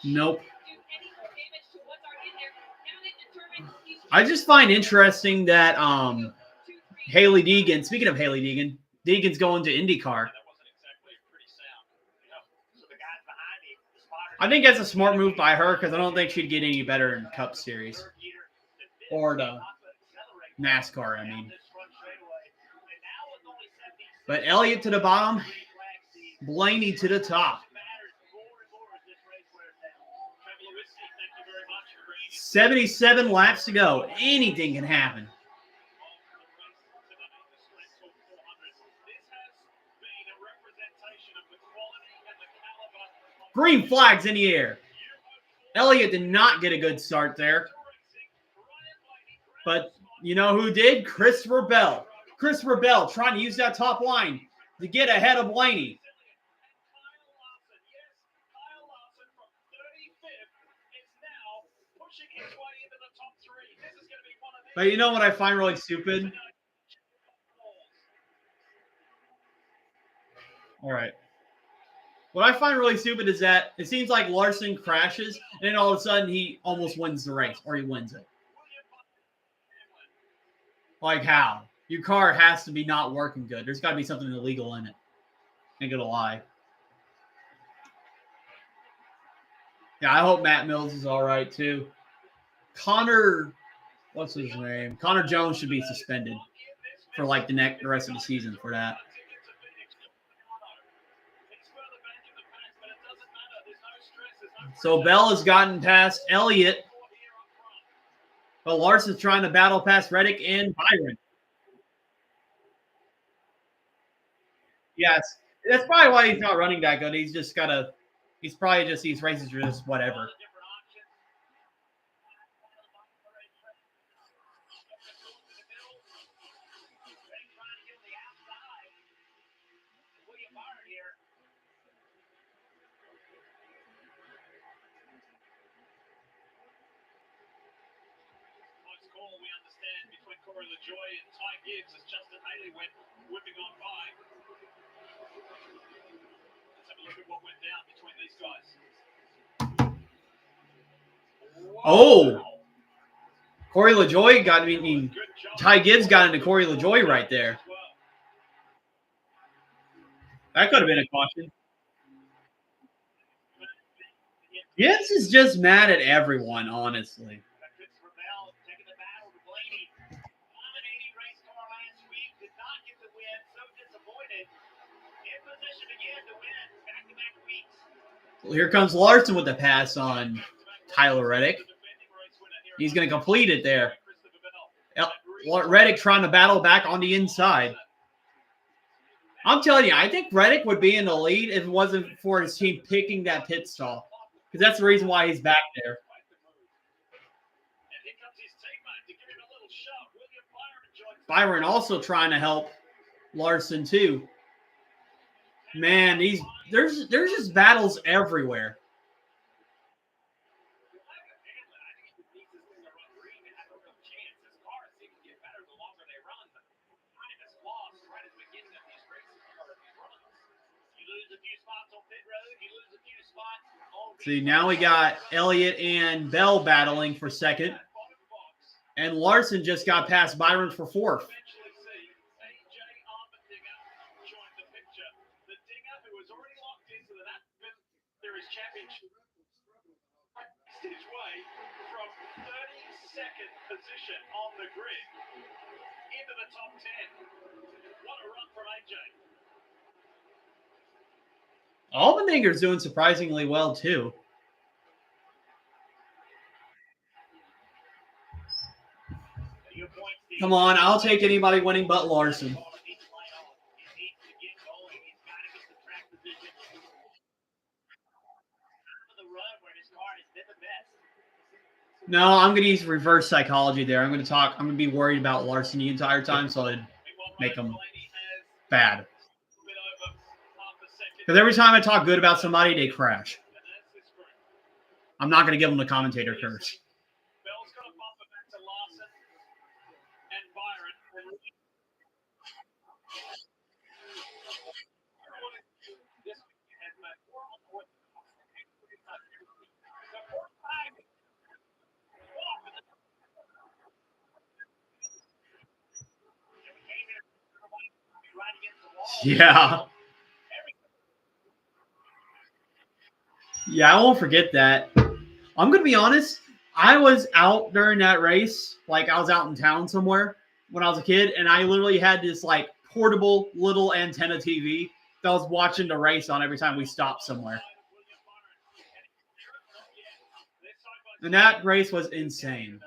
Nope. I just find interesting that Haley Deegan, speaking of Haley Deegan, Deegan's going to IndyCar. I think that's a smart move by her because I don't think she'd get any better in Cup Series. Or the NASCAR, I mean. But Elliott to the bottom, Blaney to the top. 77 laps to go. Anything can happen. Green flags in the air. Elliott did not get a good start there. But you know who did? Christopher Bell. Christopher Bell trying to use that top line to get ahead of Blaney. But you know what I find really stupid? All right. What I find really stupid is that it seems like Larson crashes, and then all of a sudden he almost wins the race, or he wins it. Like how? Your car has to be not working good. There's got to be something illegal in it. Ain't gonna lie. Yeah, I hope Matt Mills is all right, too. Connor, what's his name? Connor Jones should be suspended for, like, the rest of the season for that. So Bell has gotten past Elliott, but Larson's trying to battle past Reddick and Byron. Yes, that's probably why he's not running that good. He's just got to – he's probably just – these races are just whatever. We understand between Corey LaJoy and Ty Gibbs as Justin Haley went whipping on by. Let's have a look at what went down between these guys. Oh, Corey LaJoy got. I mean, Ty Gibbs got into Corey LaJoy right there. That could have been a caution. Gibbs is just mad at everyone, honestly. Well, here comes Larson with the pass on Tyler Reddick. He's going to complete it there. Reddick trying to battle back on the inside. I'm telling you, I think Reddick would be in the lead if it wasn't for his team picking that pit stop. Because that's the reason why he's back there. Byron also trying to help Larson too. Man, there's just battles everywhere. See, now we got Elliott and Bell battling for second. And Larson just got past Byron for fourth. Position on the grid into the top 10. What a run from AJ. Almendinger doing surprisingly well too. Come on, I'll take anybody winning but Larson. No, I'm going to use reverse psychology there. I'm going to be worried about Larson the entire time, so I'd make him bad. Because every time I talk good about somebody, they crash. I'm not going to give them the commentator curse. Bell's going to bump it back to Larson and Byron. Yeah. Yeah, I won't forget that. I'm going to be honest. I was out during that race. Like, I was out in town somewhere when I was a kid, and I literally had this, like, portable little antenna TV that I was watching the race on every time we stopped somewhere. And that race was insane.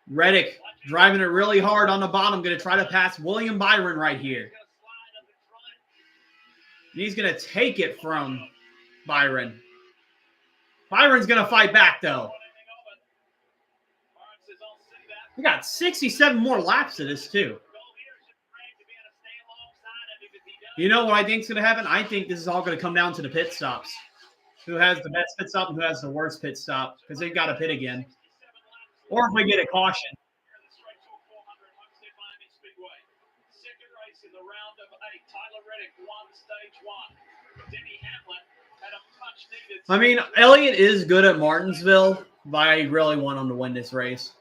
Reddick driving it really hard on the bottom. Going to try to pass William Byron right here. He's going to take it from Byron. Byron's going to fight back, though. We got 67 more laps of this, too. You know what I think is going to happen? I think this is all going to come down to the pit stops. Who has the best pit stop and who has the worst pit stop? Because they've got to pit again. Or if we get a caution. I mean, Elliott is good at Martinsville, but I really want him to win this race.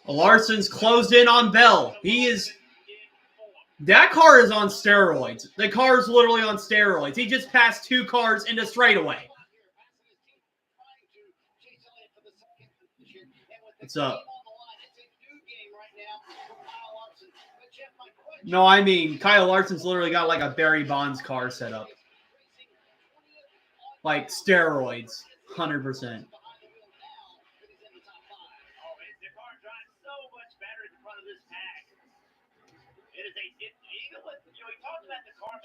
Larson's closed in on Bell. That car is on steroids. The car is literally on steroids. He just passed two cars into straightaway. What's up? No, I mean, Kyle Larson's literally got like a Barry Bonds car set up. Like steroids, 100%.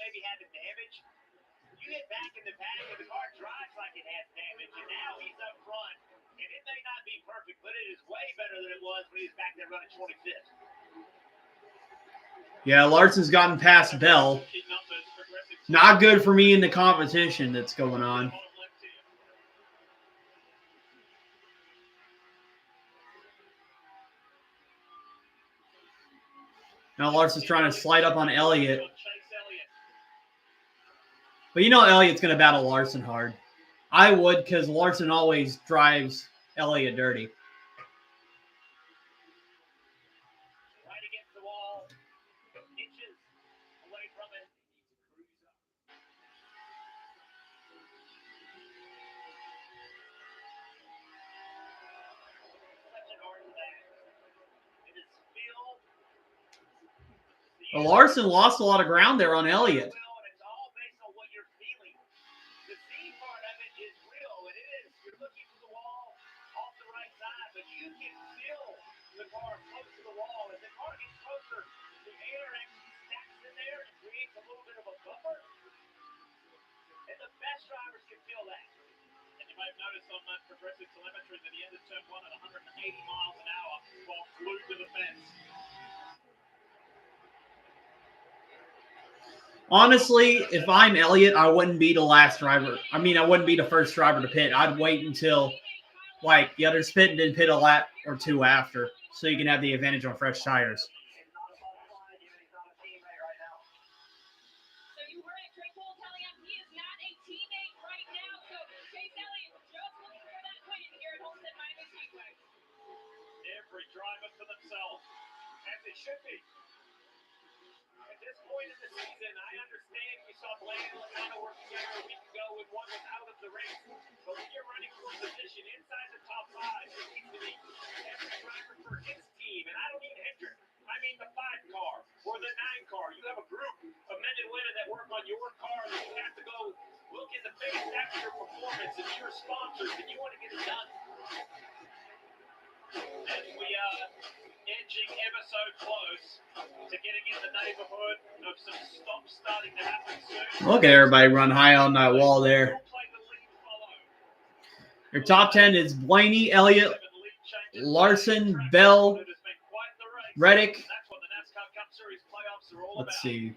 Maybe having damage. You get back in the pack and the car drives like it has damage, and now he's up front. And it may not be perfect, but it is way better than it was when he was back there running 25th. Yeah, Larson's gotten past Bell. Not good for me in the competition that's going on. Now Larson's trying to slide up on Elliott. But you know Elliott's going to battle Larson hard. I would, because Larson always drives Elliott dirty. Right against the wall. Inches away from it. Such an art to that. It is filled. Well, Larson lost a lot of ground there on Elliott. It's all based on what you're feeling. The Z part of it is real, and it is. You're looking to the wall off the right side, but you can feel the car close to the wall. As the car gets closer, the air actually stacks in there and creates a little bit of a buffer. And the best drivers can feel that. And you might have noticed on that progressive telemetry that he ended turn 1 at 180 miles an hour while glued to the fence. Honestly, if I'm Elliott, I wouldn't be the last driver. I mean, I wouldn't be the first driver to pit. I'd wait until, like, the others pit and then pit a lap or two after, so you can have the advantage on fresh tires. So you heard it, Trey Cole telling him he is not a teammate right now. So Chase Elliott just looking for that win here at Homestead Miami Speedway. Every driver for themselves, as it should be. At this point in the season, I understand we saw Blaney and Logano work together a week ago when one was out of the race. But when you're running for a position inside the top 5, it needs to be every driver for his team. And I don't mean Hendrick. I mean the 5 car or the 9 car. You have a group of men and women that work on your car that you have to go look in the face after your performance and your sponsors, and you want to get it done. And we are edging ever so close to getting in the neighborhood of some stops starting to happen soon. Look at everybody run high on that wall there. Your top 10 is Blaney, Elliott, Larson, Bell, Reddick. Let's see.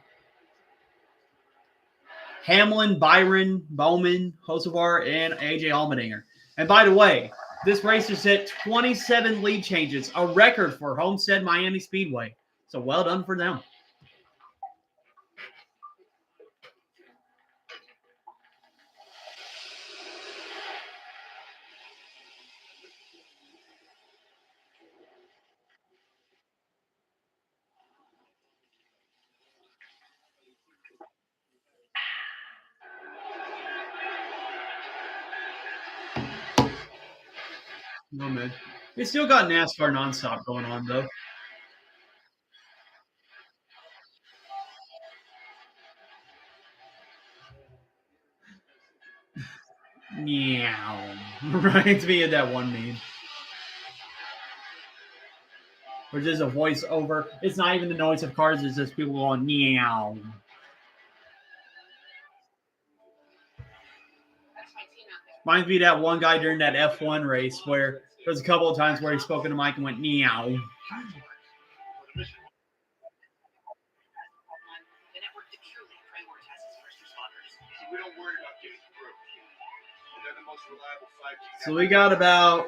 Hamlin, Byron, Bowman, Hocevar, and AJ Allmendinger. And by the way, this race has hit 27 lead changes, a record for Homestead Miami Speedway. So well done for them. No, man. They still got NASCAR nonstop going on, though. Meow. Reminds me of that one meme. Where there's a voiceover. It's not even the noise of cars, it's just people going meow. Reminds me of that one guy during that F1 race where there's a couple of times where he spoke in the mic and went meow. The network that truly prioritizes first responders. We don't worry about getting through. They're the most reliable 5G. So we got about,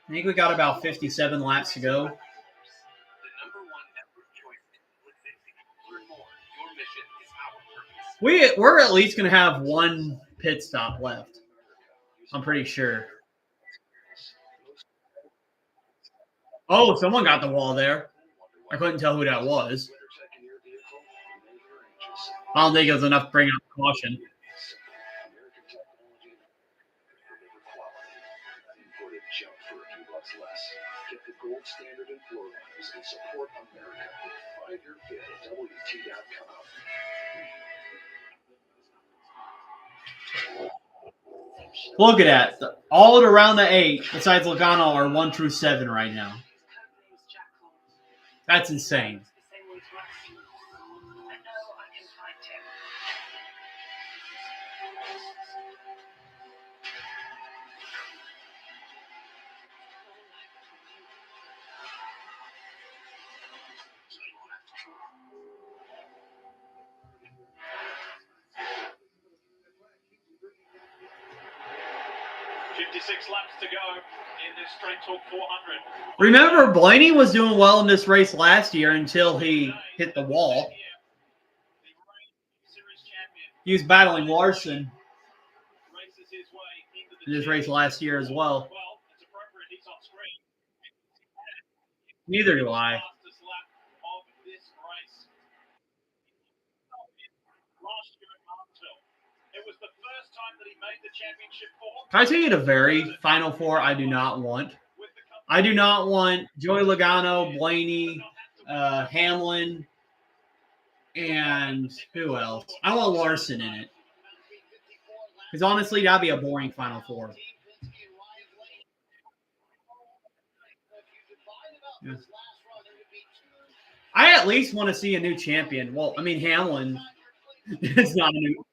I think we got about 57 laps to go. The number one network choice in public safety. Learn more. Your mission is our purpose. We're at least going to have one pit stop left. I'm pretty sure. Oh, someone got the wall there. I couldn't tell who that was. I don't think it was enough to bring up caution. Jump for a few bucks less. Get the gold standard in floor lines and support America. Find your bid at WT.com. Look at that. All around the 8, besides Logano, are 1 through 7 right now. That's insane. 56 laps to go in this Straight Talk 400. Remember, Blaney was doing well in this race last year until he hit the wall. He was battling Larson in this race last year as well. Neither do I. Can I tell you the very final four I do not want? I do not want Joey Logano, Blaney, Hamlin, and who else? I want Larson in it. Because honestly, that'd be a boring final four. Yeah. I at least want to see a new champion. Well, I mean, Hamlin is not a new.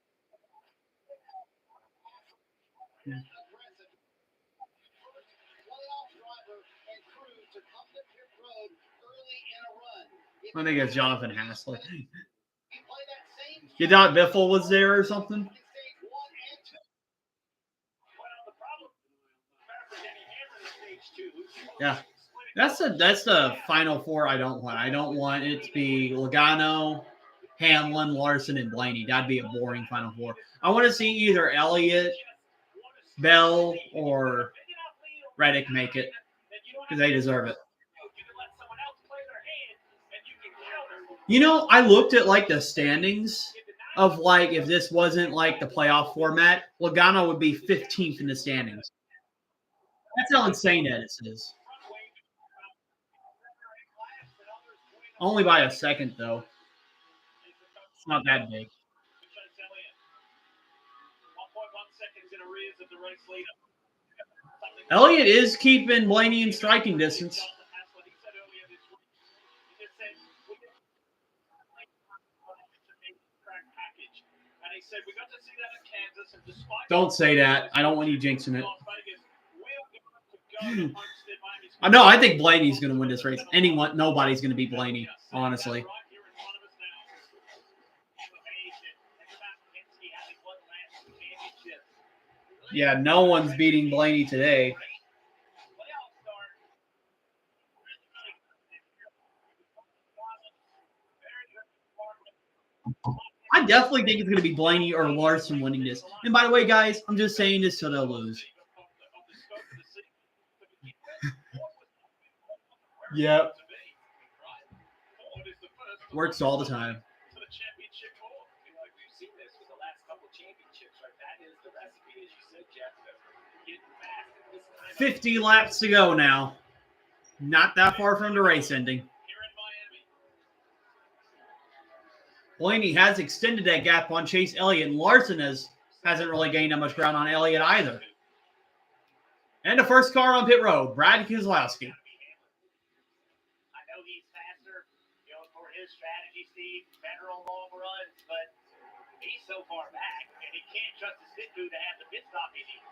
Yeah. I think it's Jonathan Haslett. You thought Biffle was there or something? Yeah. That's the final four I don't want. I don't want it to be Logano, Hamlin, Larson, and Blaney. That'd be a boring final four. I want to see either Elliott, Bell, or Reddick make it because they deserve it. You know, I looked at like the standings of like if this wasn't like the playoff format, Logano would be 15th in the standings. That's how insane that is. Only by a second, though. It's not that big. Elliott is keeping Blaney in striking distance. Don't say that. I don't want you jinxing it. No, I think Blaney's going to win this race. Nobody's going to beat Blaney, honestly. Yeah, no one's beating Blaney today. I definitely think it's going to be Blaney or Larson winning this. And by the way, guys, I'm just saying this so they'll lose. Yep. Works all the time. 50 laps to go now. Not that far from the race ending. Blaney has extended that gap on Chase Elliott, and Larson hasn't really gained that much ground on Elliott either. And the first car on pit road, Brad Keselowski. I know he's faster, for his strategy, Steve, better on long runs, but he's so far back, and he can't trust his pit crew to have the pit stop he needs.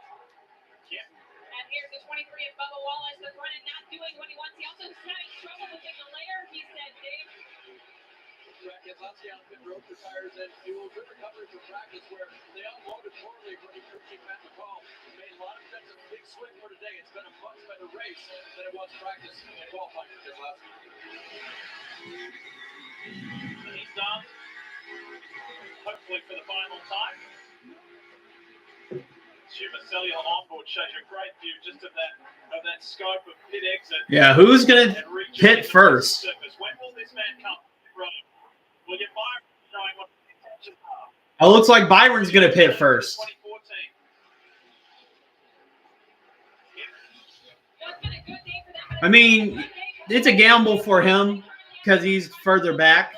Yep. And here's the 23 of Bubba Wallace, the front end not doing what he wants. He also is having trouble with the layer, he said, Dave. Keselowski on pit road for tires and fuel. Good recovery from practice where they unloaded poorly for the coaching Matt McCall. Made a lot of sense. A big swing for today. It's been a much better race than it was practice and qualifying for Keselowski. He's done. Hopefully for the final time. Super cellular onboard shows you a great view just of that scope of pit exit. Yeah, who's going to hit first? When will this man come? Will get Byron showing what the intentions are. Oh, looks like Byron's going to pit first. I mean, it's a gamble for him because he's further back.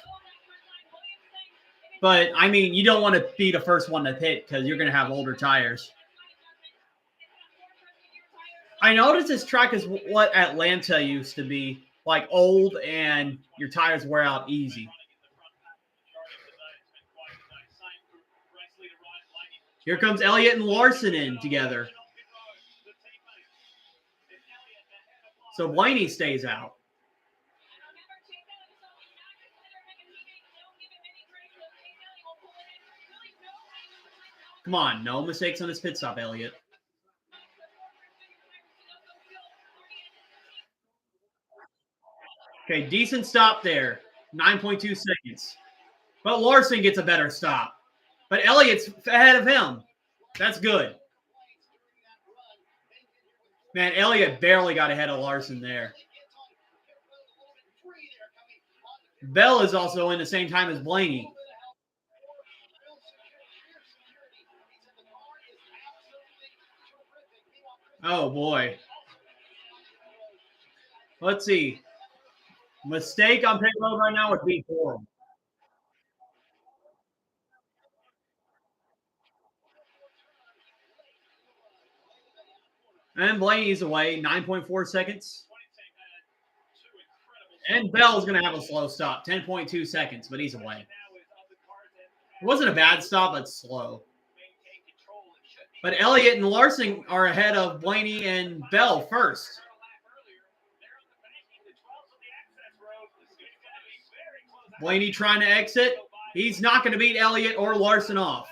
But, I mean, you don't want to be the first one to pit because you're going to have older tires. I noticed this track is what Atlanta used to be, like old and your tires wear out easy. Here comes Elliott and Larson in together. So Blaney stays out. Come on, no mistakes on this pit stop, Elliott. Okay, decent stop there. 9.2 seconds. But Larson gets a better stop. But Elliott's ahead of him. That's good. Man, Elliott barely got ahead of Larson there. Bell is also in the same time as Blaney. Oh, boy. Let's see. Mistake on pit road right now would be horrible. And Blaney's away, 9.4 seconds. And Bell's going to have a slow stop, 10.2 seconds, but he's away. It wasn't a bad stop, but slow. But Elliott and Larson are ahead of Blaney and Bell first. Blaney trying to exit. He's not going to beat Elliott or Larson off.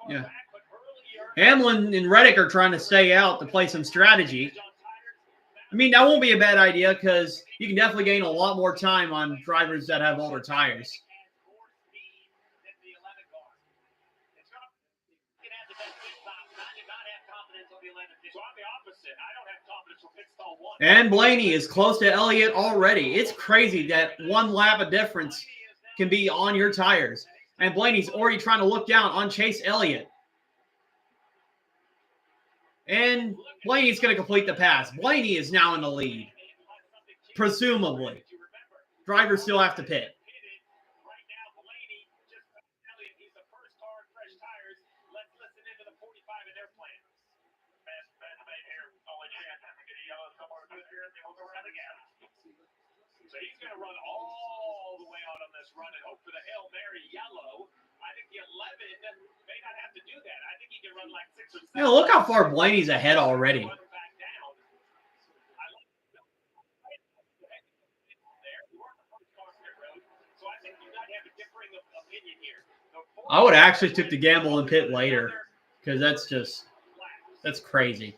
Yeah. Hamlin and Reddick are trying to stay out to play some strategy. I mean, that won't be a bad idea because you can definitely gain a lot more time on drivers that have older tires. And Blaney is close to Elliott already. It's crazy that one lap of difference can be on your tires. And Blaney's already trying to look down on Chase Elliott. And Blaney's going to complete the pass. Blaney is now in the lead. Presumably. Drivers still have to pit. So he's going to run all the way out on this run and hope for the Hail Mary yellow. I think the 11 may not have to do that. I think he can run like 6 or 7. Yeah, look how far Blaney's ahead already. I would actually took the gamble and pit later because that's crazy.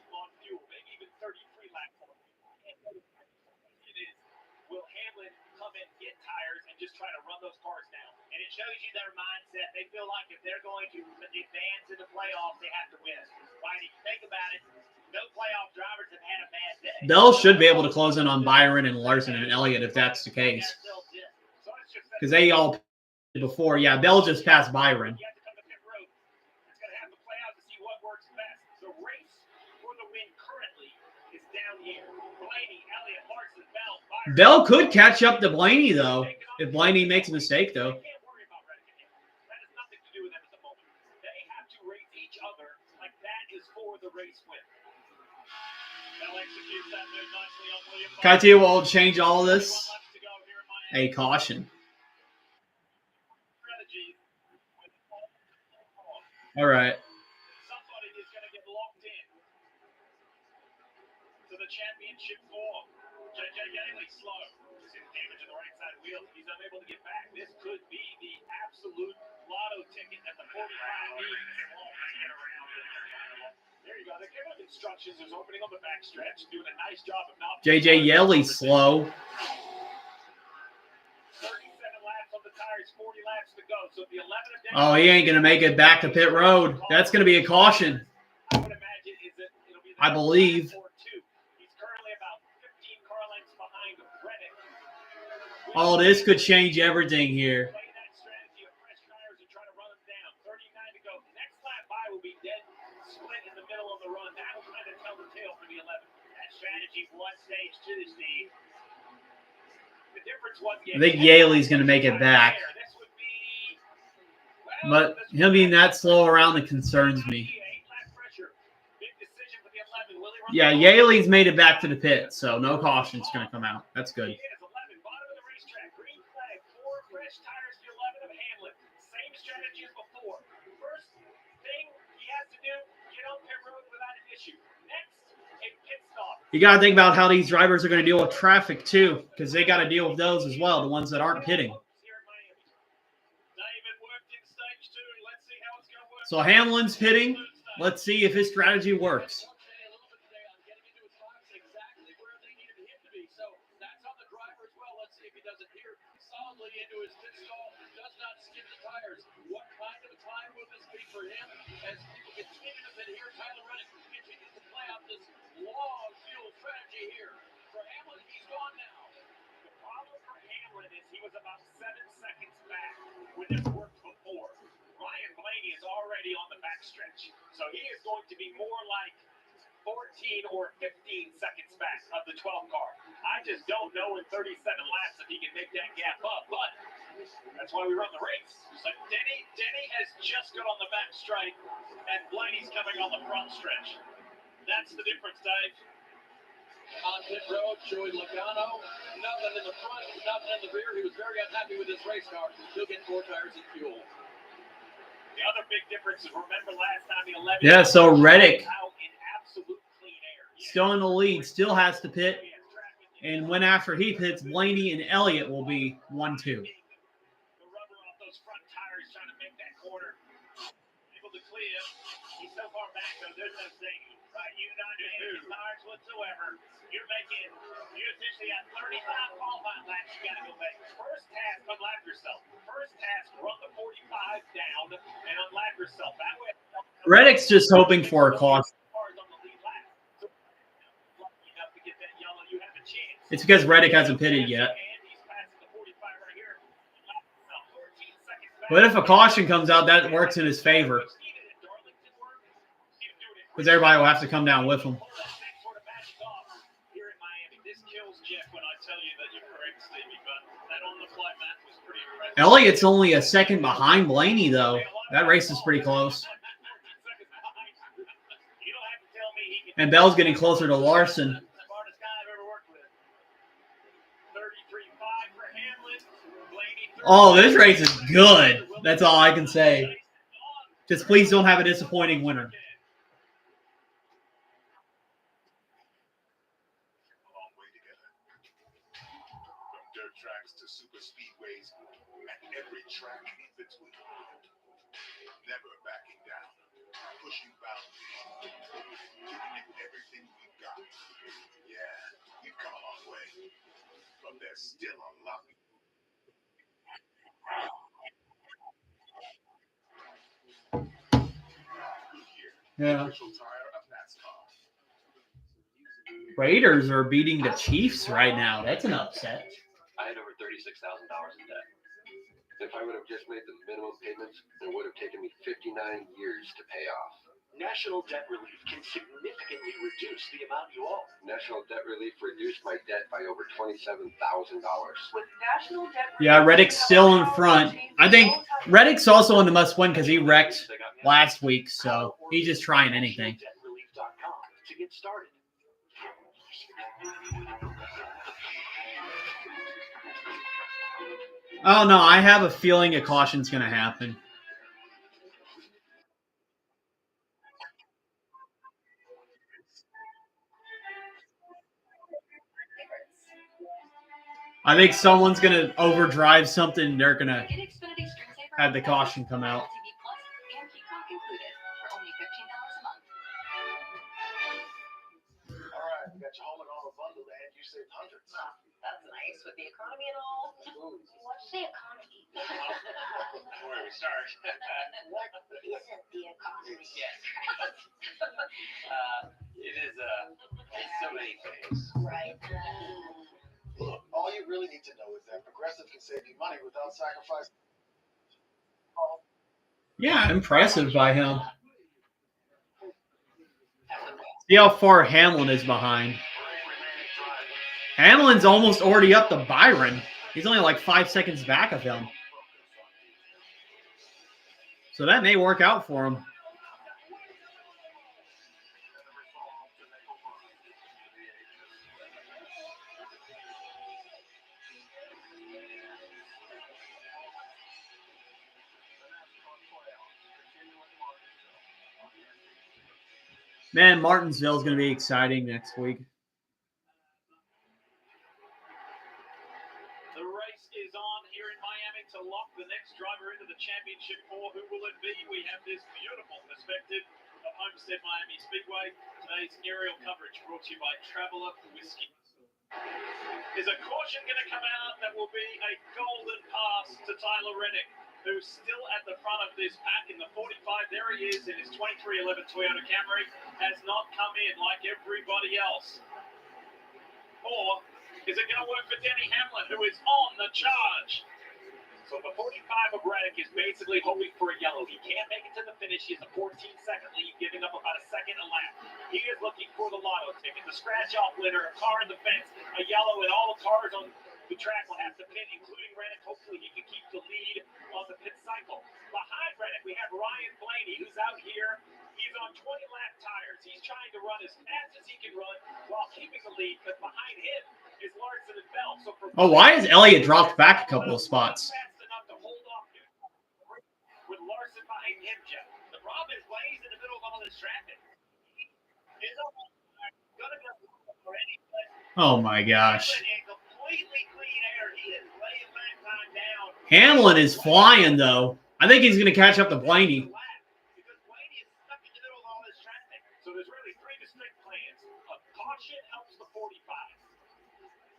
Try to run those cars down. And it shows you their mindset. They feel like if they're going to advance in the playoffs, they have to win. Right? If you think about it, no playoff drivers have had a bad day. Bell should be able to close in on Byron and Larson and Elliott if that's the case. Because they all before. Yeah, Bell just passed Byron. Bell could catch up to Blaney, though, if Blaney makes a mistake, though. Can I tell you what will change all of this? A caution. All right. Somebody is going to get locked in to the championship four. JJ Yaley slow. Damage in the right side wheel. He's unable to get back. This could be the absolute lotto ticket that the 45 needs. There you go. They're giving instructions. There's opening on the backstretch. Doing a nice job of not. JJ Yaley slow. 37 laps on the tires, 40 laps to go. So the 11 of them. Oh, he ain't going to make it back to pit road. That's going to be a caution. I would imagine it'll be I believe. He's currently about 15 car lengths behind Reddick. Oh, this could change everything here. Play that strategy of fresh tires and try to run them down. 39 to go. Next lap by will be dead split in the middle of the run. That'll kind of tell the tale for the 11. That strategy one stage to Steve. The difference was I think Yaley's going to make it back. But him being that slow around it concerns me. Yeah, Yaley's made it back to the pit, so no caution's going to come out. That's good. Next, a pit stop. You got to think about how these drivers are going to deal with traffic too, because they got to deal with those as well, the ones that aren't pitting. So Hamlin's pitting. Let's see if his strategy works. Into his pit stall, does not skip the tires. What kind of a time will this be for him? As people continue to pit here, Tyler Reddick continues to play out this long fuel strategy here. For Hamlin, he's gone now. The problem for Hamlin is he was about 7 seconds back when this worked before. Ryan Blaney is already on the backstretch, so he is going to be more like 14 or 15 seconds back of the 12 car. I just don't know in 37 laps if he can make that gap up, but that's why we run the race. So Denny has just got on the back straight, and Blaney's coming on the front stretch. That's the difference, Dave. On pit road, Joey Logano, nothing in the front, nothing in the rear. He was very unhappy with this race car. He'll get 4 tires and fuel. The other big difference is, remember last time the 11. Yeah, so Reddick out in absolute clean air. still in the lead, still has to pit. And when after he pits, Blaney and Elliott will be 1-2. The rubber off those front tires trying to make that corner. Able to clear. He's so far back, though, there's no safety. Right, you not doing any tires whatsoever. You essentially have 35 qualifying laps you got to go make. First task, unlap yourself. First task, run the 45 down and unlap yourself. That way. Reddick's just hoping for a caution. It's because Reddick hasn't pitted yet. But if a caution comes out, that works in his favor. Because everybody will have to come down with him. Elliott's only a second behind Blaney, though. That race is pretty close. And Bell's getting closer to Larson. Oh, this race is good. That's all I can say. Just please don't have a disappointing winner. To super speedways and every track in between. Never backing down, pushing boundaries, giving it everything we've got. Yeah, we've come a long way, but there's still a lot. Yeah. Raiders are beating the Chiefs right now. That's an upset. I had over $36,000 in debt. If I would have just made the minimum payments, it would have taken me 59 years to pay off. National Debt Relief can significantly reduce the amount you owe. National Debt Relief reduced my debt by over $27,000. With National Debt Relief, Yeah, Reddick's still in front. I think Reddick's also in the must-win because he wrecked last week, so he's just trying anything. NationalDebtRelief.com to get started. Oh, no, I have a feeling a caution's going to happen. I think someone's going to overdrive something. They're going to have the caution come out. All right, we got your home and auto bundle, and you saved hundreds. That's nice with the economy and all. What's the economy? Where we start. What isn't the economy? Yes. It is it's so many things. Right. Look, all you really need to know is that Progressive can save you money without sacrificing. Yeah, impressive by him. See how far Hamlin is behind. Hamlin's almost already up to Byron. He's only like 5 seconds back of him. So that may work out for him. Man, Martinsville is going to be exciting next week. here in Miami to lock the next driver into the championship four. Who will it be? We have this beautiful perspective of Homestead Miami Speedway. Today's aerial coverage brought to you by Traveller Whiskey. Is a caution going to come out that will be a golden pass to Tyler Reddick, who's still at the front of this pack in the 45. There he is in his 2311 Toyota Camry. Has not come in like everybody else. Or is it going to work for Denny Hamlin, who is on the charge? So the 45 of Reddick is basically hoping for a yellow. He can't make it to the finish. He has a 14-second lead, giving up about a second a lap. He is looking for the lotto ticket, the scratch-off winner, a car in the fence, a yellow, and all the cars on the track will have to pit, including Reddick. Hopefully he can keep the lead on the pit cycle. Behind Reddick, we have Ryan Blaney, who's out here. He's on 20-lap tires. He's trying to run as fast as he can run while keeping the lead, because behind him is Larson and Bell. So Oh, why has Elliott dropped back a couple of spots? With Larson behind him, Jeff. The problem is Blaney's in the middle of all this traffic. He's gonna go already, but Oh my gosh. completely clean air. He is laying that time down. Hamlin is flying though. I think he's going to catch up to Blaney. Because Blaney is stuck in the middle of all this traffic. So there's really three distinct plans. A caution helps the 45.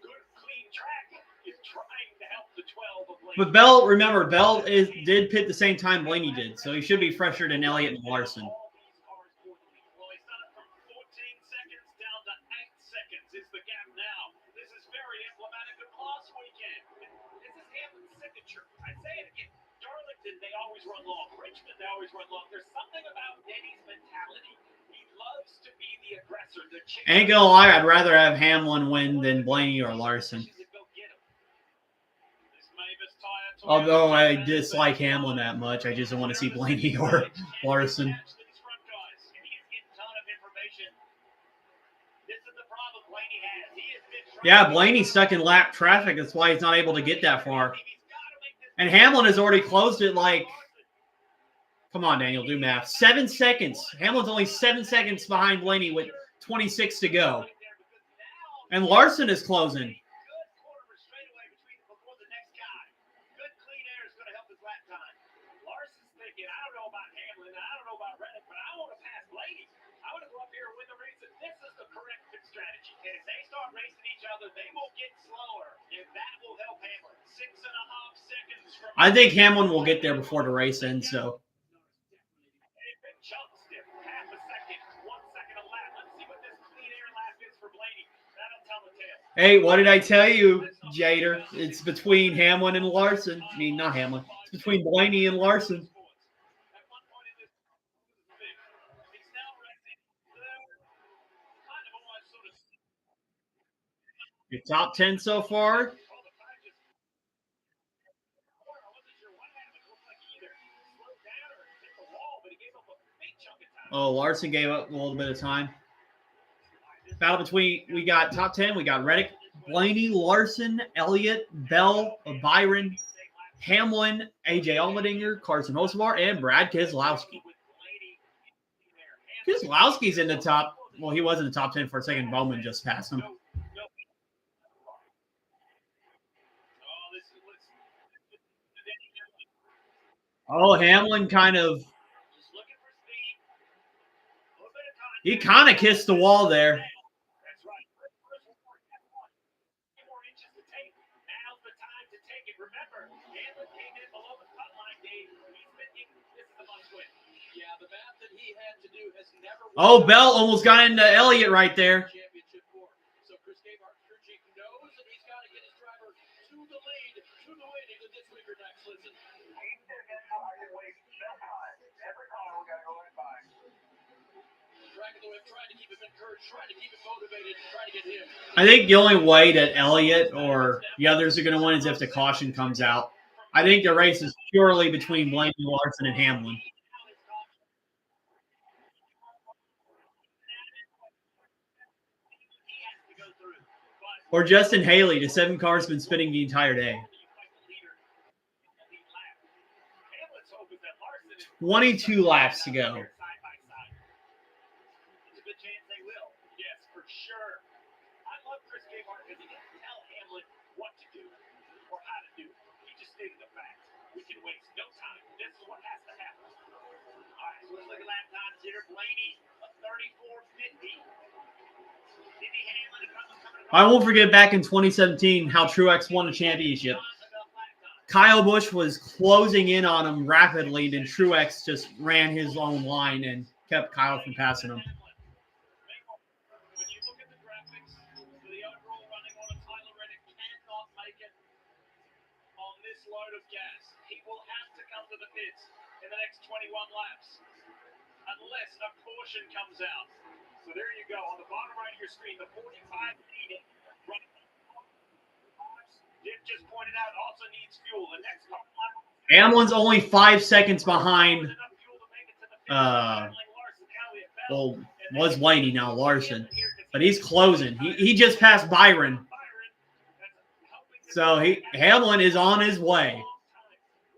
Good clean track is trying to help the 12 of Blaney. But Bell, remember, Bell did pit the same time Blaney did, so he should be fresher than Elliott and Larson. Well, he's done it from 14 seconds down to 8 seconds is the gap now. This is very emblematic of last weekend. This is Hamlin's signature. I say it again. Darlington, they always run long. Richmond, they always run long. There's something about Denny's mentality. He loves to be the aggressor. Ain't gonna lie, I'd rather have Hamlin win than Blaney or Larson. Although I dislike Hamlin that much, I just don't want to see Blaney or Larson. Yeah, Blaney's stuck in lap traffic. That's why he's not able to get that far. And Hamlin has already closed it like, come on, Daniel, do math. 7 seconds. Hamlin's only 7 seconds behind Blaney with 26 to go. And Larson is closing. I think Hamlin will get there before the race ends, so. Hey, what did I tell you, Jader? It's between Hamlin and Larson. I mean, not Hamlin. It's between Blaney and Larson. Your top 10 so far? Oh, Larson gave up a little bit of time. Battle between, we got top 10. We got Reddick, Blaney, Larson, Elliott, Bell, Byron, Hamlin, AJ Allmendinger, Carson Hocevar, and Brad Keselowski. Keselowski's in the top. Well, he was in the top 10 for a second. Bowman just passed him. Oh, Hamlin kind of. He kind of kissed the wall there. Oh, Bell almost got into Elliott right there. I think the only way that Elliott or the others are going to win is if the caution comes out. I think the race is purely between Blaney, Larson, and Hamlin. Or Justin Haley. The 7 cars been spinning the entire day. 22 laps to go. or how to do it. He just stated the facts. We can waste no time. This is what has to happen. All right, so let's look at lap times here. Blaney, a 34.50. I won't forget back in 2017 how Truex won a championship. Kyle Busch was closing in on him rapidly, then Truex just ran his own line and kept Kyle from passing him. When you look at the graphics for the overall running order, Tyler Reddick cannot make it on this load of gas. He will have to come to the pits in the next 21 laps unless a caution comes out. So there you go. On the bottom right of your screen, the 45 leading. Dick just pointed out also needs fuel. The next couple laps. Hamlin's only 5 seconds behind. Well, was Blaney, now Larson, but he's closing. He just passed Byron, so Hamlin is on his way.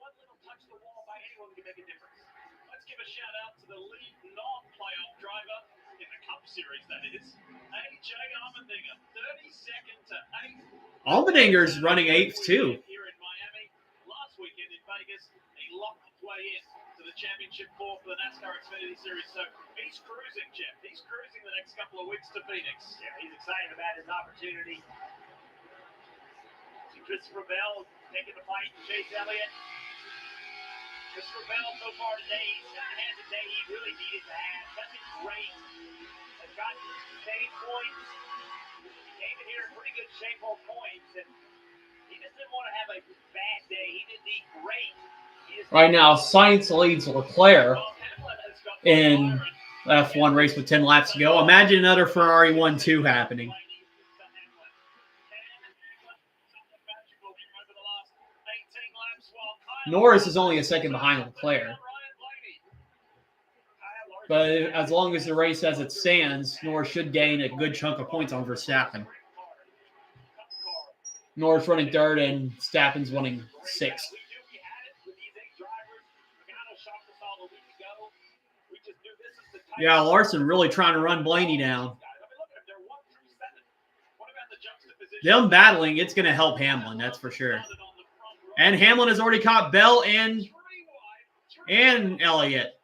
One little touch of the wall by anyone can make a difference. Let's give a shout out to the lead non-playoff driver in the Cup Series, that is, AJ Allmendinger, 32nd to 8th. Allmendinger's running 8th too. Here in Miami, last weekend in Vegas, he locked his way in to the championship four for the NASCAR Xfinity Series. So he's cruising, Jeff. He's cruising the next couple of weeks to Phoenix. Yeah, he's excited about his opportunity. See Christopher Bell taking the fight to Chase Elliott. Christopher Bell so far today, he's not had the day he really needed to have. Nothing great. Has gotten steady points. He came in here in pretty good shape on points, and he just didn't want to have a bad day. He didn't need great. Right now, Sainz leads Leclerc in F1 race with 10 laps to go. Imagine another Ferrari 1-2 happening. Norris is only a second behind Leclerc. But as long as the race as it stands, Norris should gain a good chunk of points on Verstappen. Norris running third and Verstappen's running sixth. Yeah, Larson really trying to run Blaney down. Them battling, it's going to help Hamlin, that's for sure. And Hamlin has already caught Bell and Elliott.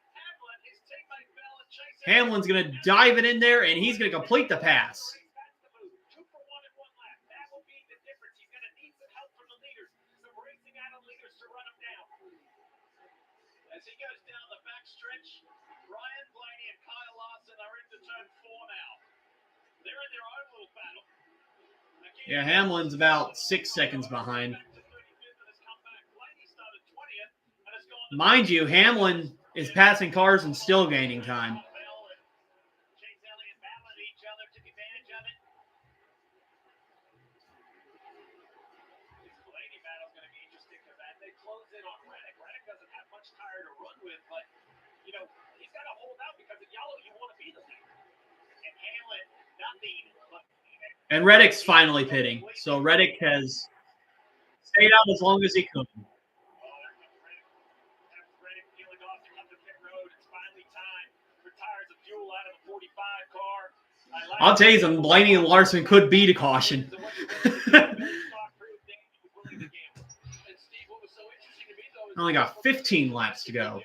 Hamlin's going to dive it in there, and he's going to complete the pass. As he goes down the back stretch, Ryan Blaney and Kyle Larson are into turn 4 now. They're in their own little battle. Yeah, Hamlin's about 6 seconds behind. Mind you, Hamlin is passing cars and still gaining time. And Reddick's finally pitting. So Reddick has stayed out as long as he could. I'll tell you something, Blaney and Larson could beat a caution. Only got 15 laps to go.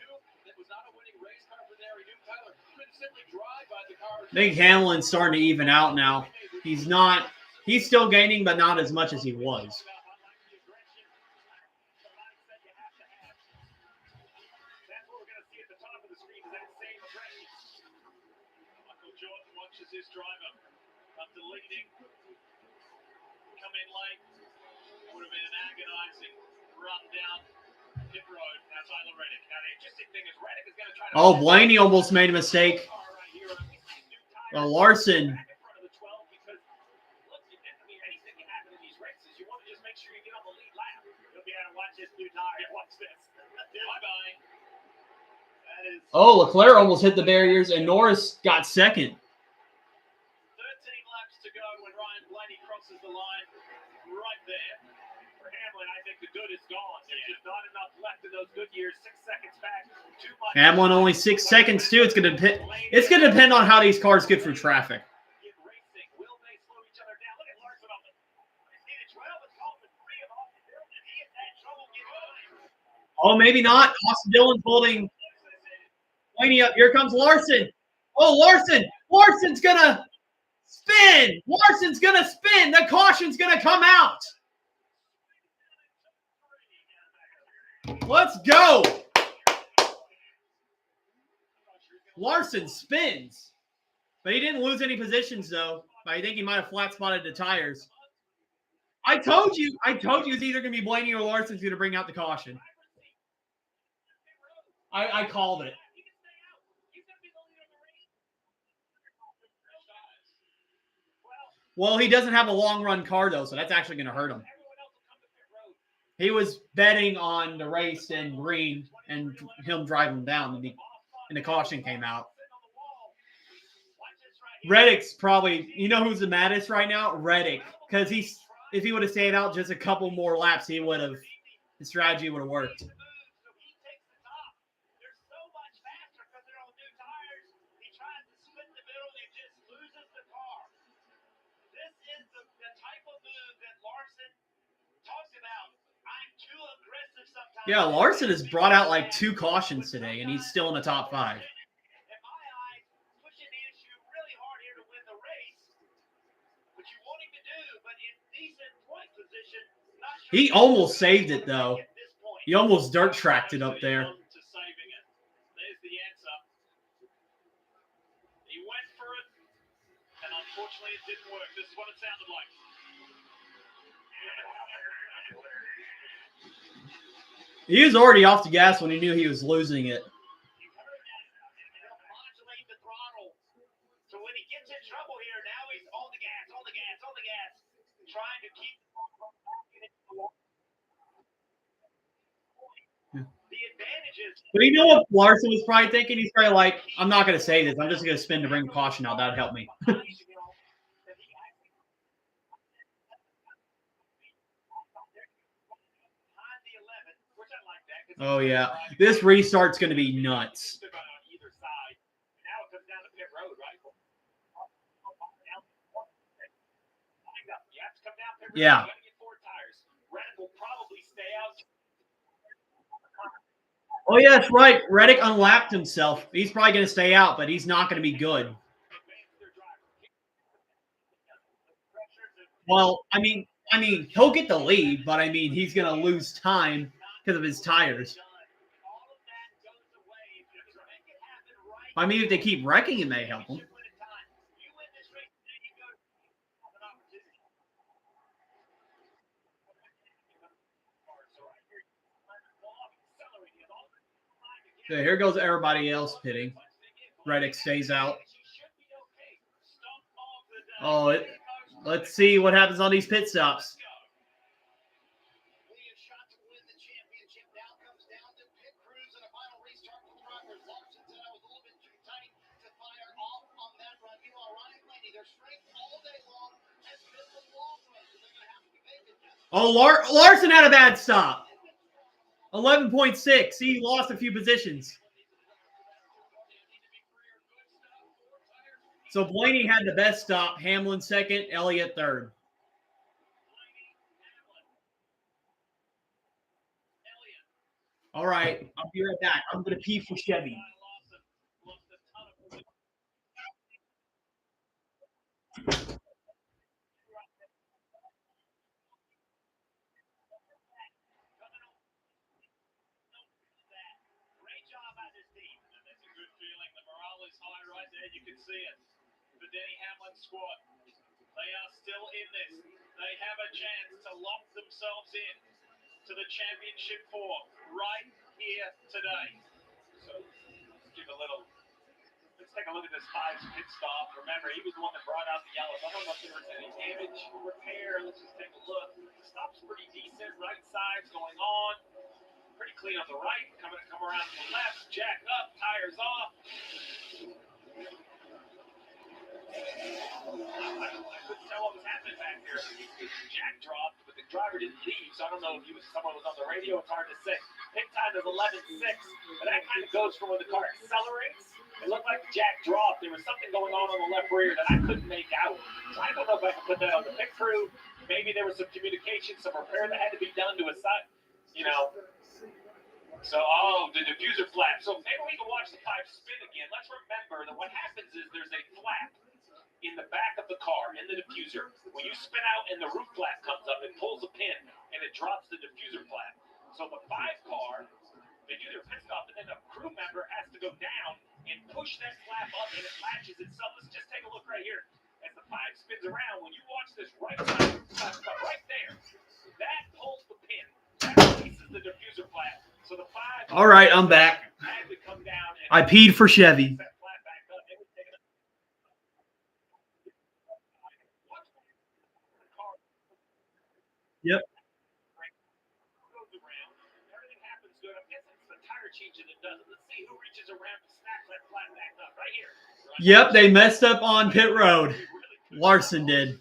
I think Hamlin's starting to even out now. He's still gaining, but not as much as he was. His driver up to leading, come in late, would have been an agonizing run down pit road. Now Tyler Reddick. Now the interesting thing is Reddick is going to try to... Oh, Blaney almost made a mistake. Well, Larson... Oh, Leclerc almost hit the barriers, and Norris got second. 13 laps to go when Ryan Blaney crosses the line right there. For Hamlin, I think the good is gone. There's just not enough left in those good years. 6 seconds back. Too much. Hamlin only 6 seconds too. It's gonna depend on how these cars get through traffic. Oh, maybe not. Austin Dillon's holding Blaney up. Here comes Larson. Oh, Larson. Larson's going to spin. Larson's going to spin. The caution's going to come out. Let's go. Larson spins. But he didn't lose any positions, though. I think he might have flat spotted the tires. I told you it's either going to be Blaney or Larson's going to bring out the caution. I called it. Well, he doesn't have a long run car, though, so that's actually going to hurt him. He was betting on the race and green and him driving down, and the caution came out. Reddick's probably, you know who's the maddest right now? Reddick. Because if he would have stayed out just a couple more laps, his strategy would have worked. Yeah, Larson has brought out like 2 cautions today, and he's still in the top 5. He almost saved it, though. He almost dirt tracked it up there. He went for it, and unfortunately it didn't work. This is what it sounded like. He was already off the gas when he knew he was losing it. So when he gets in trouble here, now he's on the gas, trying to keep the advantages. But you know what Larson was probably thinking? He's probably like, I'm not going to say this. I'm just going to spin to bring caution out. That would help me. Oh, yeah. This restart's going to be nuts. Yeah. Oh, yeah, that's right. Reddick unlapped himself. He's probably going to stay out, but he's not going to be good. Well, I mean, he'll get the lead, but I mean, he's going to lose time because of his tires. I mean, if they keep wrecking, it may help him. So here goes everybody else pitting. Reddick stays out. Oh, let's see what happens on these pit stops. Oh, Larson had a bad stop. 11.6. He lost a few positions. So Blaney had the best stop. Hamlin second. Elliott third. All right. I'll be right back. I'm going to pee for Chevy. You can see it. The Denny Hamlin squad. They are still in this. They have a chance to lock themselves in to the championship 4 right here today. So let's take a look at this 5's pit stop. Remember, he was the one that brought out the yellows. I don't know if there was any damage, repair. Let's just take a look. The stop's pretty decent. Right side's going on. Pretty clean on the right. Come around to the left. Jack up. Tires off. I couldn't tell what was happening back there. Jack dropped, but the driver didn't leave, so I don't know if someone was on the radio. It's hard to say. Pit time is 11.6, but that kind of goes from when the car accelerates. It looked like Jack dropped. There was something going on the left rear that I couldn't make out. So I don't know if I can put that on the pit crew. Maybe there was some communication, some repair that had to be done to a side. So, the diffuser flap. So maybe we can watch the pipe spin again. Let's remember that what happens is there's a flap in the back of the car, in the diffuser. When you spin out and the roof flap comes up, it pulls a pin and it drops the diffuser flap. So the 5 car, they do their pit stop, and then a crew member has to go down and push that flap up and it latches itself. Let's just take a look right here. As the 5 spins around, when you watch this right side, right there, that pulls the pin. That releases the diffuser flap. So the 5. All right, I'm back. I peed for Chevy. Yep. Everything happens good. I'm guessing it's the tire change that does it. Let's see who reaches around and snaps that flat back up right here. Yep, they messed up on pit road. Larson did.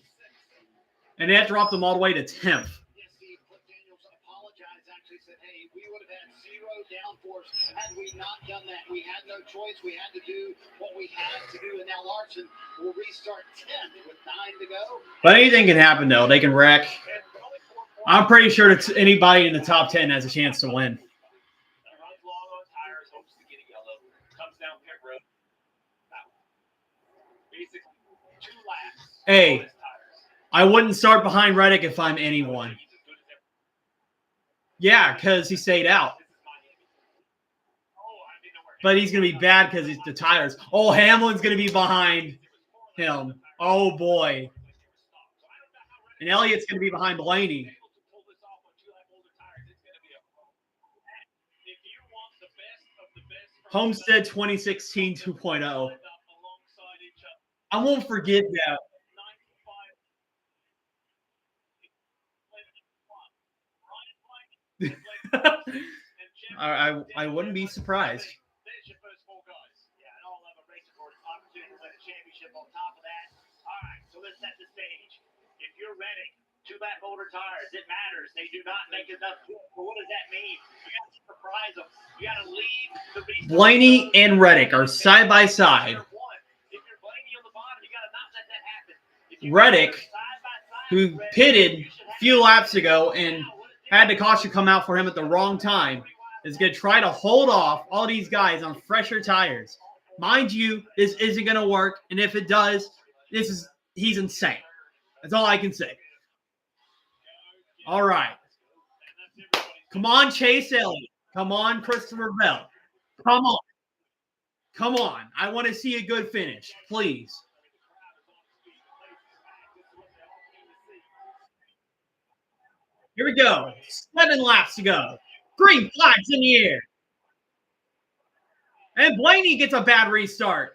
And that dropped them all the way to 10th. Yes, Steve, Cliff Daniels apologized, actually said, hey, we would have had 0 downforce had we not done that. We had no choice. We had to do what we had to do, and now Larson will restart 10th with 9 to go. But anything can happen, though. They can wreck. I'm pretty sure it's anybody in the top 10 has a chance to win. Runs long on tires, hopes to get a yellow. Comes down pit road. Basically, 2 laps. Hey, I wouldn't start behind Reddick if I'm anyone. Yeah, because he stayed out. But he's going to be bad because it's the tires. Oh, Hamlin's going to be behind him. Oh, boy. And Elliott's going to be behind Blaney. Homestead 2016 2.0. I won't forget that. I wouldn't be surprised. There's your first 4 guys. Yeah, and all have a race opportunity to win a championship on top of that. All right, so let's set the stage. If you're ready, 2 lap holder tires, it matters. They do not make enough. But what does that mean? You got to surprise them. You got to lead the race. Blaney and Reddick are side by side. If you're Blaney on the bottom, you got to not let that happen. Reddick, who pitted a few laps ago and had the caution come out for him at the wrong time, is going to try to hold off all these guys on fresher tires. Mind you, this isn't going to work, and if it does, he's insane. That's all I can say. All right. Come on, Chase Elliott. Come on, Christopher Bell. Come on. Come on. I want to see a good finish, please. Here we go. 7 laps to go. Green flags in the air. And Blaney gets a bad restart.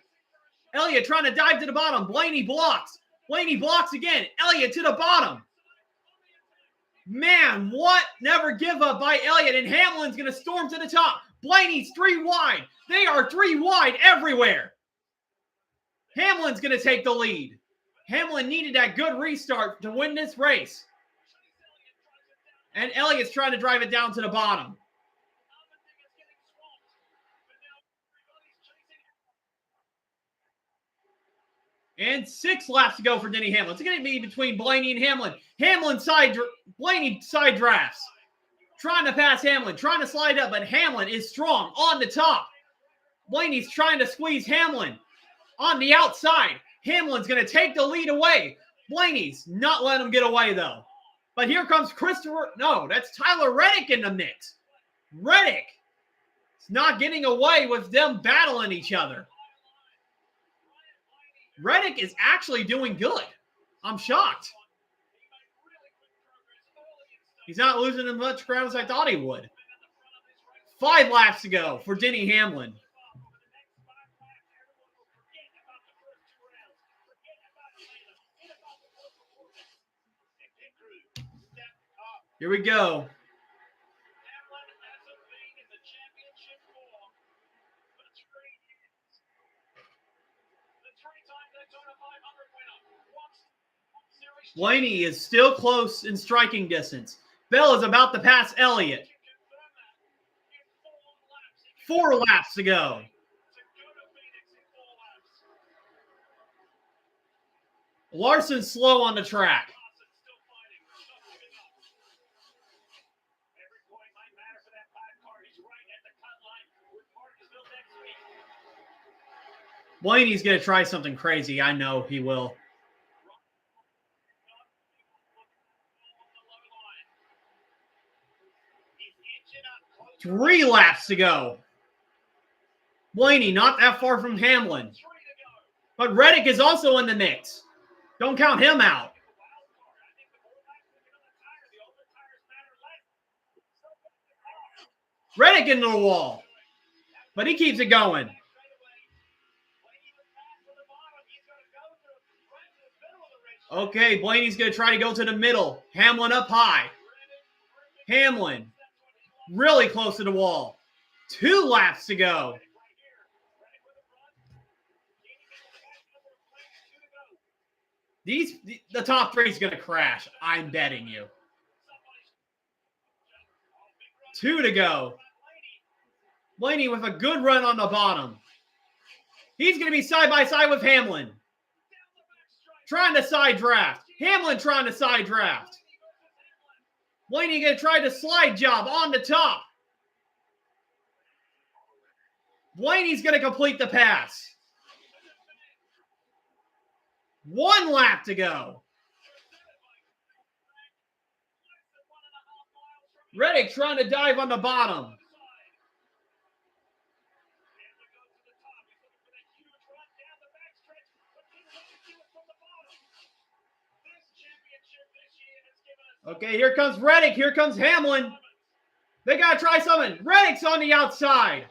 Elliott trying to dive to the bottom. Blaney blocks. Blaney blocks again. Elliott to the bottom. Man, what? Never give up by Elliott. And Hamlin's going to storm to the top. Blaney's 3 wide. They are 3 wide everywhere. Hamlin's going to take the lead. Hamlin needed that good restart to win this race. And Elliott's trying to drive it down to the bottom. And 6 laps to go for Denny Hamlin. It's going to be between Blaney and Hamlin. Blaney side drafts. Trying to pass Hamlin. Trying to slide up, but Hamlin is strong on the top. Blaney's trying to squeeze Hamlin on the outside. Hamlin's going to take the lead away. Blaney's not letting him get away, though. But here comes Christopher. No, that's Tyler Reddick in the mix. Reddick is not getting away with them battling each other. Reddick is actually doing good. I'm shocked. He's not losing as much ground as I thought he would. 5 laps to go for Denny Hamlin. Here we go. Blaney is still close in striking distance. Bell is about to pass Elliott. 4 laps to go. Larson's slow on the track. Blaney's going to try something crazy. I know he will. Three laps to go. Blaney not that far from Hamlin. But Reddick is also in the mix. Don't count him out. Reddick into the wall. But he keeps it going. Okay, Blaney's going to try to go to the middle. Hamlin up high. Hamlin really close to the wall. 2 laps to go. The top 3 is going to crash. I'm betting you. 2 to go. Blaney with a good run on the bottom. He's going to be side by side with Hamlin. Trying to side draft. Hamlin trying to side draft. Blaney going to try the slide job on the top. Blaney's going to complete the pass. 1 lap to go. Reddick trying to dive on the bottom. Okay, here comes Reddick. Here comes Hamlin. They got to try something. Reddick's on the outside.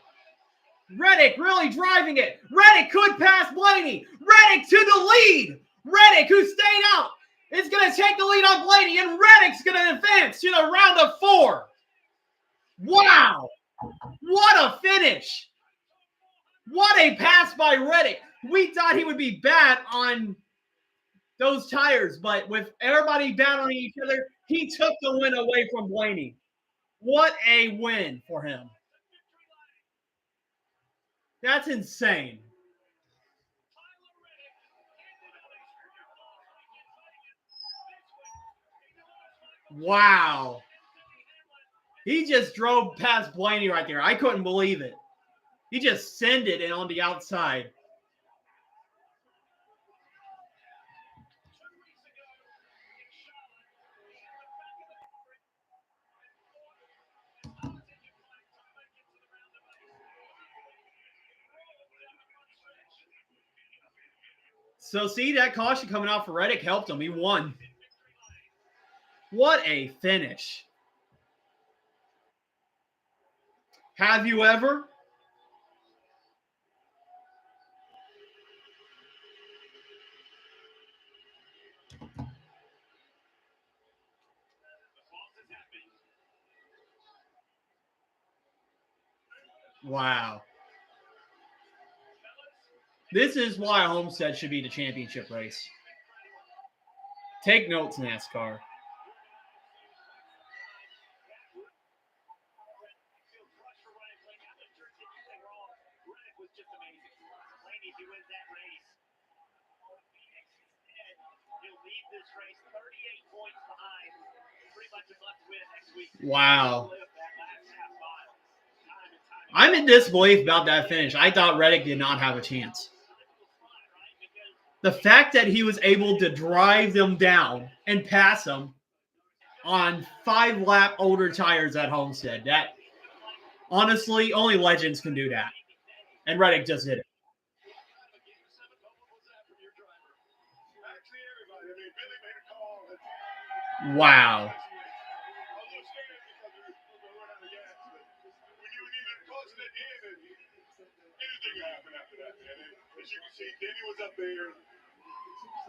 Reddick really driving it. Reddick could pass Blaney. Reddick to the lead. Reddick, who stayed out, is going to take the lead on Blaney, and Reddick's going to advance to the round of 4. Wow. What a finish. What a pass by Reddick. We thought he would be bad on those tires, but with everybody battling each other, he took the win away from Blaney. What a win for him. That's insane. Wow. He just drove past Blaney right there. I couldn't believe it. He just sent it in on the outside. So see, that caution coming out for Reddick helped him. He won. What a finish. Have you ever? Wow. This is why Homestead should be the championship race. Take notes, NASCAR. Wow. I'm in disbelief about that finish. I thought Reddick did not have a chance. The fact that he was able to drive them down and pass them on 5-lap older tires at Homestead, that honestly, only legends can do that. And Reddick just did it. Wow. As you can see, Denny was up there.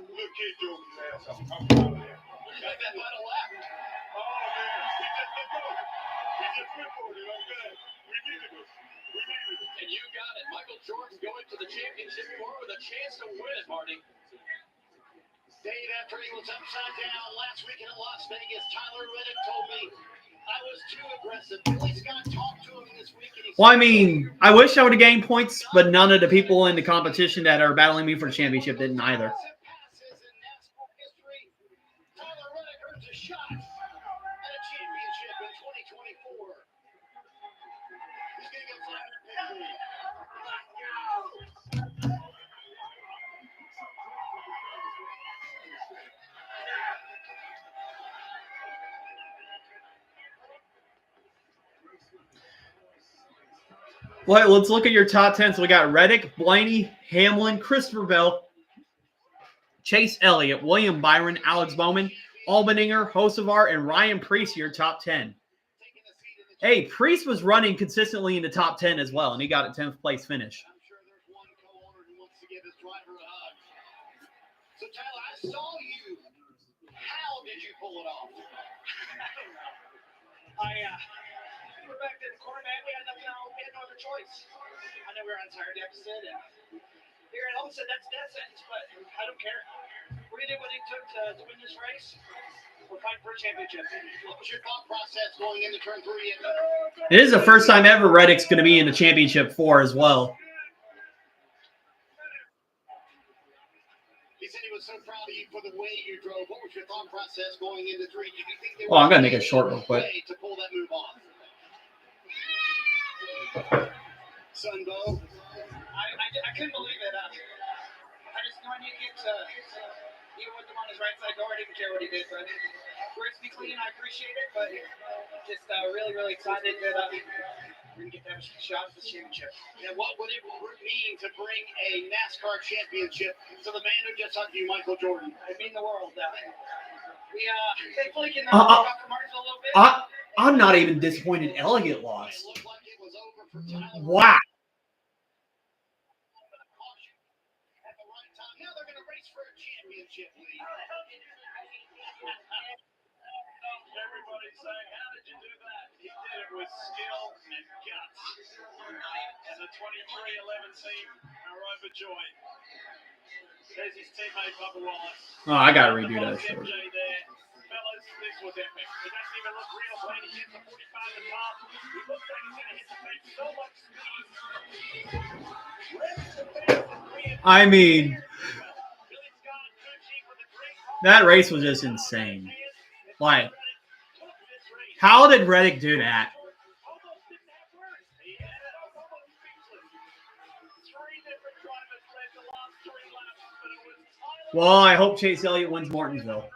Little kid drove his ass off. I'm proud of him. Look at that final lap. Oh, man. He just let go. He just went for it. I'm glad. We needed it. And you got it. Michael Jordan going to the championship floor with a chance to win it, Marty. Dave, after he was upside down last weekend in Las Vegas, Tyler Reddick told me I was too aggressive. Billy Scott talked to him this week. Well, I mean, I wish I would have gained points, but none of the people in the competition that are battling me for the championship didn't either. Tyler Reddick earns a shot at a championship in 2024. He's going to get 500 pay. Well, let's look at your top 10. So we got Reddick, Blaney, Hamlin, Christopher Bell, Chase Elliott, William Byron, Alex Bowman, Albaninger, Hocevar, and Ryan Preece, your top 10. Hey, Preece was running consistently in the top 10 as well, and he got a 10th place finish. I'm sure there's one co-owner who wants to give his driver a hug. So, Tyler, I saw you. How did you pull it off? We're back to the corner, man. We had no other choice. I know we were on tired deficit, and here at Homestead, that's death sentence, but I don't care. We're gonna do what it took to win this race. We're fighting for a championship. What was your thought process going into turn 3? It is the first time ever Reddick's going to be in the championship 4 as well. He said he was so proud of you for the way you drove. What was your thought process going into 3? Did you think there Oh, I'm was going to make it short real quick. way to pull that move off? Sunbow. I couldn't believe it. I just knew I needed to get even with him on his right side door. I didn't care what he did, but race be clean. I appreciate it, but just really, really excited that we're gonna get that shot at the championship. And what would it mean to bring a NASCAR championship to the man who just hugged you, Michael Jordan? It'd mean the world. We thankfully can talk to Martin a little bit. I'm not even disappointed Elliott lost. It looked like it was over for Tyler. Wow. At the right time. Now they're going to race for a championship lead. Everybody's saying, how did you do that? He did it with skill and guts. And the 23-11 team are overjoyed. There's his teammate, Bubba Wallace. Oh, I got to redo that short. MJ there. Fellas, this was epic. It doesn't even look real when he hits the 45 the top. He looks like he's going to hit the face so much speed. I mean, that race was just insane. Like, how did Reddick do that? Well, I hope Chase Elliott wins Martinsville.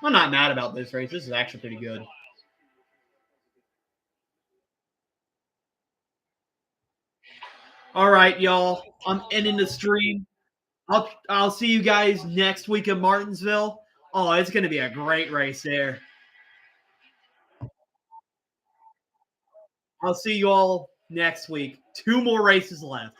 I'm not mad about this race. This is actually pretty good. All right, y'all. I'm ending the stream. I'll see you guys next week in Martinsville. Oh, it's going to be a great race there. I'll see you all next week. 2 more races left.